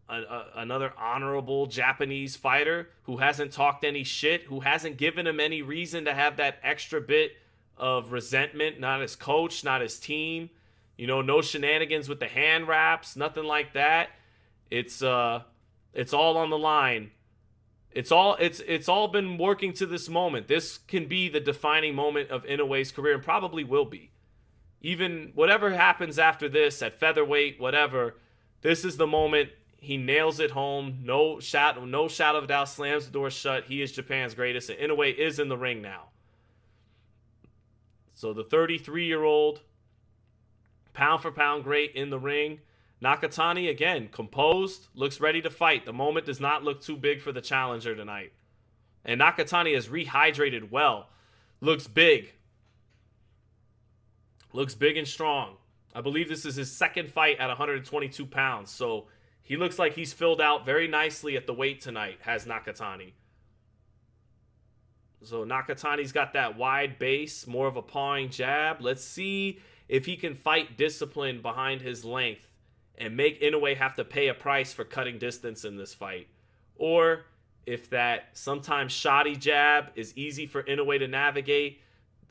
A: honorable Japanese fighter who hasn't talked any shit, who hasn't given him any reason to have that extra bit of resentment. Not his coach, not his team. No shenanigans with the hand wraps, nothing like that. It's all on the line. It's all been working to this moment. This can be the defining moment of Inoue's career, and probably will be. Even whatever happens after this at featherweight, whatever, this is the moment he nails it home. No shadow of a doubt, slams the door shut. He is Japan's greatest, and Inoue is in the ring now. So the 33-year-old, pound for pound great in the ring. Nakatani, again, composed, looks ready to fight. The moment does not look too big for the challenger tonight. And Nakatani has rehydrated well. Looks big. Looks big and strong. I believe this is his second fight at 122 pounds. So he looks like he's filled out very nicely at the weight tonight, has Nakatani. So Nakatani's got that wide base, more of a pawing jab. Let's see if he can fight discipline behind his length and make Inoue have to pay a price for cutting distance in this fight. Or if that sometimes shoddy jab is easy for Inoue to navigate,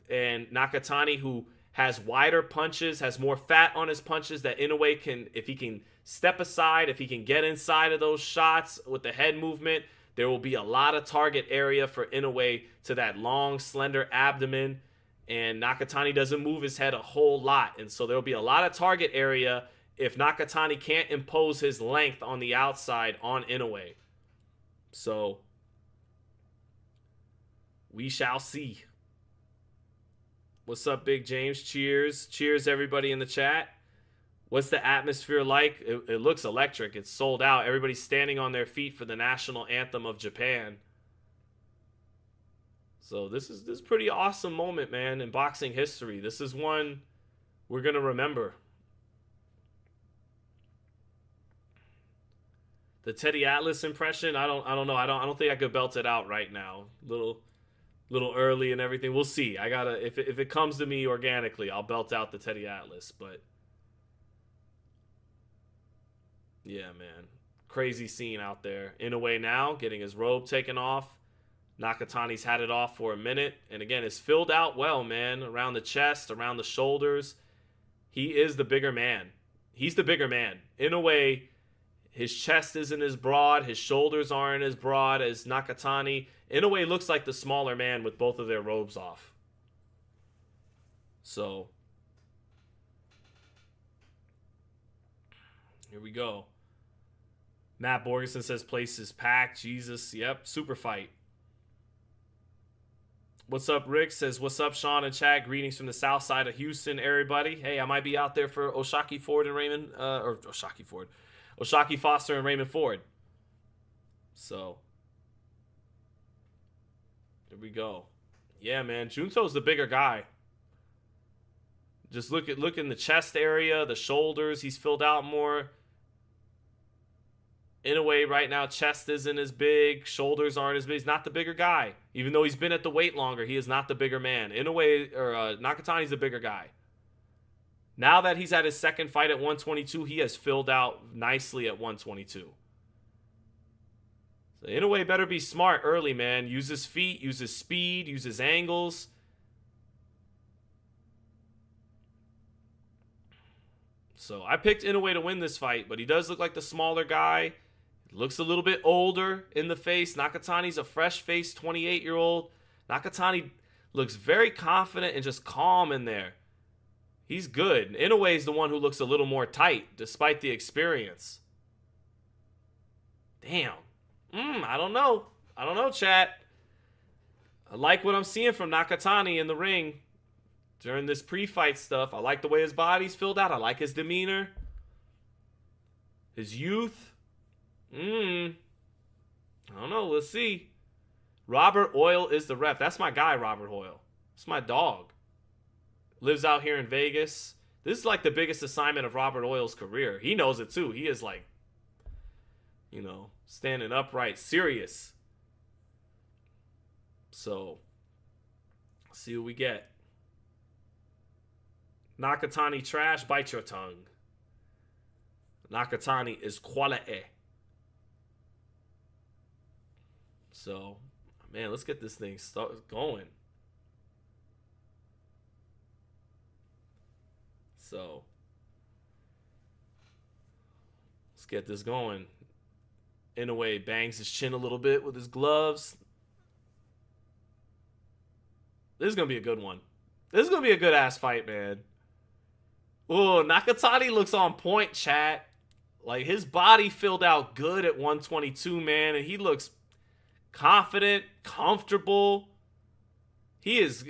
A: and Nakatani, who has wider punches, has more fat on his punches, that Inoue can, if he can step aside, if he can get inside of those shots with the head movement, there will be a lot of target area for Inoue to that long, slender abdomen, and Nakatani doesn't move his head a whole lot, and so there will be a lot of target area if Nakatani can't impose his length on the outside on Inoue. So we shall see. What's up, Big James? Cheers. Cheers, everybody in the chat. What's the atmosphere like? It looks electric. It's sold out. Everybody's standing on their feet for the national anthem of Japan. So this is a pretty awesome moment, man, in boxing history. This is one we're going to remember. The Teddy Atlas impression, I don't know. I don't think I could belt it out right now. Little early and everything. We'll see. I gotta, if it comes to me organically, I'll belt out the Teddy Atlas. But yeah, man, crazy scene out there. Inoue now getting his robe taken off. Nakatani's had it off for a minute, and again, it's filled out well, man. Around the chest, around the shoulders. He is the bigger man. He's the bigger man. Inoue, his chest isn't as broad, his shoulders aren't as broad as Nakatani. Inoue looks like the smaller man with both of their robes off. So here we go. Matt Borgeson says place is packed. Jesus, yep, super fight. What's up, Rick? Says, what's up, Sean and Chad? Greetings from the south side of Houston, everybody. Hey, I might be out there for Oshaki Foster and Raymond Ford. So here we go. Yeah, man, Junto's the bigger guy. Just look in the chest area, the shoulders. He's filled out more. Inoue right now, chest isn't as big, shoulders aren't as big. He's not the bigger guy. Even though he's been at the weight longer, he is not the bigger man. Inoue, or Nakatani's the bigger guy. Now that he's had his second fight at 122, he has filled out nicely at 122. So Inoue better be smart early, man. Use his feet, use his speed, use his angles. So I picked Inoue to win this fight, but he does look like the smaller guy. Looks a little bit older in the face. Nakatani's a fresh-faced 28-year-old. Nakatani looks very confident and just calm in there. He's good. Inoue is the one who looks a little more tight, despite the experience. Damn. I don't know. I don't know, chat. I like what I'm seeing from Nakatani in the ring during this pre-fight stuff. I like the way his body's filled out. I like his demeanor. His youth. I don't know. Let's see. Robert Oil is the ref. That's my guy, Robert Oil. It's my dog. Lives out here in Vegas. This is like the biggest assignment of Robert Oil's career. He knows it too. He is like, you know, standing upright, serious. So, let's see what we get. Nakatani trash, bite your tongue. Nakatani is quality. So, man, let's get this thing going. So, let's get this going. Inoue bangs his chin a little bit with his gloves. This is going to be a good one. This is going to be a good ass fight, man. Oh, Nakatani looks on point, chat. Like, his body filled out good at 122, man. And he looks confident, comfortable. He is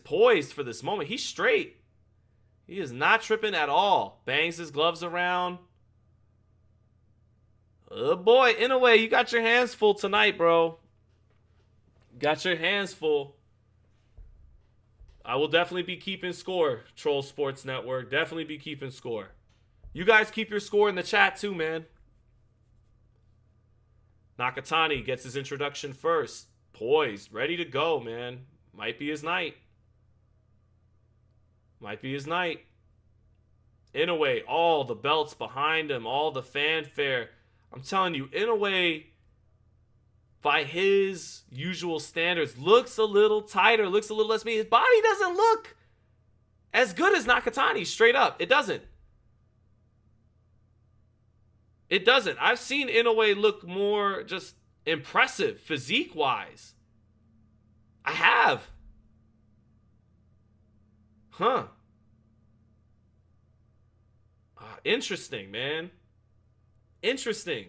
A: poised for this moment. He's straight. He is not tripping at all. Bangs his gloves around. Oh boy, Inoue, you got your hands full tonight, bro. Got your hands full. I will definitely be keeping score, Troll Sports Network. Definitely be keeping score. You guys keep your score in the chat too, man. Nakatani gets his introduction first. Poised, ready to go, man. Might be his night. Might be his night. Inoue, all the belts behind him, all the fanfare. I'm telling you, Inoue, by his usual standards, looks a little tighter, looks a little less mean. His body doesn't look as good as Nakatani, straight up. It doesn't. It doesn't. I've seen Inoue look more just impressive, physique-wise. I have. Huh. Interesting, man. Interesting.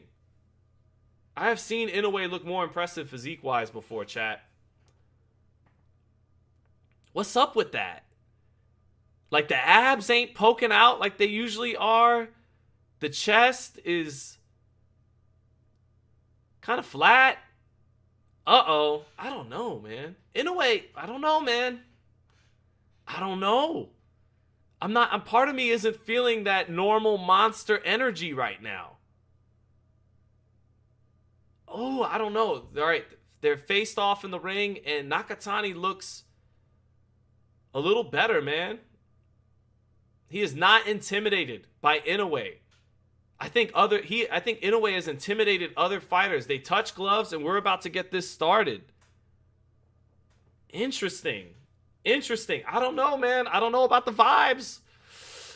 A: I have seen Inoue look more impressive physique-wise before, chat. What's up with that? Like, the abs ain't poking out like they usually are. The chest is kind of flat. Uh-oh. I don't know, man. Inoue, I don't know, man. I don't know. Part of me isn't feeling that normal monster energy right now. Oh, I don't know. All right, they're faced off in the ring, and Nakatani looks a little better, man. He is not intimidated by Inoue. I think Inoue has intimidated other fighters. They touch gloves, and we're about to get this started. Interesting. Interesting. I don't know, man. I don't know about the vibes.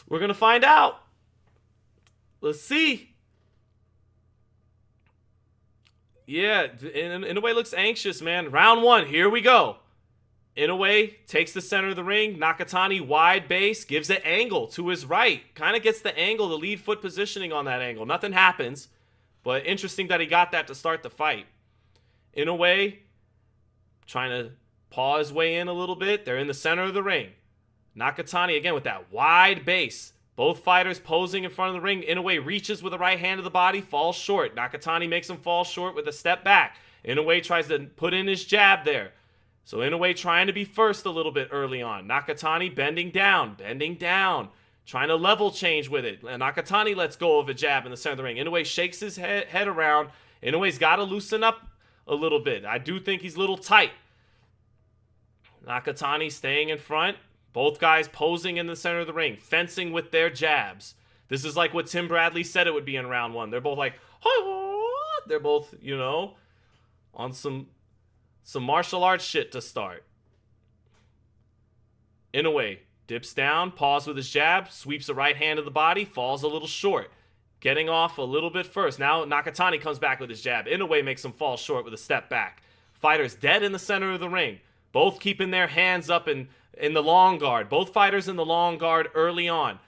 A: We're going to find out. Let's see. Yeah, Inoue looks anxious, man. Round one, here we go. Inoue takes the center of the ring. Nakatani wide base, gives it angle to his right. Kind of gets the angle, the lead foot positioning on that angle. Nothing happens, but interesting that he got that to start the fight. Inoue trying to paw his way in a little bit. They're in the center of the ring. Nakatani again with that wide base. Both fighters posing in front of the ring. Inoue reaches with the right hand of the body, falls short. Nakatani makes him fall short with a step back. Inoue tries to put in his jab there. So Inoue trying to be first a little bit early on. Nakatani bending down, trying to level change with it. Nakatani lets go of a jab in the center of the ring. Inoue shakes his head around. Inoue's got to loosen up a little bit. I do think he's a little tight. Nakatani staying in front. Both guys posing in the center of the ring, fencing with their jabs. This is like what Tim Bradley said it would be in round one. They're both like, they're both, you know, on some martial arts shit to start. Inoue Dips down, paws with his jab, sweeps the right hand to the body, falls a little short. Getting off a little bit first. Now Nakatani comes back with his jab. Inoue makes him fall short with a step back. Fighters dead in the center of the ring. Both keeping their hands up in the long guard. Both fighters in the long guard early on.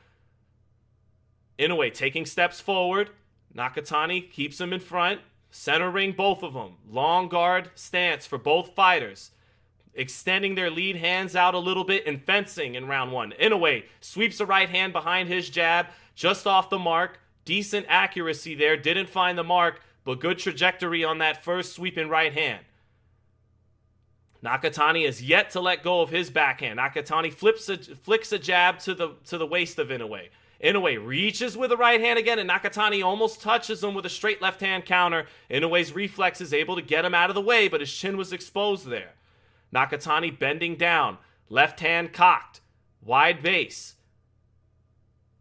A: Inoue taking steps forward. Nakatani keeps him in front. Center ring, both of them. Long guard stance for both fighters. Extending their lead hands out a little bit and fencing in round one. Inoue sweeps the right hand behind his jab. Just off the mark. Decent accuracy there. Didn't find the mark, but good trajectory on that first sweeping right hand. Nakatani has yet to let go of his backhand. Nakatani flicks a jab to the waist of Inoue. Inoue reaches with the right hand again, and Nakatani almost touches him with a straight left hand counter. Inoue's reflex is able to get him out of the way, but his chin was exposed there. Nakatani bending down, left hand cocked, wide base.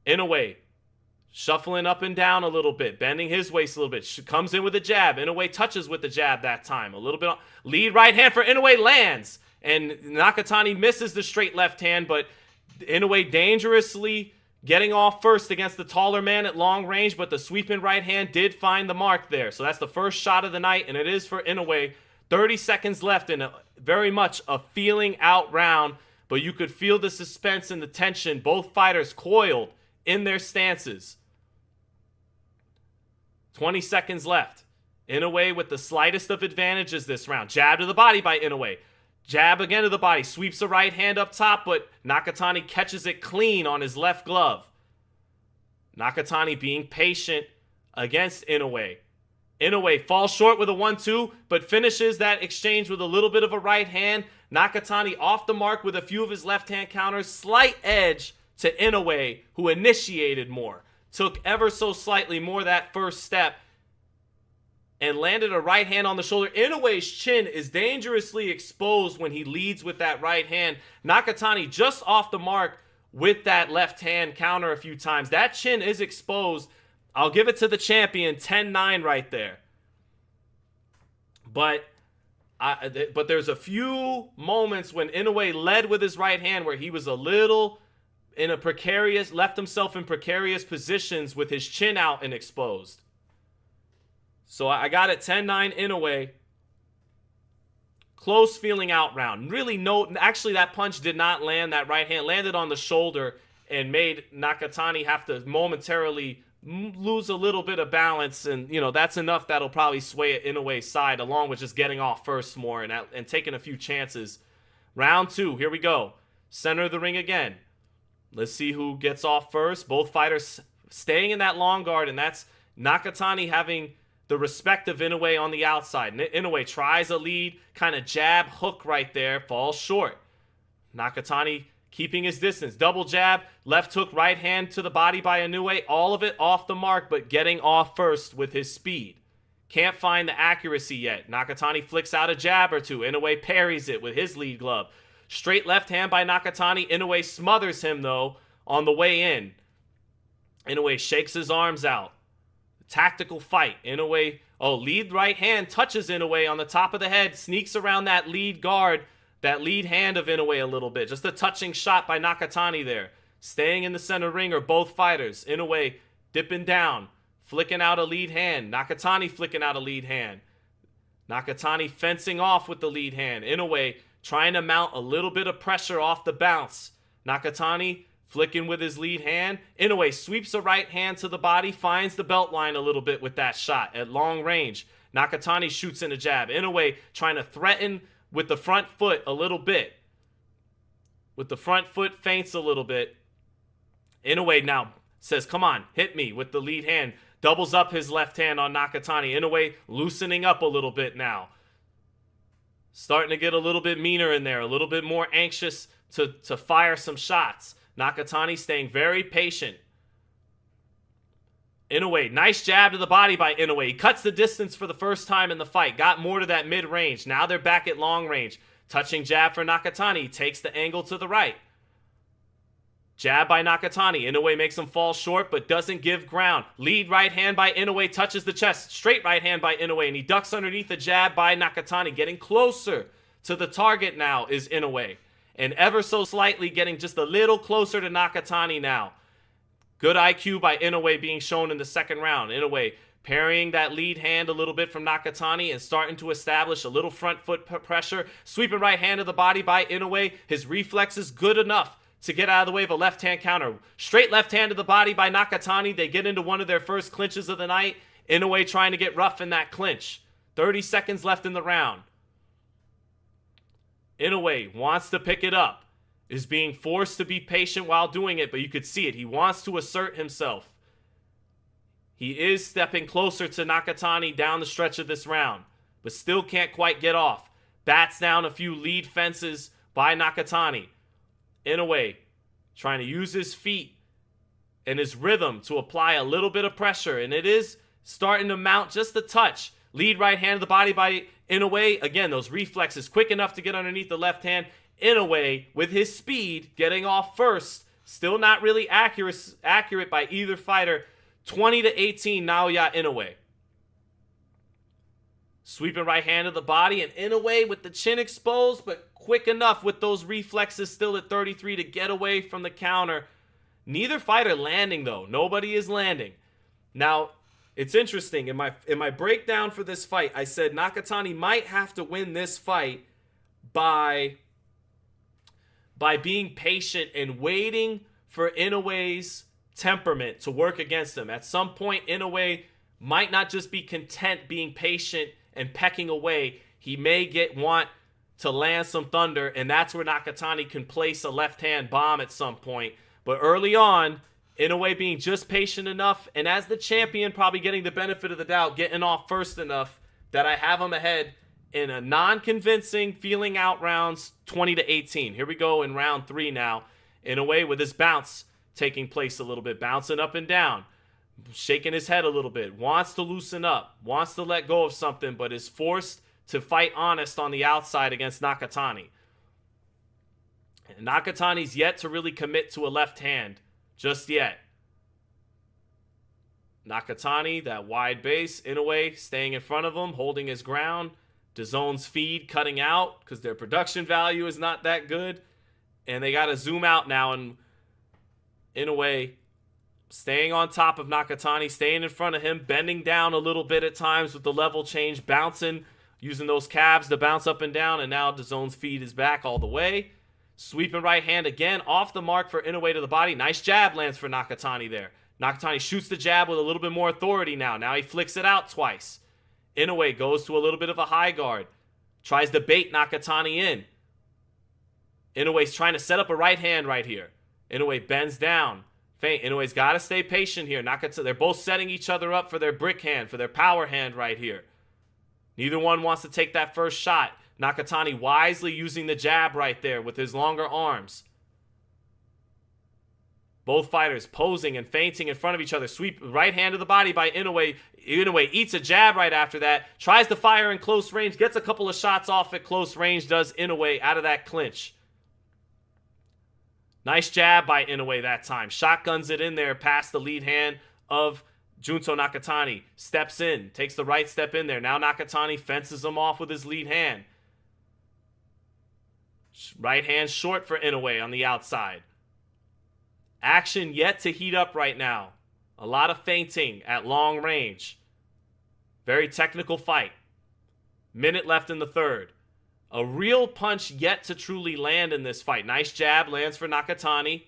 A: Inoue shuffling up and down a little bit, bending his waist a little bit. Comes in with a jab. Inoue touches with the jab that time. A little bit. Lead right hand for Inoue lands. And Nakatani misses the straight left hand, but Inoue dangerously getting off first against the taller man at long range, but the sweeping right hand did find the mark there. So that's the first shot of the night, and it is for Inoue. 30 seconds left in very much a feeling out round, but you could feel the suspense and the tension. Both fighters coiled in their stances. 20 seconds left. Inoue with the slightest of advantages this round. Jab to the body by Inoue. Jab again to the body. Sweeps the right hand up top, but Nakatani catches it clean on his left glove. Nakatani being patient against Inoue. Inoue falls short with a 1-2, but finishes that exchange with a little bit of a right hand. Nakatani off the mark with a few of his left hand counters. Slight edge to Inoue, who initiated more. Took ever so slightly more that first step and landed a right hand on the shoulder. Inoue's chin is dangerously exposed when he leads with that right hand. Nakatani just off the mark with that left hand counter a few times. That chin is exposed. I'll give it to the champion, 10-9 right there. But there's a few moments when Inoue led with his right hand where he was a little in a precarious, left himself in precarious positions with his chin out and exposed. So I got it 10-9 Inoue. Close feeling out round. Really actually that punch did not land. That right hand landed on the shoulder and made Nakatani have to momentarily lose a little bit of balance. And, that's enough that'll probably sway it Inoue's side, along with just getting off first more and taking a few chances. Round two, here we go. Center of the ring again. Let's see who gets off first. Both fighters staying in that long guard, and that's Nakatani having the respect of Inoue on the outside. Inoue tries a lead, kind of jab, hook right there, falls short. Nakatani keeping his distance. Double jab, left hook, right hand to the body by Inoue. All of it off the mark, but getting off first with his speed. Can't find the accuracy yet. Nakatani flicks out a jab or two. Inoue parries it with his lead glove. Straight left hand by Nakatani. Inoue smothers him, though, on the way in. Inoue shakes his arms out. Tactical fight. Inoue, lead right hand touches Inoue on the top of the head. Sneaks around that lead guard, that lead hand of Inoue a little bit. Just a touching shot by Nakatani there. Staying in the center ring are both fighters. Inoue dipping down, flicking out a lead hand. Nakatani flicking out a lead hand. Nakatani fencing off with the lead hand. Inoue trying to mount a little bit of pressure off the bounce. Nakatani flicking with his lead hand. Inoue sweeps a right hand to the body, finds the belt line a little bit with that shot at long range. Nakatani shoots in a jab. Inoue trying to threaten with the front foot a little bit. With the front foot feints a little bit. Inoue now says, come on, hit me with the lead hand. Doubles up his left hand on Nakatani. Inoue loosening up a little bit now. Starting to get a little bit meaner in there, a little bit more anxious to fire some shots. Nakatani staying very patient. Inoue, nice jab to the body by Inoue. He cuts the distance for the first time in the fight. Got more to that mid-range. Now they're back at long range. Touching jab for Nakatani. Takes the angle to the right. Jab by Nakatani. Inoue makes him fall short, but doesn't give ground. Lead right hand by Inoue touches the chest. Straight right hand by Inoue, and he ducks underneath the jab by Nakatani. Getting closer to the target now is Inoue. and ever so slightly getting just a little closer to Nakatani now. Good IQ by Inoue being shown in the second round. Inoue parrying that lead hand a little bit from Nakatani and starting to establish a little front foot pressure. Sweeping right hand to the body by Inoue. His reflexes good enough to get out of the way of a left hand counter. Straight left hand to the body by Nakatani. They get into one of their first clinches of the night. Inoue trying to get rough in that clinch. 30 seconds left in the round. Inoue wants to pick it up. Is being forced to be patient while doing it, but you could see it. He wants to assert himself. He is stepping closer to Nakatani down the stretch of this round, but still can't quite get off. Bats down a few lead fences by Nakatani. Inoue trying to use his feet and his rhythm to apply a little bit of pressure, and it is starting to mount just a touch. Lead right hand to the body by Inoue. Again, those reflexes quick enough to get underneath the left hand. Inoue, with his speed, getting off first. Still not really accurate by either fighter. 20-18, Naoya Inoue. Sweeping right hand to the body, and Inoue with the chin exposed, but quick enough with those reflexes still at 33 to get away from the counter. Neither fighter landing, though. Nobody is landing. Now, it's interesting. In my breakdown for this fight, I said Nakatani might have to win this fight by being patient and waiting for Inoue's temperament to work against him. At some point, Inoue might not just be content being patient and pecking away. He may want to land some thunder, and that's where Nakatani can place a left-hand bomb at some point. But early on, Inoue being just patient enough, and as the champion, probably getting the benefit of the doubt, getting off first enough that I have him ahead in a non-convincing, feeling out rounds, 20-18. Here we go in round 3 now. Inoue with his bounce taking place a little bit, bouncing up and down, shaking his head a little bit, wants to loosen up, wants to let go of something, but is forced to fight honest on the outside against Nakatani. And Nakatani's yet to really commit to a left hand, just yet. Nakatani, that wide base, Inoue staying in front of him, holding his ground. DAZN's feed cutting out because their production value is not that good. And they got to zoom out now, and Inoue staying on top of Nakatani, staying in front of him, bending down a little bit at times with the level change, bouncing, using those calves to bounce up and down, and now DAZN's feed is back all the way. Sweeping right hand again, off the mark for Inoue to the body. Nice jab lands for Nakatani there. Nakatani shoots the jab with a little bit more authority now. Now he flicks it out twice. Inoue goes to a little bit of a high guard. Tries to bait Nakatani in. Inoue's trying to set up a right hand right here. Inoue bends down. Feint. Inoue's got to stay patient here. They're both setting each other up for their brick hand, for their power hand right here. Neither one wants to take that first shot. Nakatani wisely using the jab right there with his longer arms. Both fighters posing and feinting in front of each other. Sweep right hand to the body by Inoue. Inoue eats a jab right after that. Tries to fire in close range. Gets a couple of shots off at close range. Does Inoue out of that clinch. Nice jab by Inoue that time. Shotguns it in there past the lead hand of Junto Nakatani. Steps in. Takes the right step in there. Now Nakatani fences him off with his lead hand. Right hand short for Inoue on the outside. Action yet to heat up right now. A lot of feinting at long range. Very technical fight. Minute left in the third. A real punch yet to truly land in this fight. Nice jab lands for Nakatani.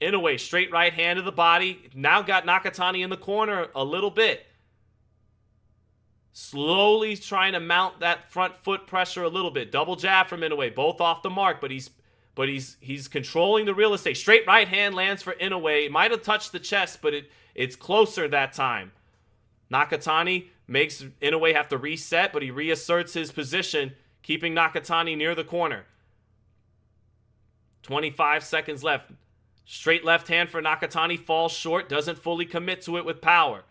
A: Inoue, straight right hand to the body. Now got Nakatani in the corner a little bit. Slowly trying to mount that front foot pressure a little bit. Double jab from Inoue, both off the mark, but he's controlling the real estate. Straight right hand lands for Inoue. It might have touched the chest, but it's closer that time. Nakatani makes Inoue have to reset, but he reasserts his position, keeping Nakatani near the corner. 25 seconds left. Straight left hand for Nakatani falls short, doesn't fully commit to it with power.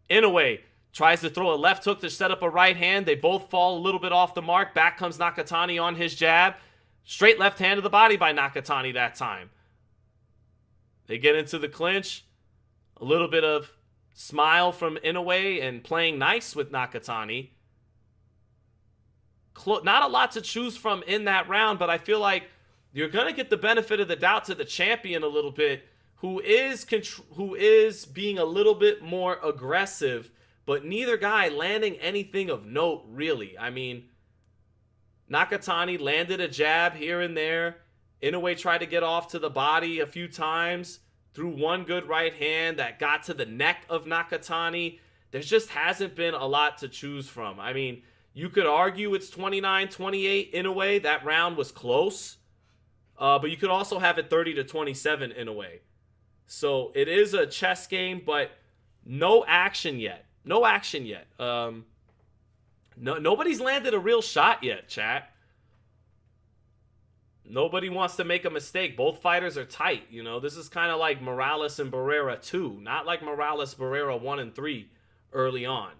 A: Inoue tries to throw a left hook to set up a right hand. They both fall a little bit off the mark. Back comes Nakatani on his jab. Straight left hand to the body by Nakatani that time. They get into the clinch. A little bit of smile from Inoue and playing nice with Nakatani. Not a lot to choose from in that round, but I feel like you're going to get the benefit of the doubt to the champion a little bit, who is being a little bit more aggressive, but neither guy landing anything of note, really. I mean, Nakatani landed a jab here and there. Inoue tried to get off to the body a few times, threw one good right hand that got to the neck of Nakatani. There just hasn't been a lot to choose from. I mean, you could argue it's 29-28 Inoue. That round was close. But you could also have it 30-27 Inoue. So it is a chess game, but no action yet. No action yet. Nobody's landed a real shot yet, chat. Nobody wants to make a mistake. Both fighters are tight. You know, this is kind of like Morales and Barrera 2. Not like Morales-Barrera 1 and 3 early on.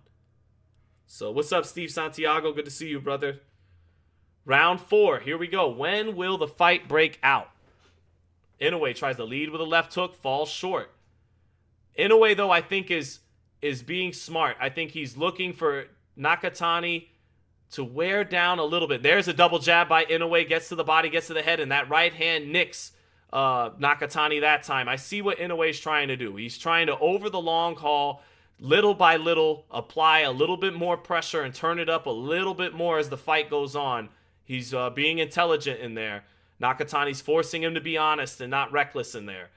A: So what's up, Steve Santiago? Good to see you, brother. Round 4. Here we go. When will the fight break out? Inoue tries to lead with a left hook, falls short. Inoue, though, I think is being smart. I think he's looking for Nakatani to wear down a little bit. There's a double jab by Inoue, gets to the body, gets to the head, and that right hand nicks Nakatani that time. I see what Inoue's trying to do. He's trying to, over the long haul, little by little, apply a little bit more pressure and turn it up a little bit more as the fight goes on. He's being intelligent in there. Nakatani's forcing him to be honest and not reckless in there.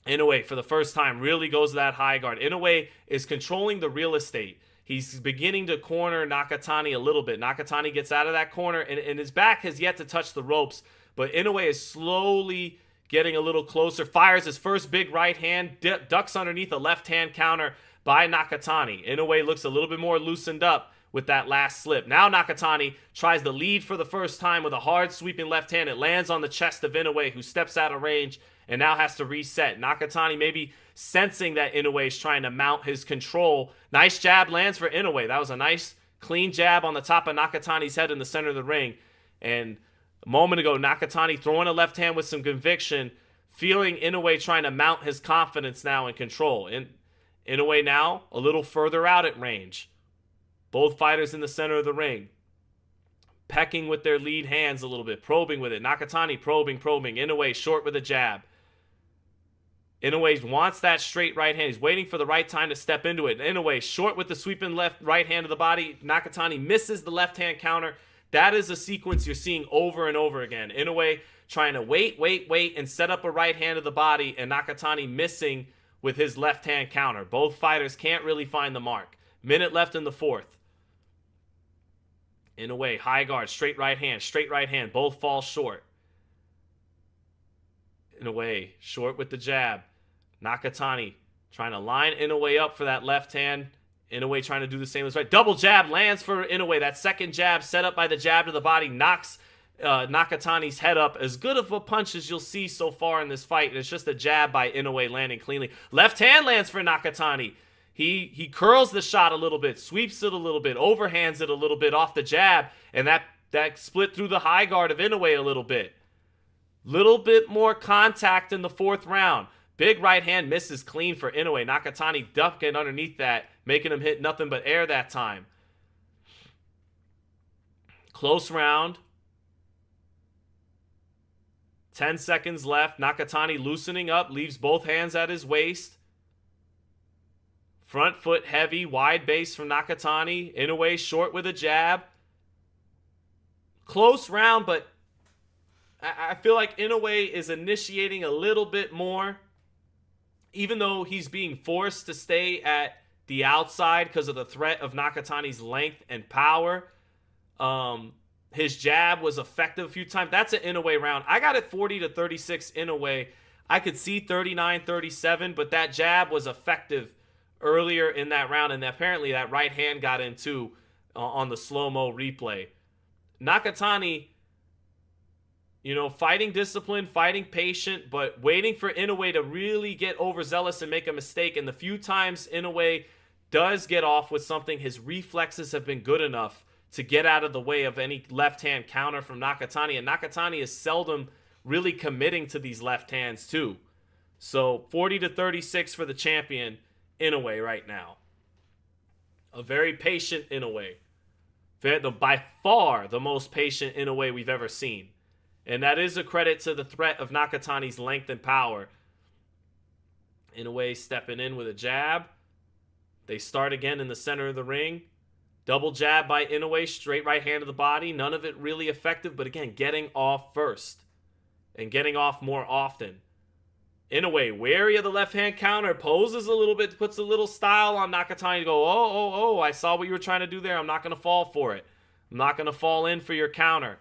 A: Inoue, for the first time, really goes to that high guard. Inoue is controlling the real estate. He's beginning to corner Nakatani a little bit. Nakatani gets out of that corner, and his back has yet to touch the ropes. But Inoue is slowly getting a little closer. Fires his first big right hand, ducks underneath a left hand counter by Nakatani. Inoue looks a little bit more loosened up with that last slip. Now Nakatani tries to lead for the first time with a hard sweeping left hand. It lands on the chest of Inoue, who steps out of range and now has to reset. Nakatani maybe sensing that Inoue is trying to mount his control. Nice jab lands for Inoue. That was a nice clean jab on the top of Nakatani's head in the center of the ring. And a moment ago, Nakatani throwing a left hand with some conviction, feeling Inoue trying to mount his confidence now and control. Inoue now a little further out at range. Both fighters in the center of the ring, pecking with their lead hands a little bit, probing with it. Nakatani probing. Inoue short with a jab. Inoue wants that straight right hand. He's waiting for the right time to step into it. Inoue short with the sweeping right hand of the body. Nakatani misses the left hand counter. That is a sequence you're seeing over and over again. Inoue trying to wait, and set up a right hand of the body, and Nakatani missing with his left hand counter. Both fighters can't really find the mark. Minute left in the fourth. Inoue, high guard, straight right hand. Both fall short. Inoue, short with the jab. Nakatani trying to line Inoue up for that left hand. Inoue trying to do the same as right. Double jab lands for Inoue. That second jab set up by the jab to the body knocks Nakatani's head up. As good of a punch as you'll see so far in this fight. And it's just a jab by Inoue landing cleanly. Left hand lands for Nakatani. He curls the shot a little bit, sweeps it a little bit, overhands it a little bit off the jab, and that split through the high guard of Inoue a little bit. Little bit more contact in the fourth round. Big right hand misses clean for Inoue. Nakatani ducking underneath that, making him hit nothing but air that time. Close round. 10 seconds left. Nakatani loosening up, leaves both hands at his waist. Front foot heavy, wide base from Nakatani. Inoue short with a jab. Close round, but I feel like Inoue is initiating a little bit more. Even though he's being forced to stay at the outside because of the threat of Nakatani's length and power. His jab was effective a few times. That's an Inoue round. I got it 40-36 Inoue. I could see 39-37, but that jab was effective earlier in that round, and apparently that right hand got in too on the slow-mo replay. Nakatani, fighting discipline, fighting patient, but waiting for Inoue to really get overzealous and make a mistake. And the few times Inoue does get off with something, his reflexes have been good enough to get out of the way of any left-hand counter from Nakatani. And Nakatani is seldom really committing to these left hands too. So 40-36 for the champion Inoue right now. A very patient Inoue. By far the most patient Inoue we've ever seen. And that is a credit to the threat of Nakatani's length and power. Inoue stepping in with a jab. They start again in the center of the ring. Double jab by Inoue, straight right hand to the body. None of it really effective, but again, getting off first. And getting off more often. Inoue, wary of the left hand counter, poses a little bit, puts a little style on Nakatani to go, oh, I saw what you were trying to do there. I'm not going to fall for it. I'm not going to fall in for your counter.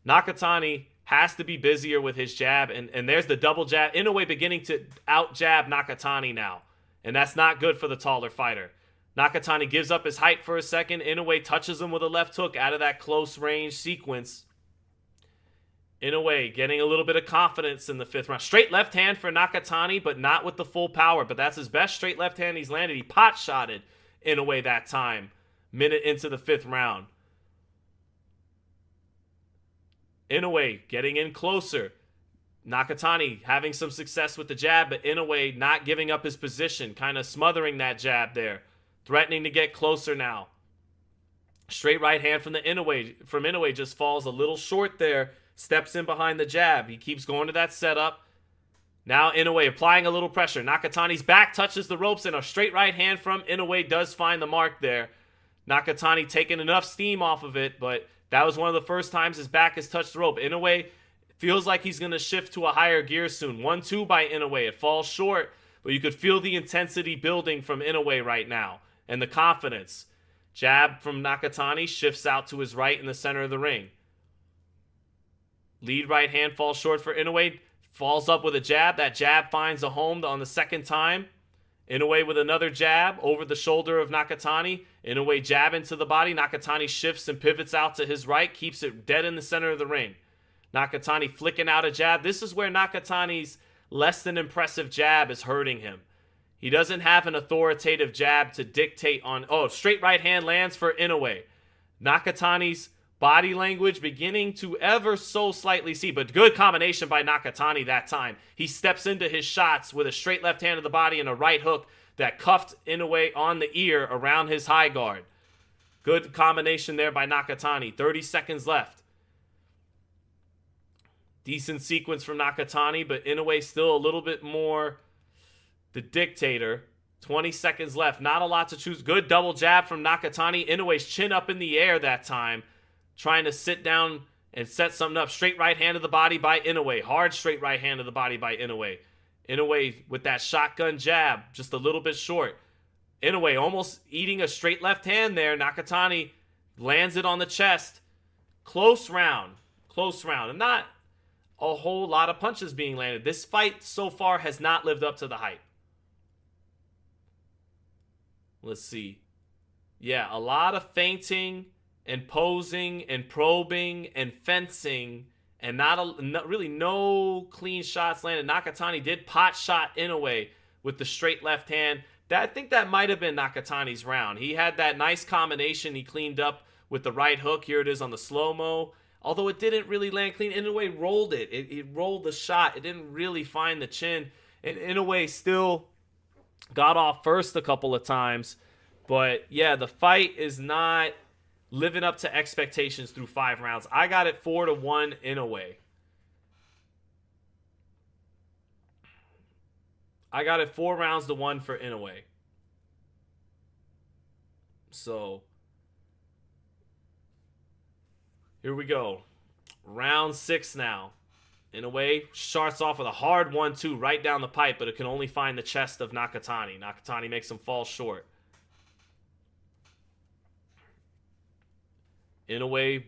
A: Nakatani has to be busier with his jab, and there's the double jab. Inoue beginning to out-jab Nakatani now, and that's not good for the taller fighter. Nakatani gives up his height for a second. Inoue touches him with a left hook out of that close range sequence. Inoue getting a little bit of confidence in the 5th round. Straight left hand for Nakatani, but not with the full power. But that's his best straight left hand he's landed. He pot-shotted Inoue that time, minute into the 5th round. Inoue getting in closer. Nakatani having some success with the jab, but Inoue not giving up his position, kind of smothering that jab there. Threatening to get closer now. Straight right hand from Inoue just falls a little short there. Steps in behind the jab. He keeps going to that setup. Now Inoue applying a little pressure. Nakatani's back touches the ropes, and a straight right hand from Inoue does find the mark there. Nakatani taking enough steam off of it, but that was one of the first times his back has touched the rope. Inoue feels like he's going to shift to a higher gear soon. 1-2 by Inoue. It falls short, but you could feel the intensity building from Inoue right now and the confidence. Jab from Nakatani shifts out to his right in the center of the ring. Lead right hand falls short for Inoue. Falls up with a jab. That jab finds a home on the second time. Inoue with another jab over the shoulder of Nakatani. Inoue jab into the body. Nakatani shifts and pivots out to his right. Keeps it dead in the center of the ring. Nakatani flicking out a jab. This is where Nakatani's less than impressive jab is hurting him. He doesn't have an authoritative jab to dictate on... Oh, straight right hand lands for Inoue. Nakatani's body language beginning to ever so slightly see, but good combination by Nakatani that time. He steps into his shots with a straight left hand to the body and a right hook that cuffed Inoue on the ear around his high guard. Good combination there by Nakatani. 30 seconds left. Decent sequence from Nakatani, but Inoue still a little bit more the dictator. 20 seconds left. Not a lot to choose. Good double jab from Nakatani. Inoue's chin up in the air that time. Trying to sit down and set something up. Straight right hand to the body by Inoue. Hard straight right hand to the body by Inoue. Inoue with that shotgun jab. Just a little bit short. Inoue almost eating a straight left hand there. Nakatani lands it on the chest. Close round. Close round. And not a whole lot of punches being landed. This fight so far has not lived up to the hype. Let's see. Yeah, a lot of feinting and posing and probing and fencing, and not really no clean shots landed. Nakatani did pot shot Inoue with the straight left hand. I think that might have been Nakatani's round. He had that nice combination he cleaned up with the right hook. Here it is on the slow-mo. Although it didn't really land clean. Inoue rolled it. It rolled the shot. It didn't really find the chin. And Inoue still got off first a couple of times. But yeah, the fight is not living up to expectations through 5 rounds. I got it 4-1 Inoue. I got it 4 rounds to 1 for Inoue. So here we go. Round 6 now. Inoue starts off with a hard 1-2 right down the pipe, but it can only find the chest of Nakatani. Nakatani makes him fall short. Inoue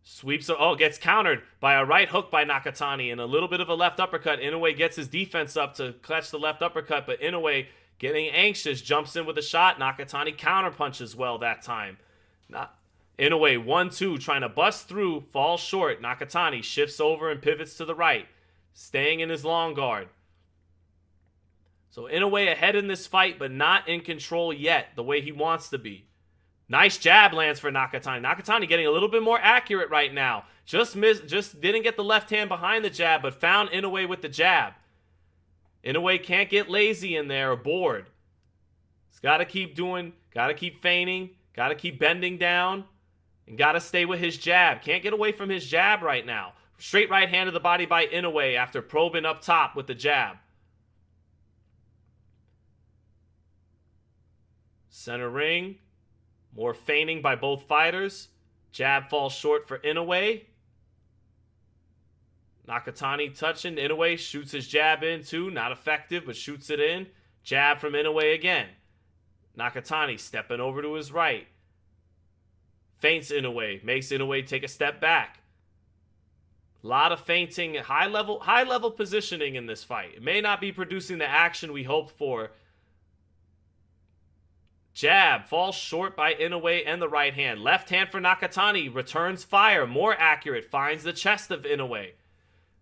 A: sweeps, gets countered by a right hook by Nakatani and a little bit of a left uppercut. Inoue gets his defense up to catch the left uppercut, but Inoue getting anxious, jumps in with a shot. Nakatani counterpunches well that time. Inoue 1-2, trying to bust through, falls short. Nakatani shifts over and pivots to the right, staying in his long guard. So Inoue ahead in this fight, but not in control yet the way he wants to be. Nice jab lands for Nakatani. Nakatani getting a little bit more accurate right now. Just didn't get the left hand behind the jab, but found Inoue with the jab. Inoue can't get lazy in there or bored. He's got to keep doing, got to keep feigning, got to keep bending down. And got to stay with his jab. Can't get away from his jab right now. Straight right hand to the body by Inoue after probing up top with the jab. Center ring. More feigning by both fighters. Jab falls short for Inoue. Nakatani touching. Inoue shoots his jab in too. Not effective, but shoots it in. Jab from Inoue again. Nakatani stepping over to his right. Feints Inoue. Makes Inoue take a step back. A lot of feinting. High level positioning in this fight. It may not be producing the action we hoped for. Jab falls short by Inoue and the right hand. Left hand for Nakatani. Returns fire. More accurate. Finds the chest of Inoue.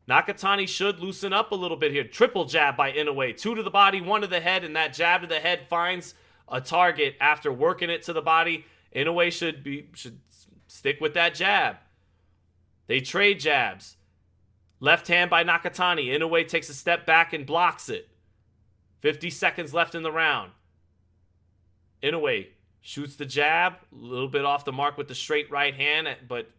A: Nakatani should loosen up a little bit here. Triple jab by Inoue. 2 to the body, 1 to the head, and that jab to the head finds a target after working it to the body. Inoue should stick with that jab. They trade jabs. Left hand by Nakatani. Inoue takes a step back and blocks it. 50 seconds left in the round. Inoue shoots the jab. A little bit off the mark with the straight right hand, but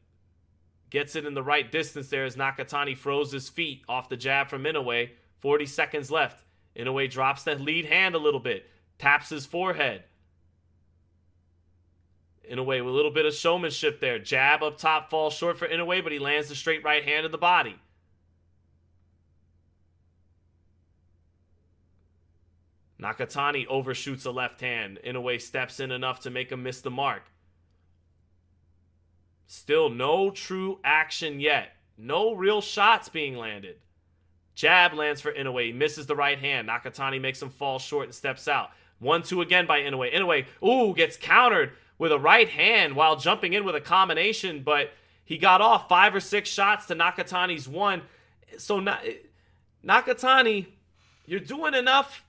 A: gets it in the right distance there as Nakatani froze his feet off the jab from Inoue. 40 seconds left. Inoue drops that lead hand a little bit. Taps his forehead. Inoue with a little bit of showmanship there. Jab up top falls short for Inoue, but he lands the straight right hand in the body. Nakatani overshoots a left hand. Inoue steps in enough to make him miss the mark. Still no true action yet. No real shots being landed. Jab lands for Inoue. He misses the right hand. Nakatani makes him fall short and steps out. 1-2 again by Inoue. Inoue, gets countered with a right hand while jumping in with a combination, but he got off 5 or 6 shots to Nakatani's 1. So Nakatani, you're doing enough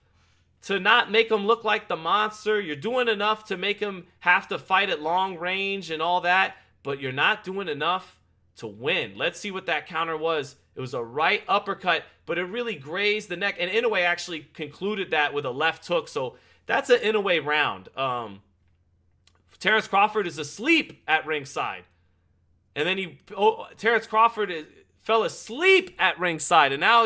A: to not make him look like the monster. You're doing enough to make him have to fight at long range and all that, but you're not doing enough to win. Let's see what that counter was. It was a right uppercut, but it really grazed the neck, and Inoue actually concluded that with a left hook, so that's an Inoue round. Terrence Crawford is asleep at ringside, and then Terrence Crawford fell asleep at ringside, and now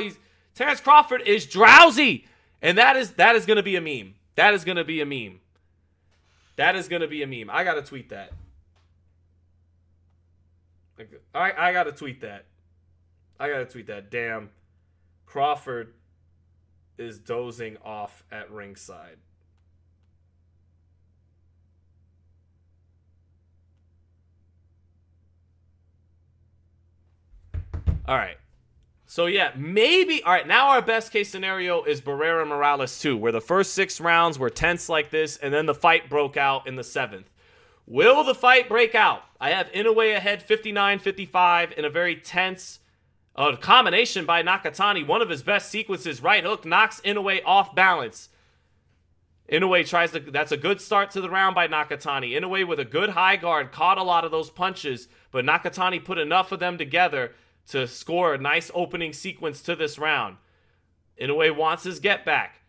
A: Terrence Crawford is drowsy, and that is going to be a meme. That is going to be a meme. That is going to be a meme. I got to tweet that. I got to tweet that. I got to tweet that. Damn. Crawford is dozing off at ringside. All right. So, yeah, maybe. All right, now our best case scenario is Barrera Morales 2, where the first 6 rounds were tense like this, and then the fight broke out in the 7th. Will the fight break out? I have Inoue ahead 59-55 in a very tense combination by Nakatani. One of his best sequences. Right hook knocks Inoue off balance. Inoue tries to... That's a good start to the round by Nakatani. Inoue with a good high guard. Caught a lot of those punches. But Nakatani put enough of them together to score a nice opening sequence to this round. Inoue wants his get back.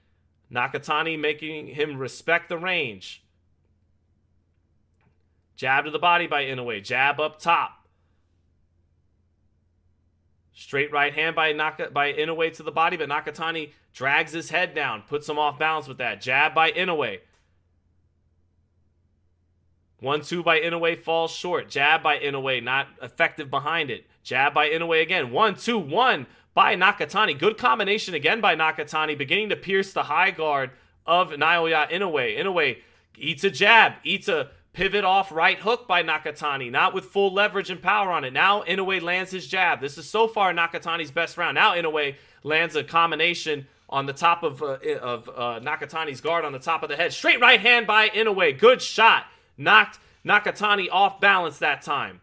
A: Nakatani making him respect the range. Jab to the body by Inoue. Jab up top. Straight right hand by Inoue to the body, but Nakatani drags his head down, puts him off balance with that. Jab by Inoue. 1-2 by Inoue falls short. Jab by Inoue, not effective behind it. Jab by Inoue again. 1-2-1 by Nakatani. Good combination again by Nakatani, beginning to pierce the high guard of Naoya Inoue. Inoue eats a jab, eats a pivot off right hook by Nakatani, not with full leverage and power on it. Now Inoue lands his jab. This is so far Nakatani's best round. Now Inoue lands a combination on the top of Nakatani's guard on the top of the head. Straight right hand by Inoue. Good shot. Knocked Nakatani off balance that time.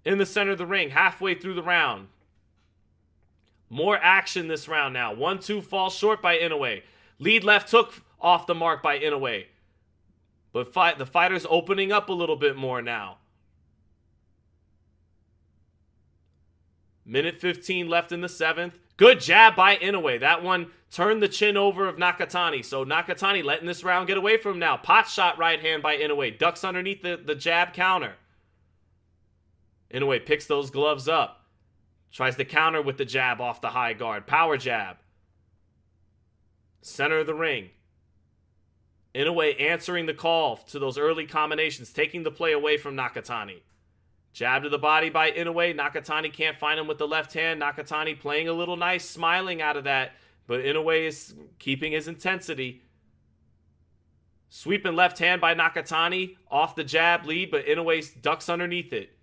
A: In the center of the ring, halfway through the round. More action this round now. 1-2 falls short by Inoue. Lead left hook off the mark by Inoue. But the fighter's opening up a little bit more now. Minute 15 left in the 7th. Good jab by Inoue. That one turned the chin over of Nakatani. So Nakatani letting this round get away from him now. Pot shot right hand by Inoue. Ducks underneath the jab counter. Inoue picks those gloves up. Tries to counter with the jab off the high guard. Power jab. Center of the ring. Inoue answering the call to those early combinations, taking the play away from Nakatani. Jab to the body by Inoue. Nakatani can't find him with the left hand. Nakatani playing a little nice, smiling out of that. But Inoue is keeping his intensity. Sweeping left hand by Nakatani. Off the jab lead, but Inoue ducks underneath it.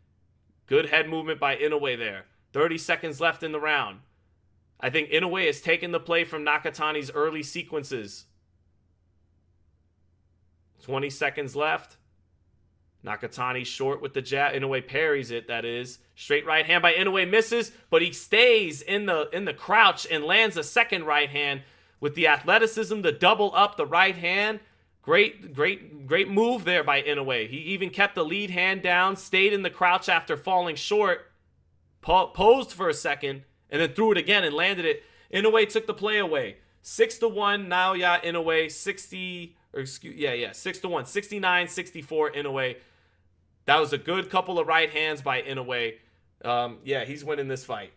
A: Good head movement by Inoue there. 30 seconds left in the round. I think Inoue has taken the play from Nakatani's early sequences. 20 seconds left. Nakatani short with the jab. Inoue parries it, that is. Straight right hand by Inoue misses, but he stays in the crouch and lands a second right hand with the athleticism to double up the right hand. Great move there by Inoue. He even kept the lead hand down, stayed in the crouch after falling short, posed for a second, and then threw it again and landed it. Inoue took the play away. 6-1, Naoya Inoue, 6-1, 69-64 Inoue. That was a good couple of right hands by Inoue. He's winning this fight.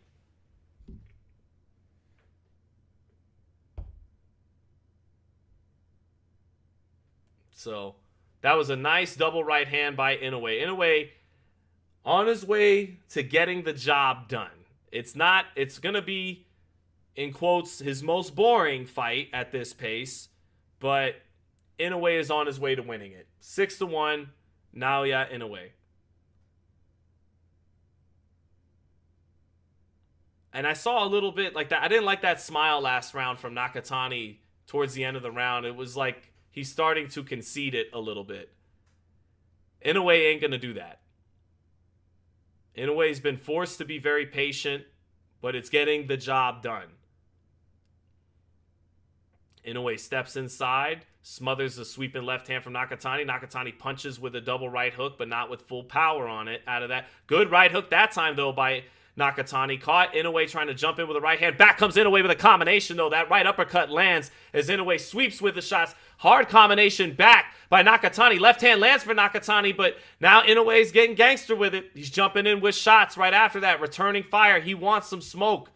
A: So that was a nice double right hand by Inoue. Inoue on his way to getting the job done. It's going to be, in quotes, his most boring fight at this pace, but Inoue is on his way to winning it. 6-1, Naoya Inoue. And I saw a little bit like that. I didn't like that smile last round from Nakatani towards the end of the round. It was like he's starting to concede it a little bit. Inoue ain't going to do that. Inoue's been forced to be very patient, but it's getting the job done. Inoue steps inside, smothers a sweeping left hand from Nakatani. Nakatani punches with a double right hook, but not with full power on it out of that. Good right hook that time, though, by Nakatani. Caught Inoue trying to jump in with a right hand. Back comes Inoue with a combination, though. That right uppercut lands as Inoue sweeps with the shots. Hard combination back by Nakatani. Left hand lands for Nakatani, but now Inoue's getting gangster with it. He's jumping in with shots right after that. Returning fire. He wants some smoke.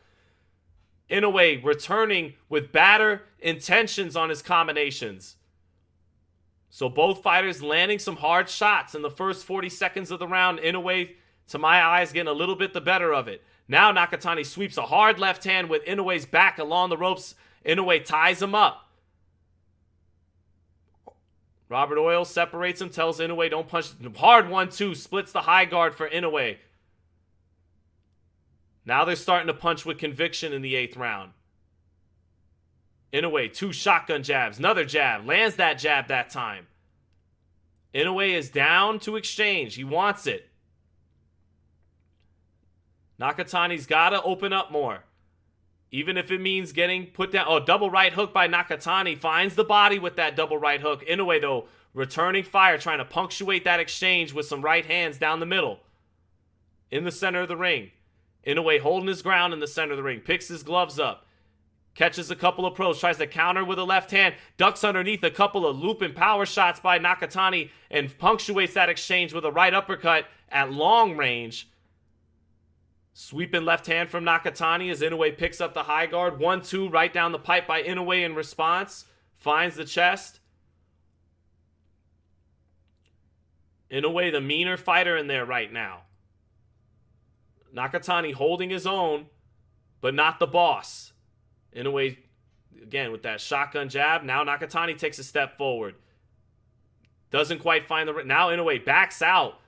A: Inoue returning with batter intentions on his combinations. So both fighters landing some hard shots in the first 40 seconds of the round. Inoue, to my eyes, getting a little bit the better of it. Now Nakatani sweeps a hard left hand with Inoue's back along the ropes. Inoue ties him up. Robert Oil separates him, tells Inoue don't punch. Hard 1-2, splits the high guard for Inoue. Now they're starting to punch with conviction in the 8th round. Inoue, 2 shotgun jabs. Another jab. Lands that jab that time. Inoue is down to exchange. He wants it. Nakatani's got to open up more. Even if it means getting put down. Oh, double right hook by Nakatani. Finds the body with that double right hook. Inoue, though, returning fire, trying to punctuate that exchange with some right hands down the middle. In the center of the ring. Inoue holding his ground in the center of the ring. Picks his gloves up. Catches a couple of pros. Tries to counter with a left hand. Ducks underneath a couple of looping power shots by Nakatani. And punctuates that exchange with a right uppercut at long range. Sweeping left hand from Nakatani as Inoue picks up the high guard. 1-2 right down the pipe by Inoue in response. Finds the chest. Inoue, the meaner fighter in there right now. Nakatani holding his own, but not the boss. Inoue, again, with that shotgun jab. Now Nakatani takes a step forward. Doesn't quite find the... Now Inoue backs out.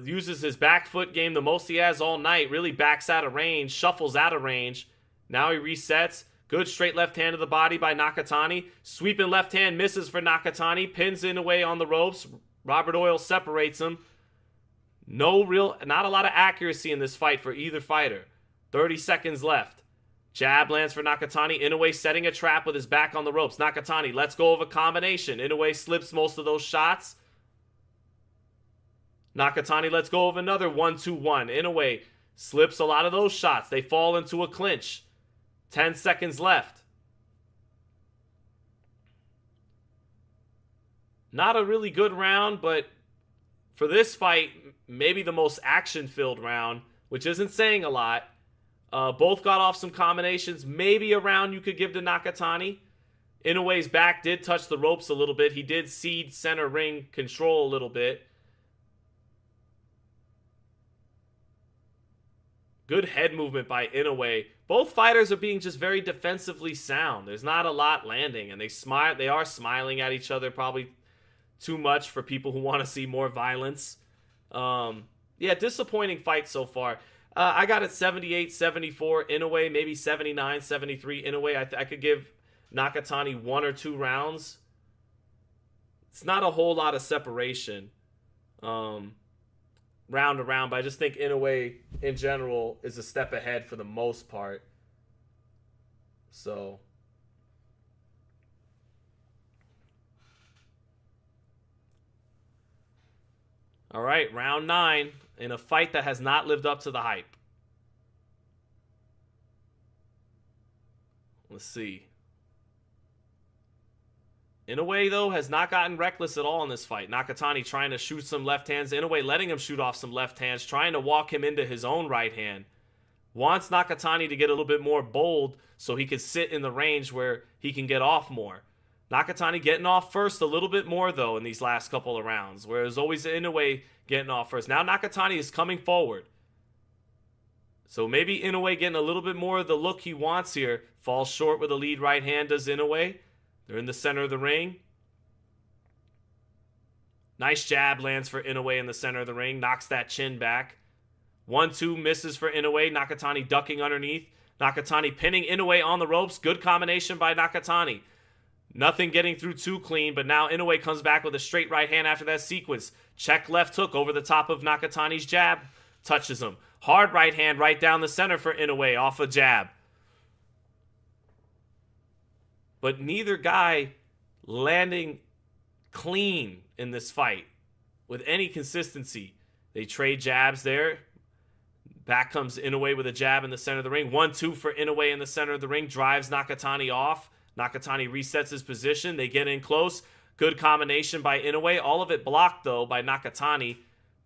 A: Uses his back foot game the most he has all night. Really backs out of range. Shuffles out of range. Now he resets. Good straight left hand to the body by Nakatani. Sweeping left hand misses for Nakatani. Pins Inoue on the ropes. Robert Oil separates him. Not a lot of accuracy in this fight for either fighter. 30 seconds left. Jab lands for Nakatani. Inoue setting a trap with his back on the ropes. Nakatani lets go of a combination. Inoue slips most of those shots. Nakatani lets go of another 1-2-1. Inoue slips a lot of those shots. They fall into a clinch. 10 seconds left. Not a really good round, but for this fight, maybe the most action-filled round, which isn't saying a lot. Both got off some combinations. Maybe a round you could give to Nakatani. Inoue's back did touch the ropes a little bit. He did cede center ring control a little bit. Good head movement by Inoue. Both fighters are being just very defensively sound. There's not a lot landing, and they are smiling at each other, probably too much for people who want to see more violence. Yeah, disappointing fight so far. I got it 78-74 Inoue, maybe 79-73 Inoue. I could give Nakatani 1 or 2 rounds. It's not a whole lot of separation round to round, but I just think Inoue in general is a step ahead for the most part. So all right, round 9 in a fight that has not lived up to the hype. Let's see. Inoue, though, has not gotten reckless at all in this fight. Nakatani trying to shoot some left hands. Inoue letting him shoot off some left hands, trying to walk him into his own right hand. Wants Nakatani to get a little bit more bold so he can sit in the range where he can get off more. Nakatani getting off first a little bit more, though, in these last couple of rounds, whereas always Inoue getting off first. Now Nakatani is coming forward. So maybe Inoue getting a little bit more of the look he wants here. Falls short with a lead right hand, does Inoue. They're in the center of the ring. Nice jab lands for Inoue in the center of the ring. Knocks that chin back. 1-2 misses for Inoue. Nakatani ducking underneath. Nakatani pinning Inoue on the ropes. Good combination by Nakatani. Nothing getting through too clean, but now Inoue comes back with a straight right hand after that sequence. Check left hook over the top of Nakatani's jab. Touches him. Hard right hand right down the center for Inoue off a jab. But neither guy landing clean in this fight with any consistency. They trade jabs there. Back comes Inoue with a jab in the center of the ring. 1-2 for Inoue in the center of the ring. Drives Nakatani off. Nakatani resets his position. They get in close. Good combination by Inoue. All of it blocked, though, by Nakatani.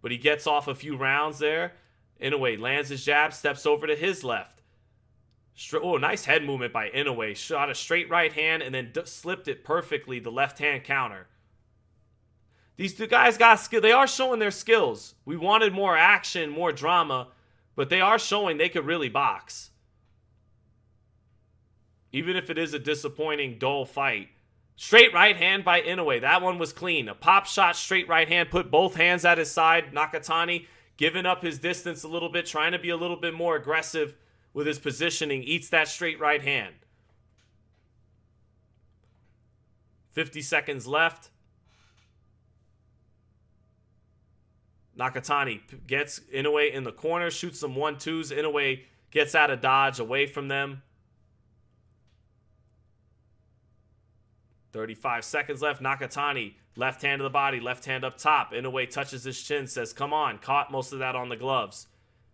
A: But he gets off a few rounds there. Inoue lands his jab, steps over to his left. Oh, nice head movement by Inoue. Shot a straight right hand and then slipped it perfectly, the left hand counter. These two guys got skill. They are showing their skills. We wanted more action, more drama, but they are showing they could really box. Even if it is a disappointing, dull fight. Straight right hand by Inoue. That one was clean. A pop shot, straight right hand, put both hands at his side. Nakatani giving up his distance a little bit, trying to be a little bit more aggressive with his positioning, eats that straight right hand. 50 seconds left. Nakatani gets Inoue in the corner, shoots some 1-2s. Inoue gets out of dodge, away from them. 35 seconds left. Nakatani, left hand to the body, left hand up top. Inoue touches his chin, says, come on. Caught most of that on the gloves.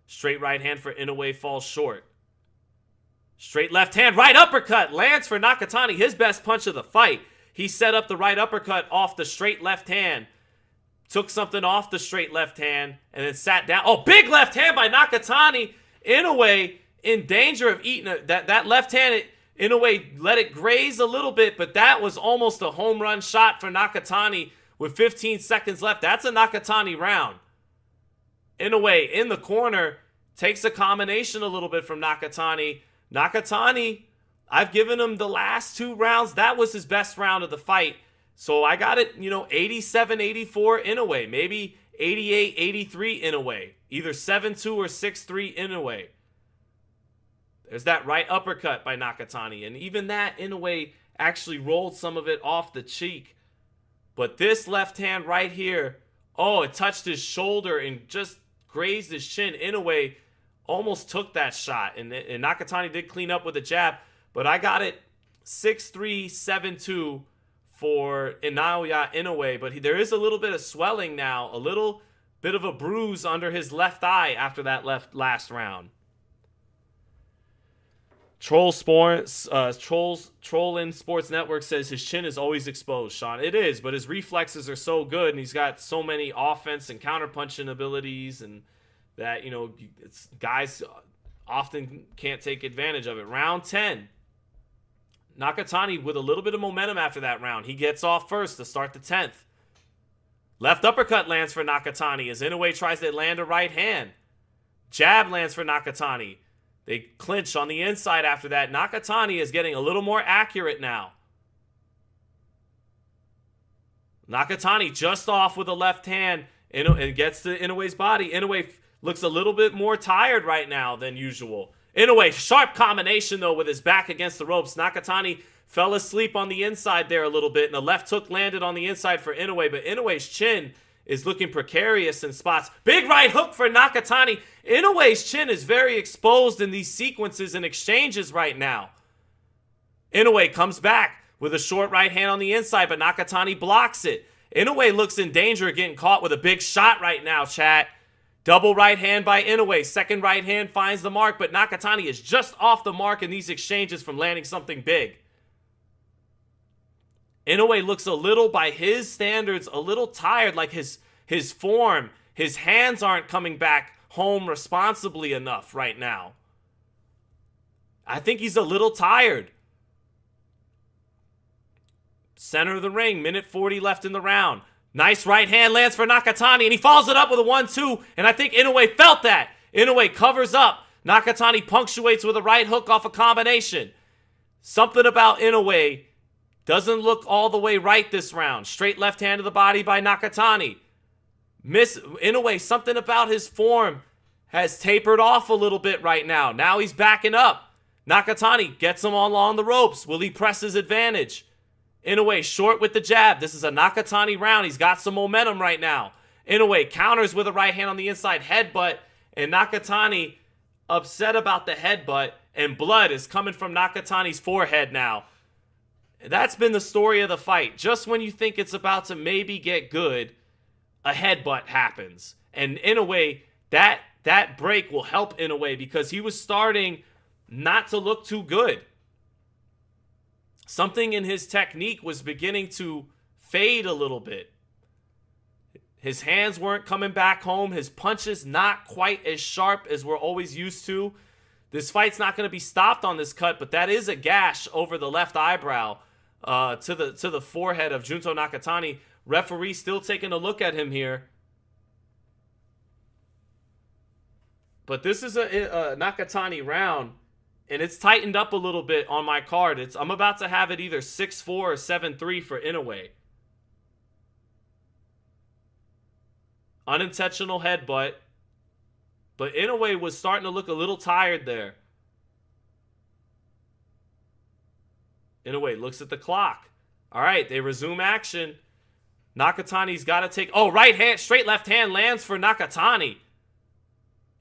A: Straight right hand for Inoue falls short. Straight left hand, right uppercut, lands for Nakatani, his best punch of the fight. He set up the right uppercut off the straight left hand. Took something off the straight left hand and then sat down. Oh, big left hand by Nakatani. Inoue in danger of eating that left hand. Inoue let it graze a little bit, but that was almost a home run shot for Nakatani with 15 seconds left. That's a Nakatani round. Inoue in the corner takes a combination a little bit from Nakatani. Nakatani, I've given him the last 2 rounds. That was his best round of the fight. So I got it, 87-84 Inoue. Maybe 88-83 Inoue. Either 7-2 or 6-3 Inoue. There's that right uppercut by Nakatani. And even that, Inoue actually rolled some of it off the cheek. But this left hand right here, oh, it touched his shoulder and just grazed his chin. Inoue almost took that shot. And Nakatani did clean up with a jab. But I got it 6-3, 7-2 for Naoya Inoue. But there is a little bit of swelling now. A little bit of a bruise under his left eye after that last round. Troll in Sports Network says his chin is always exposed, Sean. It is, but his reflexes are so good, and he's got so many offense and counterpunching abilities, and that, guys often can't take advantage of it. Round 10. Nakatani with a little bit of momentum after that round. He gets off first to start the 10th. Left uppercut lands for Nakatani as Inoue tries to land a right hand. Jab lands for Nakatani. They clinch on the inside after that. Nakatani is getting a little more accurate now. Nakatani just off with a left hand and gets to Inoue's body. Inoue looks a little bit more tired right now than usual. Inoue, sharp combination though with his back against the ropes. Nakatani fell asleep on the inside there a little bit, and a left hook landed on the inside for Inoue, but Inoue's chin is looking precarious in spots. Big right hook for Nakatani. Inoue's chin is very exposed in these sequences and exchanges right now. Inoue comes back with a short right hand on the inside, but Nakatani blocks it. Inoue looks in danger of getting caught with a big shot right now, chat. Double right hand by Inoue. Second right hand finds the mark, but Nakatani is just off the mark in these exchanges from landing something big. Inoue looks a little, by his standards, a little tired, like his form, his hands aren't coming back home responsibly enough right now. I think he's a little tired. Center of the ring, minute 40 left in the round. Nice right hand lands for Nakatani, and he follows it up with a 1-2, and I think Inoue felt that. Inoue covers up. Nakatani punctuates with a right hook off a combination. Something about Inoue doesn't look all the way right this round. Straight left hand to the body by Nakatani. Inoue, something about his form has tapered off a little bit right now. Now he's backing up. Nakatani gets him along the ropes. Will he press his advantage? Inoue short with the jab. This is a Nakatani round. He's got some momentum right now. Inoue counters with a right hand on the inside. Headbutt. And Nakatani upset about the headbutt. And blood is coming from Nakatani's forehead now. That's been the story of the fight. Just when you think it's about to maybe get good, a headbutt happens. And Inoue, that break will help Inoue because he was starting not to look too good. Something in his technique was beginning to fade a little bit. His hands weren't coming back home. His punches not quite as sharp as we're always used to. This fight's not going to be stopped on this cut, but that is a gash over the left eyebrow to the forehead of Junto Nakatani. Referee still taking a look at him here. But this is a Nakatani round, and it's tightened up a little bit on my card. I'm about to have it either 6-4 or 7-3 for Inoue. Unintentional headbutt. But Inoue was starting to look a little tired there. Inoue looks at the clock. All right, they resume action. Nakatani's got to take... Oh, right hand, straight left hand lands for Nakatani.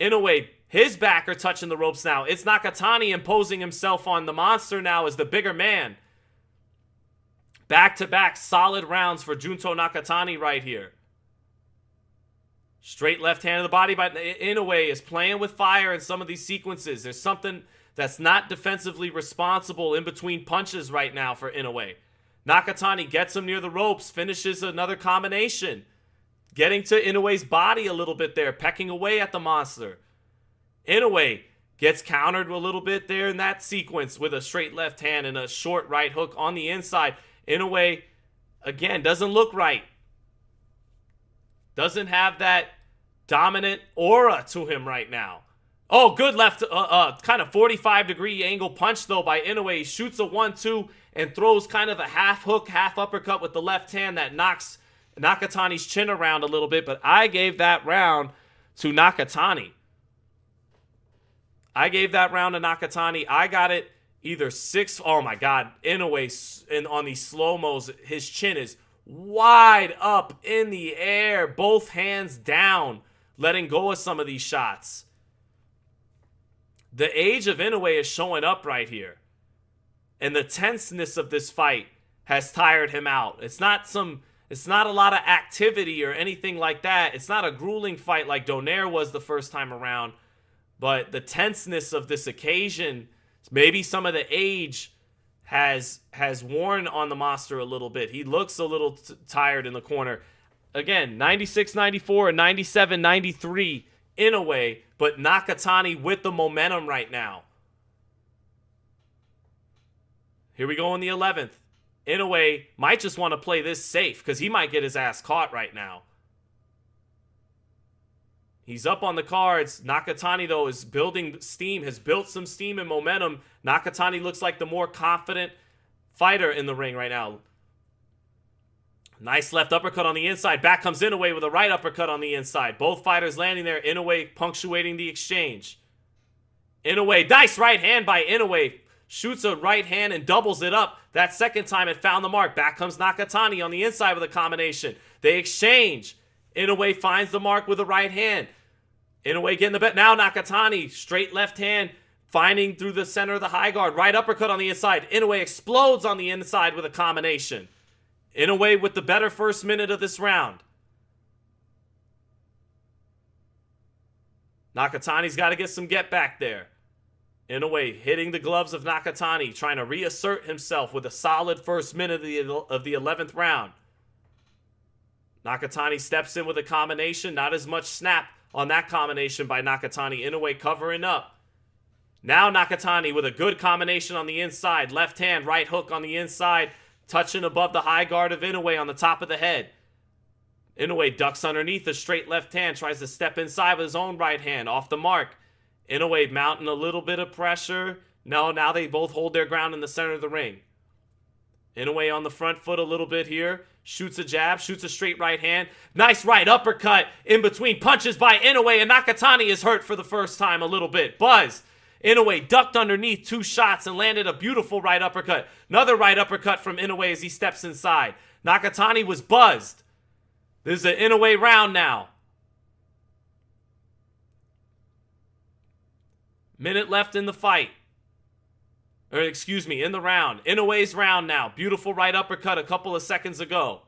A: Inoue, his backer touching the ropes now. It's Nakatani imposing himself on the monster now as the bigger man. Back-to-back solid rounds for Junto Nakatani right here. Straight left hand of the body by Inoue is playing with fire in some of these sequences. There's something that's not defensively responsible in between punches right now for Inoue. Nakatani gets him near the ropes, finishes another combination. Getting to Inoue's body a little bit there, pecking away at the monster. Inoue gets countered a little bit there in that sequence with a straight left hand and a short right hook on the inside. Inoue, again, doesn't look right. Doesn't have that dominant aura to him right now. Oh, good left, kind of 45-degree angle punch, though, by Inoue. He shoots a 1-2 and throws kind of a half hook, half uppercut with the left hand that knocks Nakatani's chin around a little bit. But I gave that round to Nakatani. I got it either 6... Oh, my God. Inoue, on these slow-mos, his chin is wide up in the air, both hands down, letting go of some of these shots. The age of Inoue is showing up right here. And the tenseness of this fight has tired him out. It's not a lot of activity or anything like that. It's not a grueling fight like Donaire was the first time around. But the tenseness of this occasion Maybe some of the age has worn on the monster a little bit. He looks a little tired in the corner. Again, 96, 94, 97, 93 Inoue, but Nakatani with the momentum right now. Here we go in the 11th. Inoue might just want to play this safe because he might get his ass caught right now. He's up on the cards. Nakatani, though, is building steam, has built some steam and momentum. Nakatani looks like the more confident fighter in the ring right now. Nice left uppercut on the inside. Back comes Inoue with a right uppercut on the inside. Both fighters landing there. Inoue punctuating the exchange. Inoue, nice right hand by Inoue. Shoots a right hand and doubles it up. That second time it found the mark. Back comes Nakatani on the inside with a combination. They exchange. Inoue finds the mark with a right hand. Inoue getting the bet. Now Nakatani, straight left hand, finding through the center of the high guard. Right uppercut on the inside. Inoue explodes on the inside with a combination. Inoue with the better first minute of this round. Nakatani's got to get some get back there. Inoue hitting the gloves of Nakatani, trying to reassert himself with a solid first minute of the 11th round. Nakatani steps in with a combination. Not as much snap on that combination by Nakatani. Inoue covering up. Now Nakatani with a good combination on the inside. Left hand, right hook on the inside. Touching above the high guard of Inoue on the top of the head. Inoue ducks underneath a straight left hand. Tries to step inside with his own right hand. Off the mark. Inoue mounting a little bit of pressure. No, now they both hold their ground in the center of the ring. Inoue on the front foot a little bit here. Shoots a jab, shoots a straight right hand. Nice right uppercut in between punches by Inoue, and Nakatani is hurt for the first time a little bit. Buzz. Inoue ducked underneath 2 shots and landed a beautiful right uppercut. Another right uppercut from Inoue as he steps inside. Nakatani was buzzed. This is an Inoue round now. Minute left in the fight. Or excuse me, in the round. Inoue's round now. Beautiful right uppercut a couple of seconds ago.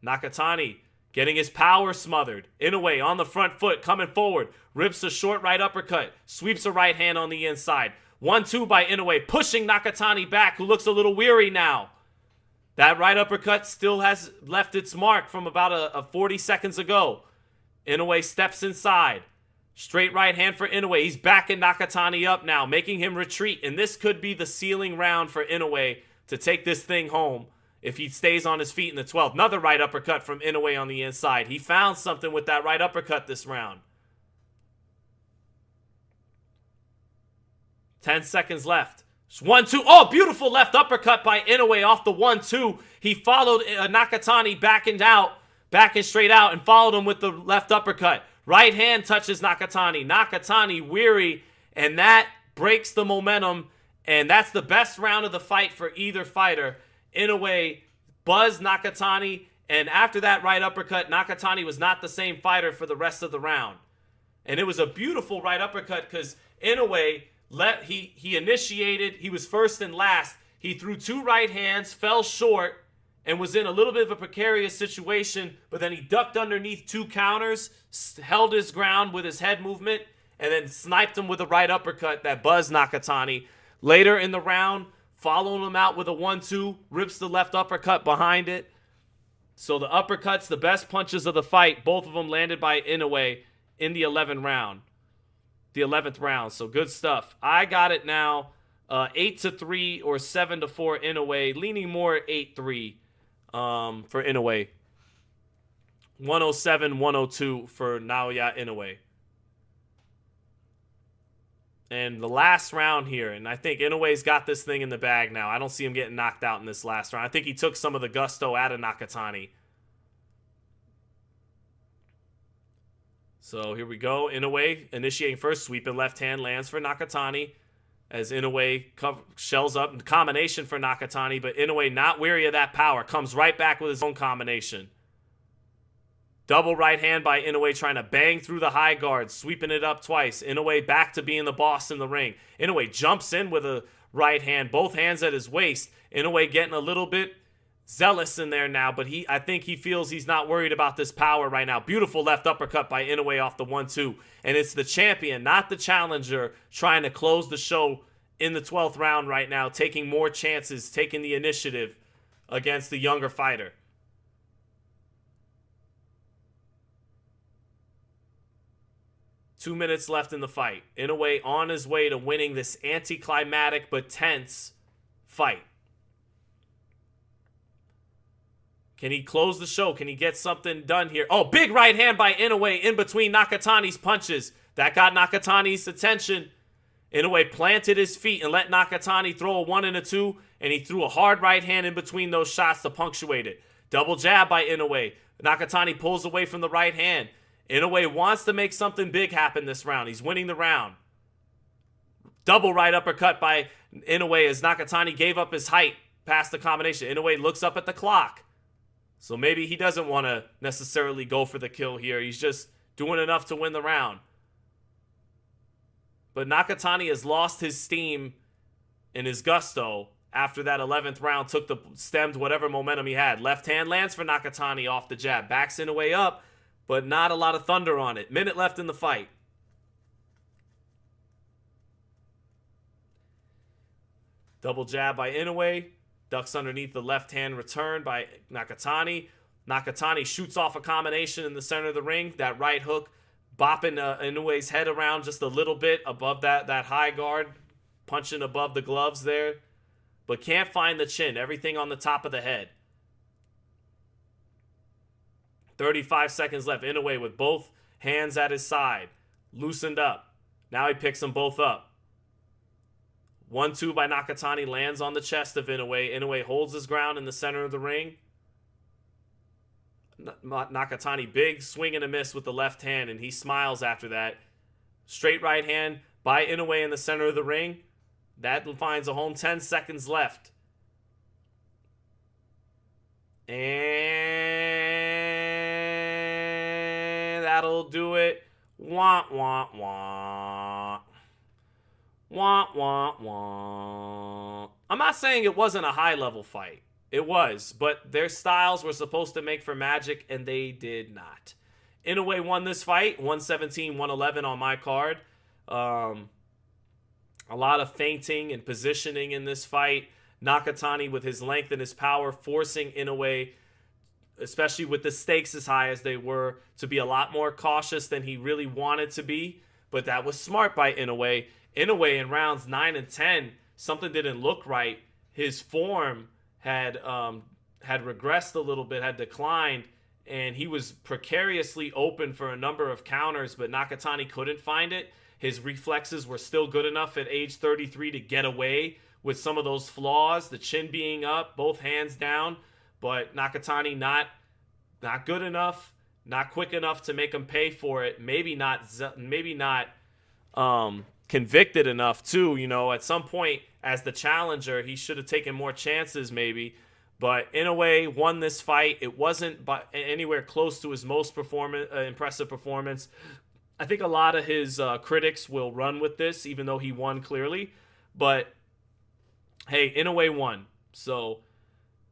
A: Nakatani getting his power smothered. Inoue on the front foot, coming forward. Rips a short right uppercut. Sweeps a right hand on the inside. 1-2 by Inoue, pushing Nakatani back, who looks a little weary now. That right uppercut still has left its mark from about a 40 seconds ago. Inoue steps inside. Straight right hand for Inoue. He's backing Nakatani up now, making him retreat. And this could be the sealing round for Inoue to take this thing home if he stays on his feet in the 12th. Another right uppercut from Inoue on the inside. He found something with that right uppercut this round. 10 seconds left. 1-2. Oh, beautiful left uppercut by Inoue off the 1-2. He followed Nakatani backing straight out, and followed him with the left uppercut. Right hand touches Nakatani. Nakatani weary, and that breaks the momentum, and that's the best round of the fight for either fighter. Inoue buzzed Nakatani, and after that right uppercut, Nakatani was not the same fighter for the rest of the round. And it was a beautiful right uppercut because Inoue, he initiated, he was first and last. He threw 2 right hands, fell short, and was in a little bit of a precarious situation, but then he ducked underneath 2 counters, held his ground with his head movement, and then sniped him with a right uppercut that buzzed Nakatani. Later in the round, following him out with a 1-2, rips the left uppercut behind it. So the uppercuts, the best punches of the fight, both of them landed by Inoue in the 11th round. So good stuff. I got it now 8-3 or 7-4 Inoue, leaning more 8-3. For Inoue. 107-102 for Naoya Inoue. And the last round here, and I think Inoue's got this thing in the bag now. I don't see him getting knocked out in this last round. I think he took some of the gusto out of Nakatani. So here we go. Inoue initiating first, sweeping left hand, lands for Nakatani. As Inoue shells up, combination for Nakatani, but Inoue not weary of that power, comes right back with his own combination. Double right hand by Inoue, trying to bang through the high guard, sweeping it up twice. Inoue back to being the boss in the ring. Inoue jumps in with a right hand, both hands at his waist. Inoue getting a little bit zealous in there now, but I think he feels he's not worried about this power right now. Beautiful left uppercut by Inoue off the 1-2. And it's the champion, not the challenger, trying to close the show in the 12th round right now, taking more chances, taking the initiative against the younger fighter. Two minutes left in the fight. Inoue on his way to winning this anticlimactic but tense fight. Can he close the show? Can he get something done here? Oh, big right hand by Inoue in between Nakatani's punches. That got Nakatani's attention. Inoue planted his feet and let Nakatani throw a 1 and a 2, and he threw a hard right hand in between those shots to punctuate it. Double jab by Inoue. Nakatani pulls away from the right hand. Inoue wants to make something big happen this round. He's winning the round. Double right uppercut by Inoue as Nakatani gave up his height past the combination. Inoue looks up at the clock. So maybe he doesn't want to necessarily go for the kill here. He's just doing enough to win the round. But Nakatani has lost his steam and his gusto after that 11th round stemmed whatever momentum he had. Left hand lands for Nakatani off the jab. Backs Inoue up, but not a lot of thunder on it. Minute left in the fight. Double jab by Inoue. Ducks underneath the left hand return by Nakatani. Nakatani shoots off a combination in the center of the ring. That right hook bopping Inoue's head around just a little bit above that high guard. Punching above the gloves there. But can't find the chin. Everything on the top of the head. 35 seconds left. Inoue with both hands at his side. Loosened up. Now he picks them both up. 1-2 by Nakatani lands on the chest of Inoue. Inoue holds his ground in the center of the ring. Nakatani big swing and a miss with the left hand, and he smiles after that. Straight right hand by Inoue in the center of the ring. That finds a home. 10 seconds left. And that'll do it. Wah, wah, wah. Wah, wah, wah. I'm not saying it wasn't a high-level fight. It was, but their styles were supposed to make for magic, and they did not. Inoue won this fight, 117-111 on my card. A lot of feinting and positioning in this fight. Nakatani, with his length and his power, forcing Inoue, especially with the stakes as high as they were, to be a lot more cautious than he really wanted to be. But that was smart by Inoue. Inoue in rounds 9 and 10, something didn't look right. His form had regressed a little bit, had declined, and he was precariously open for a number of counters, but Nakatani couldn't find it. His reflexes were still good enough at age 33 to get away with some of those flaws, the chin being up, both hands down, but Nakatani not good enough, not quick enough to make him pay for it. Maybe not convicted enough too. You know, at some point as the challenger, he should have taken more chances maybe. But Inoue won this fight. It wasn't anywhere close to his most impressive performance. I think a lot of his critics will run with this, even though he won clearly. But hey, Inoue won. So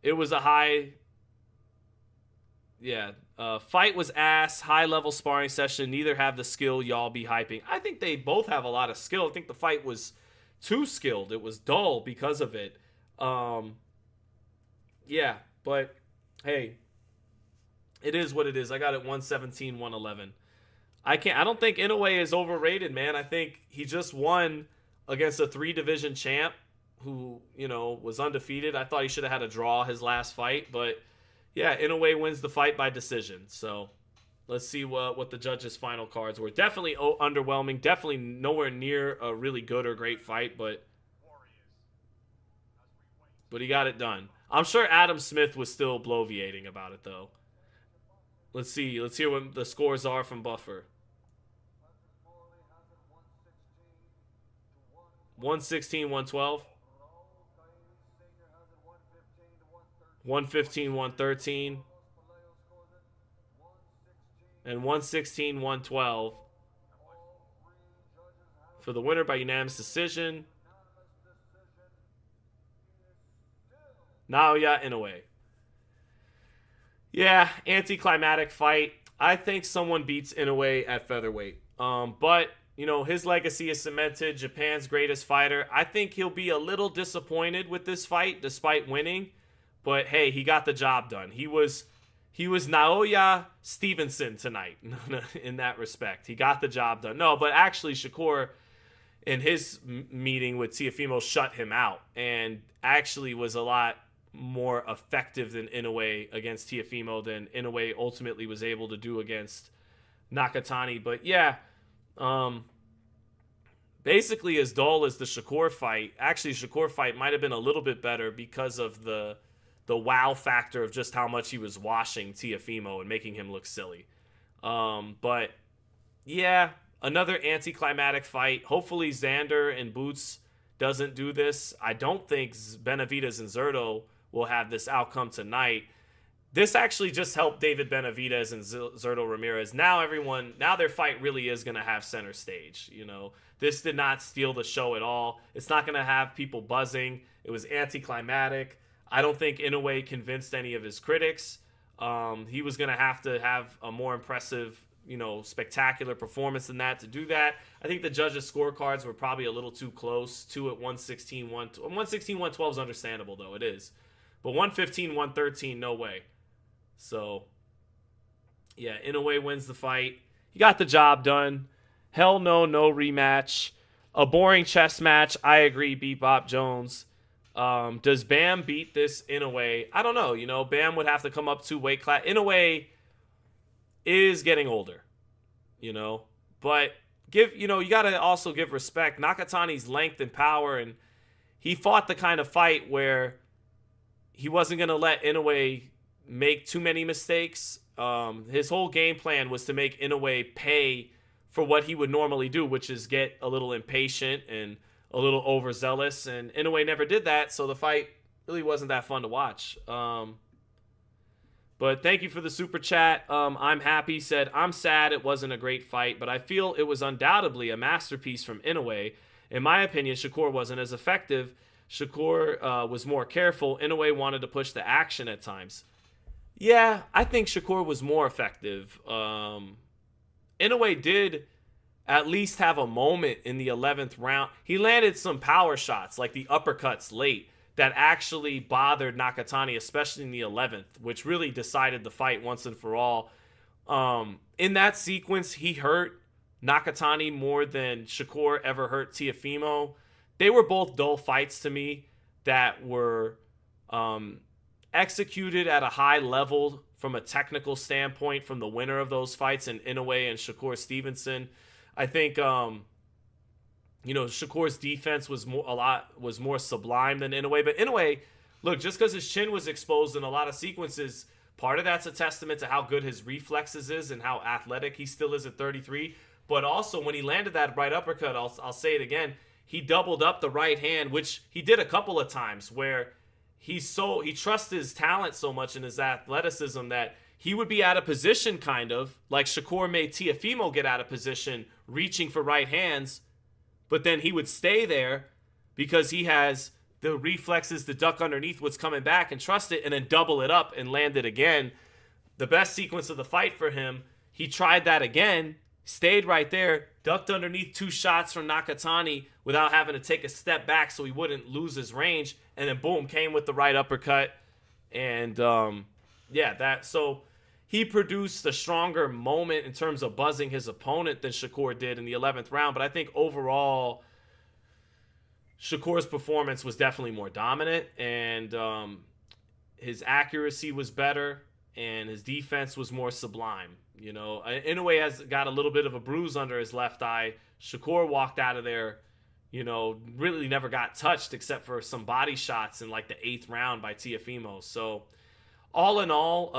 A: it was a fight was ass, high-level sparring session. Neither have the skill y'all be hyping. I think they both have a lot of skill. I think the fight was too skilled. It was dull because of it. Yeah, but hey, it is what it is. I got it 117-111. I don't think Inoue is overrated, man. I think he just won against a 3-division champ who, you know, was undefeated. I thought he should have had a draw his last fight, but yeah, Inoue wins the fight by decision. So let's see what the judges' final cards were. Definitely underwhelming. Definitely nowhere near a really good or great fight, but he got it done. I'm sure Adam Smith was still bloviating about it, though. Let's see. Let's hear what the scores are from Buffer. 116-112. 115-113. And 116-112. For the winner by unanimous decision, Naoya Inoue. Yeah, anticlimactic fight. I think someone beats Inoue at featherweight. But his legacy is cemented. Japan's greatest fighter. I think he'll be a little disappointed with this fight, despite winning. But hey, he got the job done. He was Naoya Stevenson tonight in that respect. He got the job done. No, but actually Shakur in his meeting with Teofimo shut him out and actually was a lot more effective than Inoue against Teofimo than Inoue ultimately was able to do against Nakatani. But yeah, basically as dull as the Shakur fight. Actually, Shakur fight might have been a little bit better because of the wow factor of just how much he was washing Teofimo and making him look silly. But yeah, another anticlimactic fight. Hopefully Xander and Boots doesn't do this. I don't think Benavidez and Zurdo will have this outcome tonight. This actually just helped David Benavidez and Zurdo Ramirez. Now their fight really is going to have center stage. This did not steal the show at all. It's not going to have people buzzing. It was anticlimactic. I don't think Inoue convinced any of his critics. He was going to have a more impressive, spectacular performance than that to do that. I think the judges' scorecards were probably a little too close. 2 at 116, 116, 112 is understandable, though. It is. But 115, 113, no way. So, yeah, Inoue wins the fight. He got the job done. Hell no rematch. A boring chess match. I agree, Bebop Jones. Does Bam beat this Inoue? I don't know. Bam would have to come up 2 weight class. Inoue is getting older, but you got to also give respect. Nakatani's length and power, and he fought the kind of fight where he wasn't going to let Inoue make too many mistakes. His whole game plan was to make Inoue pay for what he would normally do, which is get a little impatient and a little overzealous, and Inoue never did that, so the fight really wasn't that fun to watch. But thank you for the super chat. I'm happy said, I'm sad it wasn't a great fight, but I feel it was undoubtedly a masterpiece from Inoue. In my opinion, Shakur wasn't as effective. Shakur was more careful. Inoue wanted to push the action at times. Yeah, I think Shakur was more effective. Inoue did at least have a moment in the 11th round. He landed some power shots, like the uppercuts late, that actually bothered Nakatani, especially in the 11th, which really decided the fight once and for all. In that sequence, he hurt Nakatani more than Shakur ever hurt Teofimo. They were both dull fights to me that were executed at a high level from a technical standpoint from the winner of those fights, in Inoue and Shakur Stevenson. I think Shakur's defense was more sublime than Inoue. But Inoue, look, just because his chin was exposed in a lot of sequences, part of that's a testament to how good his reflexes is and how athletic he still is at 33. But also when he landed that right uppercut, I'll say it again, he doubled up the right hand, which he did a couple of times, where he trusts his talent so much and his athleticism that he would be out of position, kind of like Shakur made Teofimo get out of position, reaching for right hands, but then he would stay there because he has the reflexes to duck underneath what's coming back and trust it, and then double it up and land it again. The best sequence of the fight for him, he tried that again, stayed right there, ducked underneath 2 shots from Nakatani without having to take a step back so he wouldn't lose his range, and then boom, came with the right uppercut. And so he produced a stronger moment in terms of buzzing his opponent than Shakur did in the 11th round. But I think overall, Shakur's performance was definitely more dominant, and his accuracy was better, and his defense was more sublime. Inoue has got a little bit of a bruise under his left eye. Shakur walked out of there, really never got touched except for some body shots in like the 8th round by Teofimo. So all in all,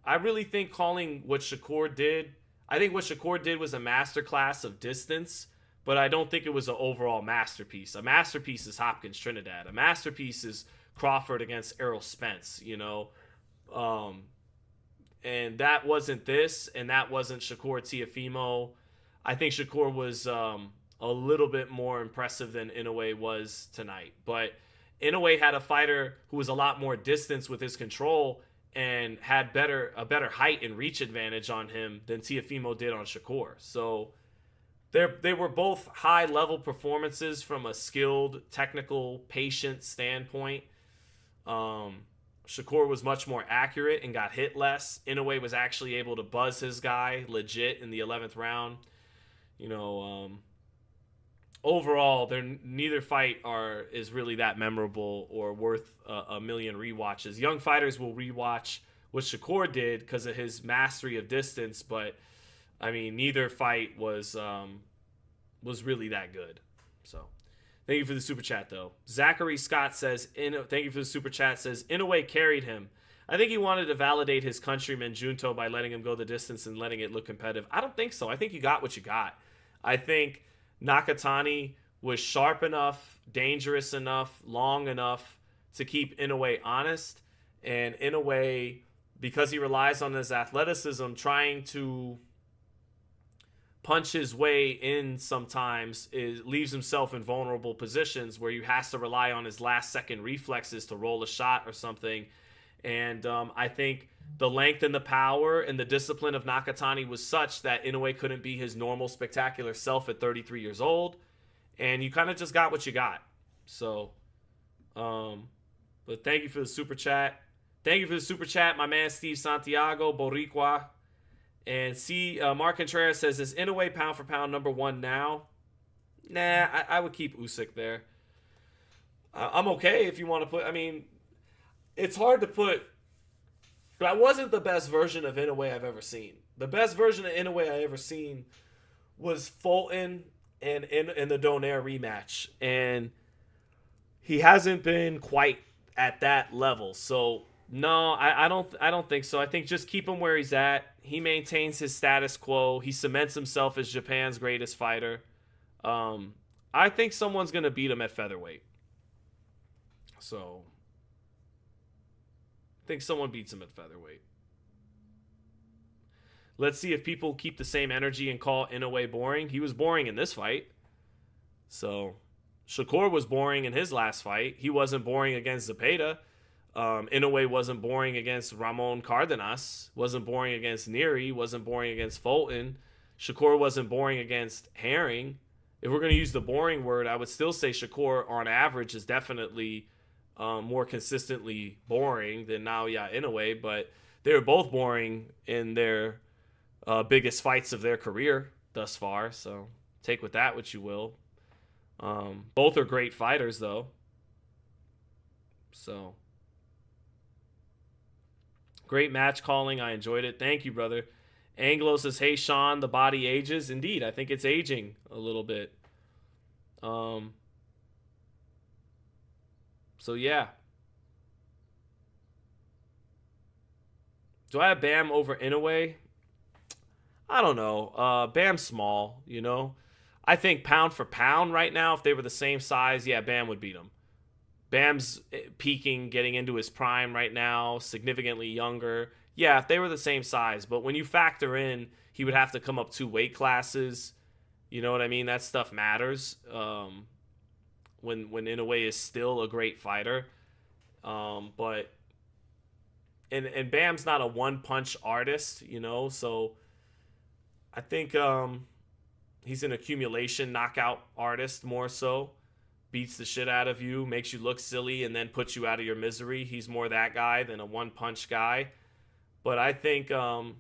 A: I really think calling what Shakur did, I think what Shakur did was a masterclass of distance, but I don't think it was an overall masterpiece. A masterpiece is Hopkins Trinidad. A masterpiece is Crawford against Errol Spence, and that wasn't this, and that wasn't Shakur Teofimo. I think Shakur was a little bit more impressive than Inoue was tonight. But Inoue had a fighter who was a lot more distance with his control, and had a better height and reach advantage on him than Teofimo did on Shakur. So they were both high level performances from a skilled, technical, patient standpoint. Shakur was much more accurate and got hit less. Inoue was actually able to buzz his guy legit in the 11th round. Overall, neither fight is really that memorable or worth a million rewatches. Young fighters will rewatch what Shakur did because of his mastery of distance, but I mean, neither fight was really that good. So, thank you for the super chat, though. Zachary Scott says, thank you for the super chat, says, Inoue carried him. I think he wanted to validate his countryman Junto by letting him go the distance and letting it look competitive. I don't think so. I think you got what you got. I think Nakatani was sharp enough, dangerous enough, long enough to keep Inoue honest. And Inoue, because he relies on his athleticism, trying to punch his way in sometimes leaves himself in vulnerable positions where he has to rely on his last second reflexes to roll a shot or something. And I think the length and the power and the discipline of Nakatani was such that Inoue couldn't be his normal spectacular self at 33 years old. And you kind of just got what you got. So, but thank you for the super chat. Thank you for the super chat, my man Steve Santiago, Boricua. And Mark Contreras says, is Inoue pound for pound number one now? Nah, I would keep Usyk there. I'm okay if you want to put... I mean, it's hard to put... That wasn't the best version of Inoue I've ever seen. The best version of Inoue I ever seen was Fulton and in the Donaire rematch. And he hasn't been quite at that level. So... No, I don't think so. I think just keep him where he's at. He maintains his status quo. He cements himself as Japan's greatest fighter. I think someone's going to beat him at featherweight. So, I think someone beats him at featherweight. Let's see if people keep the same energy and call Inoue boring. He was boring in this fight. So, Shakur was boring in his last fight. He wasn't boring against Zepeda. Inoue wasn't boring against Ramon Cardenas, wasn't boring against Neary, wasn't boring against Fulton. Shakur wasn't boring against Herring. If we're going to use the boring word, I would still say Shakur on average is definitely more consistently boring than Naoya Inoue, but they were both boring in their biggest fights of their career thus far, so take with that what you will. Both are great fighters, though. So... Great match calling. I enjoyed it. Thank you, brother. Anglo says, hey, Sean, the body ages. Indeed, I think it's aging a little bit. So, yeah. Do I have Bam over Inoue? I don't know. Bam's small, you know. I think pound for pound right now, if they were the same size, yeah, Bam would beat him. Bam's peaking, getting into his prime right now, significantly younger. Yeah, if they were the same size. But when you factor in, he would have to come up 2 weight classes. You know what I mean? That stuff matters. When Inoue is still a great fighter. But and Bam's not a one-punch artist, you know? So I think he's an accumulation knockout artist more so. Beats the shit out of you, makes you look silly, and then puts you out of your misery. He's more that guy than a one-punch guy. But I think, I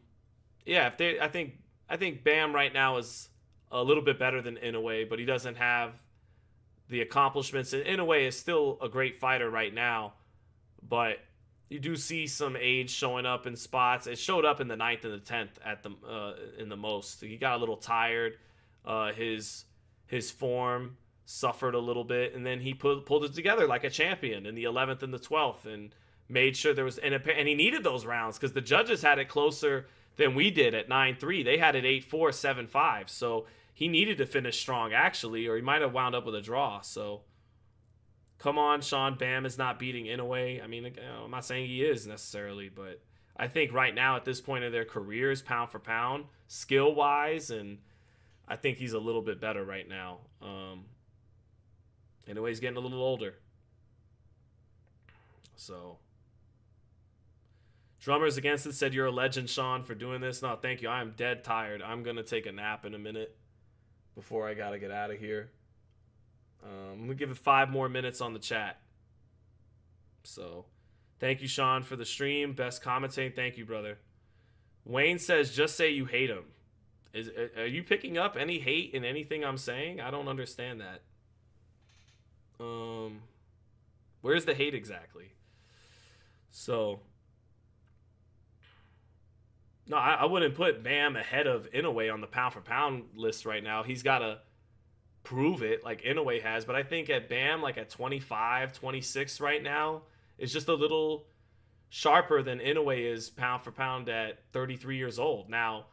A: think Bam right now is a little bit better than Inoue, but he doesn't have the accomplishments. And Inoue is still a great fighter right now, but you do see some age showing up in spots. It showed up in the 9th and the 10th at the in the most. He got a little tired. His form suffered a little bit, and then he pulled it together like a champion in the 11th and the 12th and made sure there was and he needed those rounds because the judges had it closer than we did at 9-3. They had it 8-4, 7-5. So he needed to finish strong, actually, or he might have wound up with a draw. So come on, Sean. Bam is not beating Inoue. I mean, I'm not saying he is necessarily, but I think right now at this point of their careers, pound for pound, skill-wise, and I think he's a little bit better right now. Inoue's getting a little older. So, Drummers Against It said, you're a legend, Sean, for doing this. No, thank you. I am dead tired. I'm going to take a nap in a minute before I got to get out of here. I'm going to give it 5 more minutes on the chat. So, thank you, Sean, for the stream. Best commentating. Thank you, brother. Wayne says, just say you hate him. Are you picking up any hate in anything I'm saying? I don't understand that. Where's the hate exactly? So, no, I wouldn't put Bam ahead of Inoue on the pound-for-pound list right now. He's got to prove it like Inoue has. But I think at Bam, like at 25, 26 right now, is just a little sharper than Inoue is pound-for-pound at 33 years old. Now,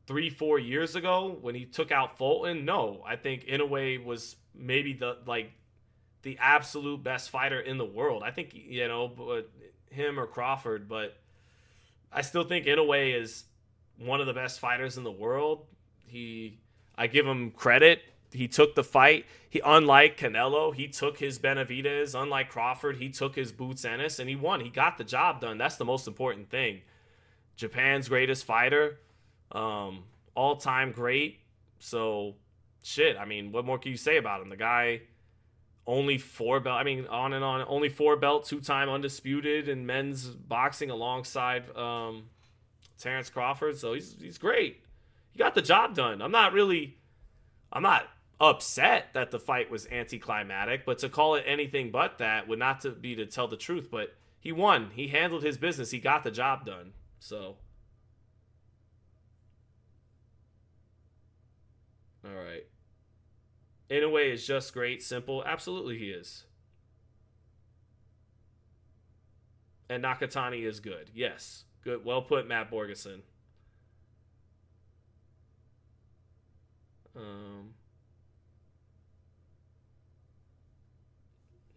A: 3-4 years ago when he took out Fulton, no, I think Inoue was maybe the absolute best fighter in the world. I think, him or Crawford, but I still think Inoue is one of the best fighters in the world. I give him credit. He took the fight. Unlike Canelo, he took his Benavidez. Unlike Crawford, he took his Boots Ennis, and he won. He got the job done. That's the most important thing. Japan's greatest fighter, all-time great. So, shit, I mean, what more can you say about him? The guy, only 4 belt, I mean, on and on, only 4 belt, 2-time undisputed in men's boxing alongside Terrence Crawford. So he's great. He got the job done. I'm not upset that the fight was anticlimactic, but to call it anything but that would not be to tell the truth. But he won. He handled his business. He got the job done. So, all right. Inoue is just great, simple. Absolutely he is. And Nakatani is good. Yes. Good. Well put, Matt Borgeson.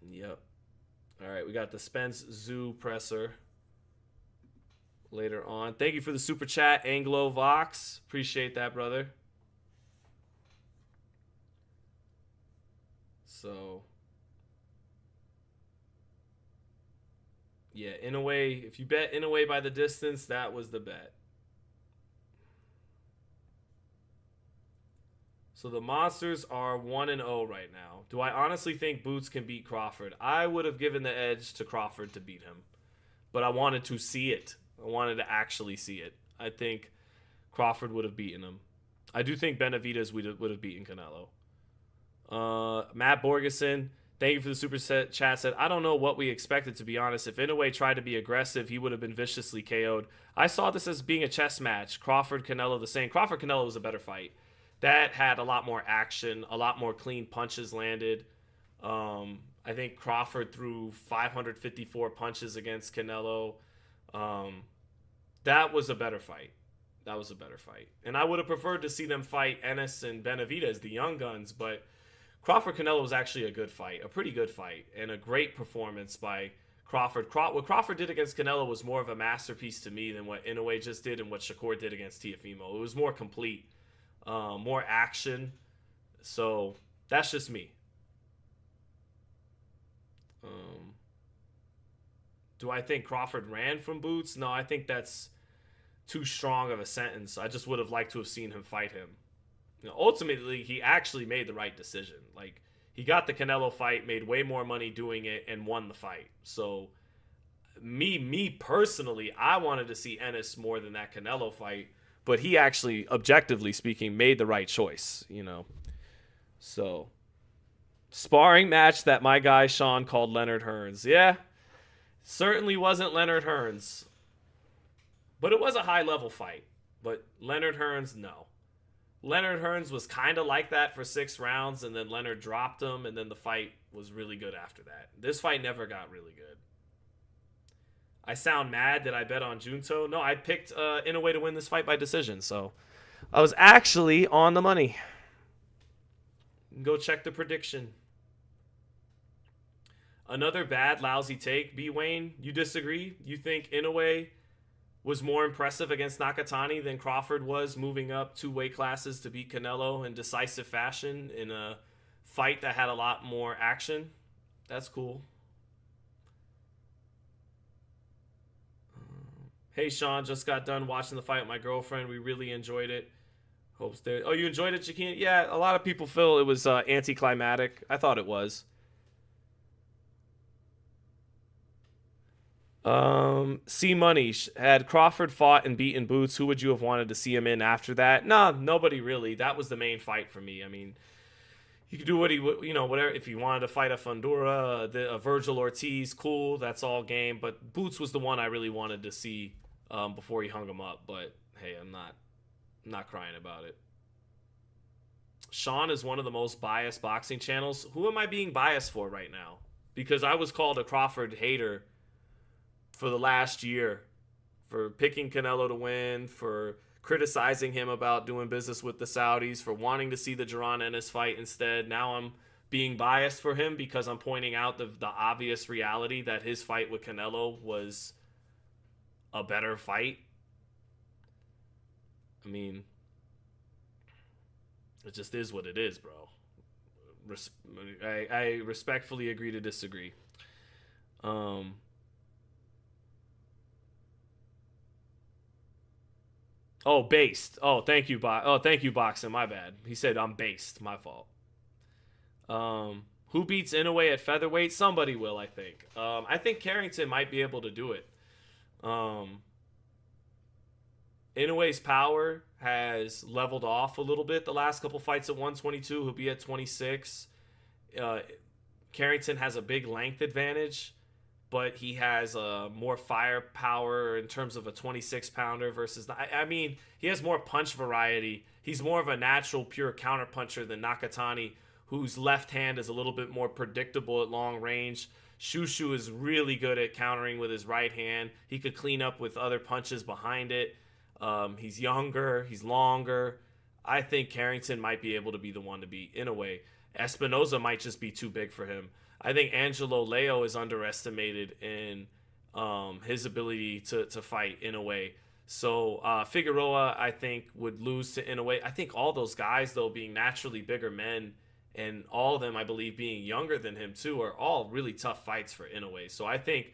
A: Yep. All right, we got the Spence Zoo presser later on. Thank you for the super chat, Anglo Vox. Appreciate that, brother. So, yeah, Inoue, if you bet Inoue by the distance, that was the bet. So the Monsters are 1-0 right now. Do I honestly think Boots can beat Crawford? I would have given the edge to Crawford to beat him. But I wanted to see it. I wanted to actually see it. I think Crawford would have beaten him. I do think Benavidez would have beaten Canelo. Matt Borgeson, thank you for the super chat, said, I don't know what we expected, to be honest. If Inoue tried to be aggressive, he would have been viciously KO'd. I saw this as being a chess match. Crawford-Canelo the same. Crawford-Canelo was a better fight. That had a lot more action, a lot more clean punches landed. I think Crawford threw 554 punches against Canelo. That was a better fight. That was a better fight. And I would have preferred to see them fight Ennis and Benavidez, the young guns, but Crawford-Canelo was actually a good fight, a pretty good fight, and a great performance by Crawford. What Crawford did against Canelo was more of a masterpiece to me than what Inoue just did and what Shakur did against Teofimo. It was more complete. More action. So that's just me. Do I think Crawford ran from Boots? No, I think that's too strong of a sentence. I just would have liked to have seen him fight him. Ultimately, he actually made the right decision. Like, he got the Canelo fight, made way more money doing it, and won the fight. So, me personally, I wanted to see Ennis more than that Canelo fight. But he actually, objectively speaking, made the right choice, So, sparring match that my guy Sean called Leonard-Hearns. Yeah, certainly wasn't Leonard-Hearns. But it was a high-level fight. But Leonard-Hearns, no. Leonard-Hearns was kind of like that for 6 rounds, and then Leonard dropped him, and then the fight was really good after that. This fight never got really good. I sound mad that I bet on Junto. No, I picked Inoue to win this fight by decision. So I was actually on the money. Go check the prediction. Another bad, lousy take. B. Wayne, you disagree? You think Inoue was more impressive against Nakatani than Crawford was, moving up 2 weight classes to beat Canelo in decisive fashion in a fight that had a lot more action? That's cool. Hey Sean, just got done watching the fight with my girlfriend. We really enjoyed it. Hopes there. Oh, you enjoyed it, Jaquin? Yeah, a lot of people feel it was anticlimactic. I thought it was. C Money had Crawford fought and beaten Boots. Who would you have wanted to see him in after that? Nah, nobody really. That was the main fight for me. I mean, he could do what he would, whatever. If he wanted to fight a Fundora, a Virgil Ortiz, cool. That's all game. But Boots was the one I really wanted to see before he hung him up. But hey, I'm not crying about it. Sean is one of the most biased boxing channels. Who am I being biased for right now? Because I was called a Crawford hater for the last year for picking Canelo to win, for criticizing him about doing business with the Saudis, for wanting to see the Duran Ennis fight instead. Now I'm being biased for him because I'm pointing out the obvious reality that his fight with Canelo was a better fight. I mean, it just is what it is, bro. I respectfully agree to disagree. Oh, based. Oh, thank you, thank you, Boxing. My bad. He said I'm based. My fault. Who beats Inoue at featherweight? Somebody will, I think. I think Carrington might be able to do it. Inoue's power has leveled off a little bit the last couple fights at 122. He'll be at 26. Carrington has a big length advantage, but he has more firepower in terms of a 26-pounder versus... I mean, he has more punch variety. He's more of a natural, pure counterpuncher than Nakatani, whose left hand is a little bit more predictable at long range. Shushu is really good at countering with his right hand. He could clean up with other punches behind it. He's younger. He's longer. I think Carrington might be able to be the one to beat Inoue. Espinoza might just be too big for him. I think Angelo Leo is underestimated in his ability to fight Inoue. So Figueroa, I think, would lose to Inoue. I think all those guys, though, being naturally bigger men, and all of them, I believe, being younger than him, too, are all really tough fights for Inoue. So I think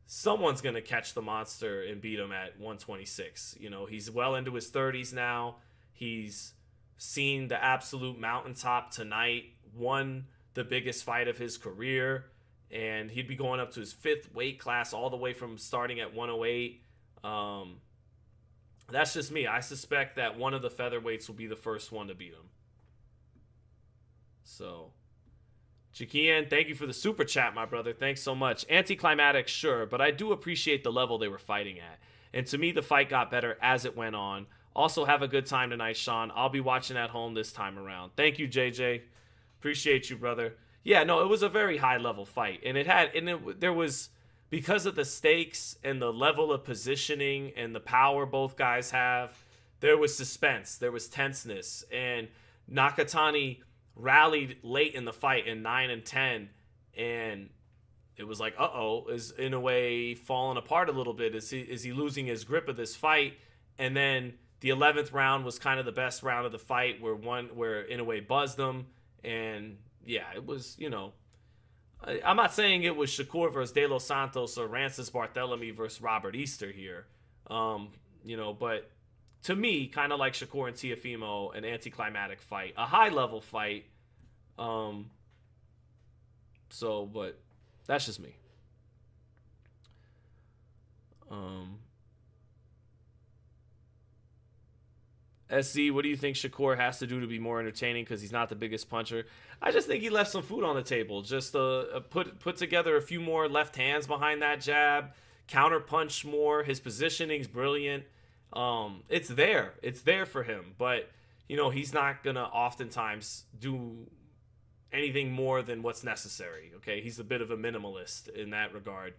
A: someone's going to catch the monster and beat him at 126. He's well into his 30s now. He's seen the absolute mountaintop tonight, won the biggest fight of his career, and he'd be going up to his 5th weight class all the way from starting at 108. That's just me. I suspect that one of the featherweights will be the first one to beat him. So, Chikian, thank you for the super chat, my brother. Thanks so much. Anticlimactic, sure, but I do appreciate the level they were fighting at. And to me, the fight got better as it went on. Also, have a good time tonight, Sean. I'll be watching at home this time around. Thank you, JJ. Appreciate you, brother. Yeah, no, it was a very high-level fight. And there was, because of the stakes and the level of positioning and the power both guys have, there was suspense. There was tenseness. And Nakatani rallied late in the fight in 9 and 10, and it was like, is Inoue falling apart a little bit? Is he losing his grip of this fight? And then the 11th round was kind of the best round of the fight, where Inoue buzzed him, and yeah, it was, I'm not saying it was Shakur versus De Los Santos or Rancis Barthélemy versus Robert Easter here, but to me, kind of like Shakur and Teofimo, an anticlimactic fight, a high-level fight. But that's just me. SC, what do you think Shakur has to do to be more entertaining? Because he's not the biggest puncher. I just think he left some food on the table. Just put together a few more left hands behind that jab, counter punch more. His positioning's brilliant. It's there for him, but he's not gonna oftentimes do anything more than what's necessary. Okay, he's a bit of a minimalist in that regard.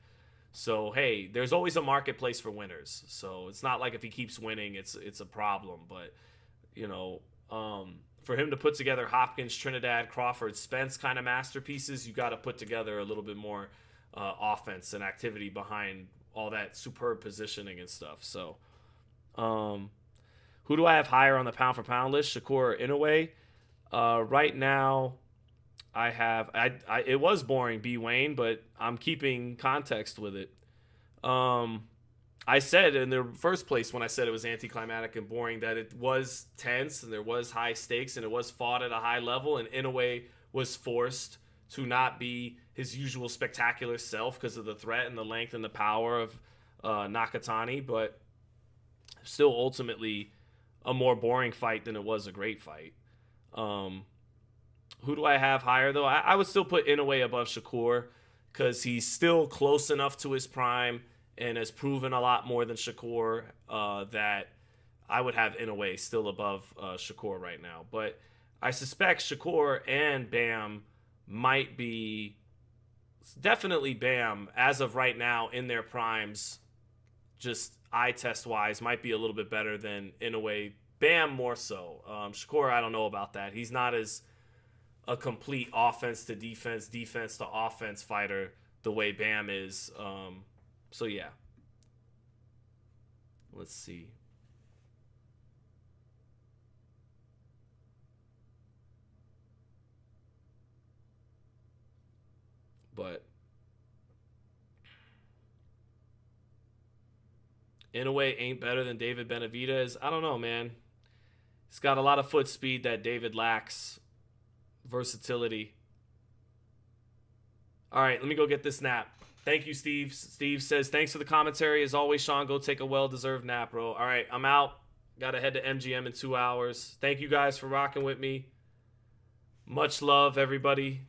A: So hey, there's always a marketplace for winners. So it's not like if he keeps winning, it's a problem. But for him to put together Hopkins, Trinidad, Crawford, Spence kind of masterpieces, you got to put together a little bit more offense and activity behind all that superb positioning and stuff. So. Who do I have higher on the pound for pound list? Shakur or Inoue? Right now, I have it was boring B Wayne, but I'm keeping context with it. I said in the first place when I said it was anticlimactic and boring that it was tense and there was high stakes and it was fought at a high level, and Inoue was forced to not be his usual spectacular self because of the threat and the length and the power of Nakatani, but still ultimately a more boring fight than it was a great fight. Who do I have higher, though? I would still put Inoue above Shakur because he's still close enough to his prime and has proven a lot more than Shakur that I would have Inoue still above Shakur right now. But I suspect Shakur and Bam might be, definitely Bam, as of right now in their primes, just eye test wise, might be a little bit better than Inoue. Bam more so. Shakur, I don't know about that. He's not as a complete offense to defense, defense to offense fighter the way Bam is. So yeah. Let's see. But Inoue ain't better than David Benavidez. I don't know, man. He's got a lot of foot speed that David lacks. Versatility. All right, let me go get this nap. Thank you, Steve. Steve says, thanks for the commentary. As always, Sean, go take a well-deserved nap, bro. All right, I'm out. Got to head to MGM in 2 hours. Thank you guys for rocking with me. Much love, everybody.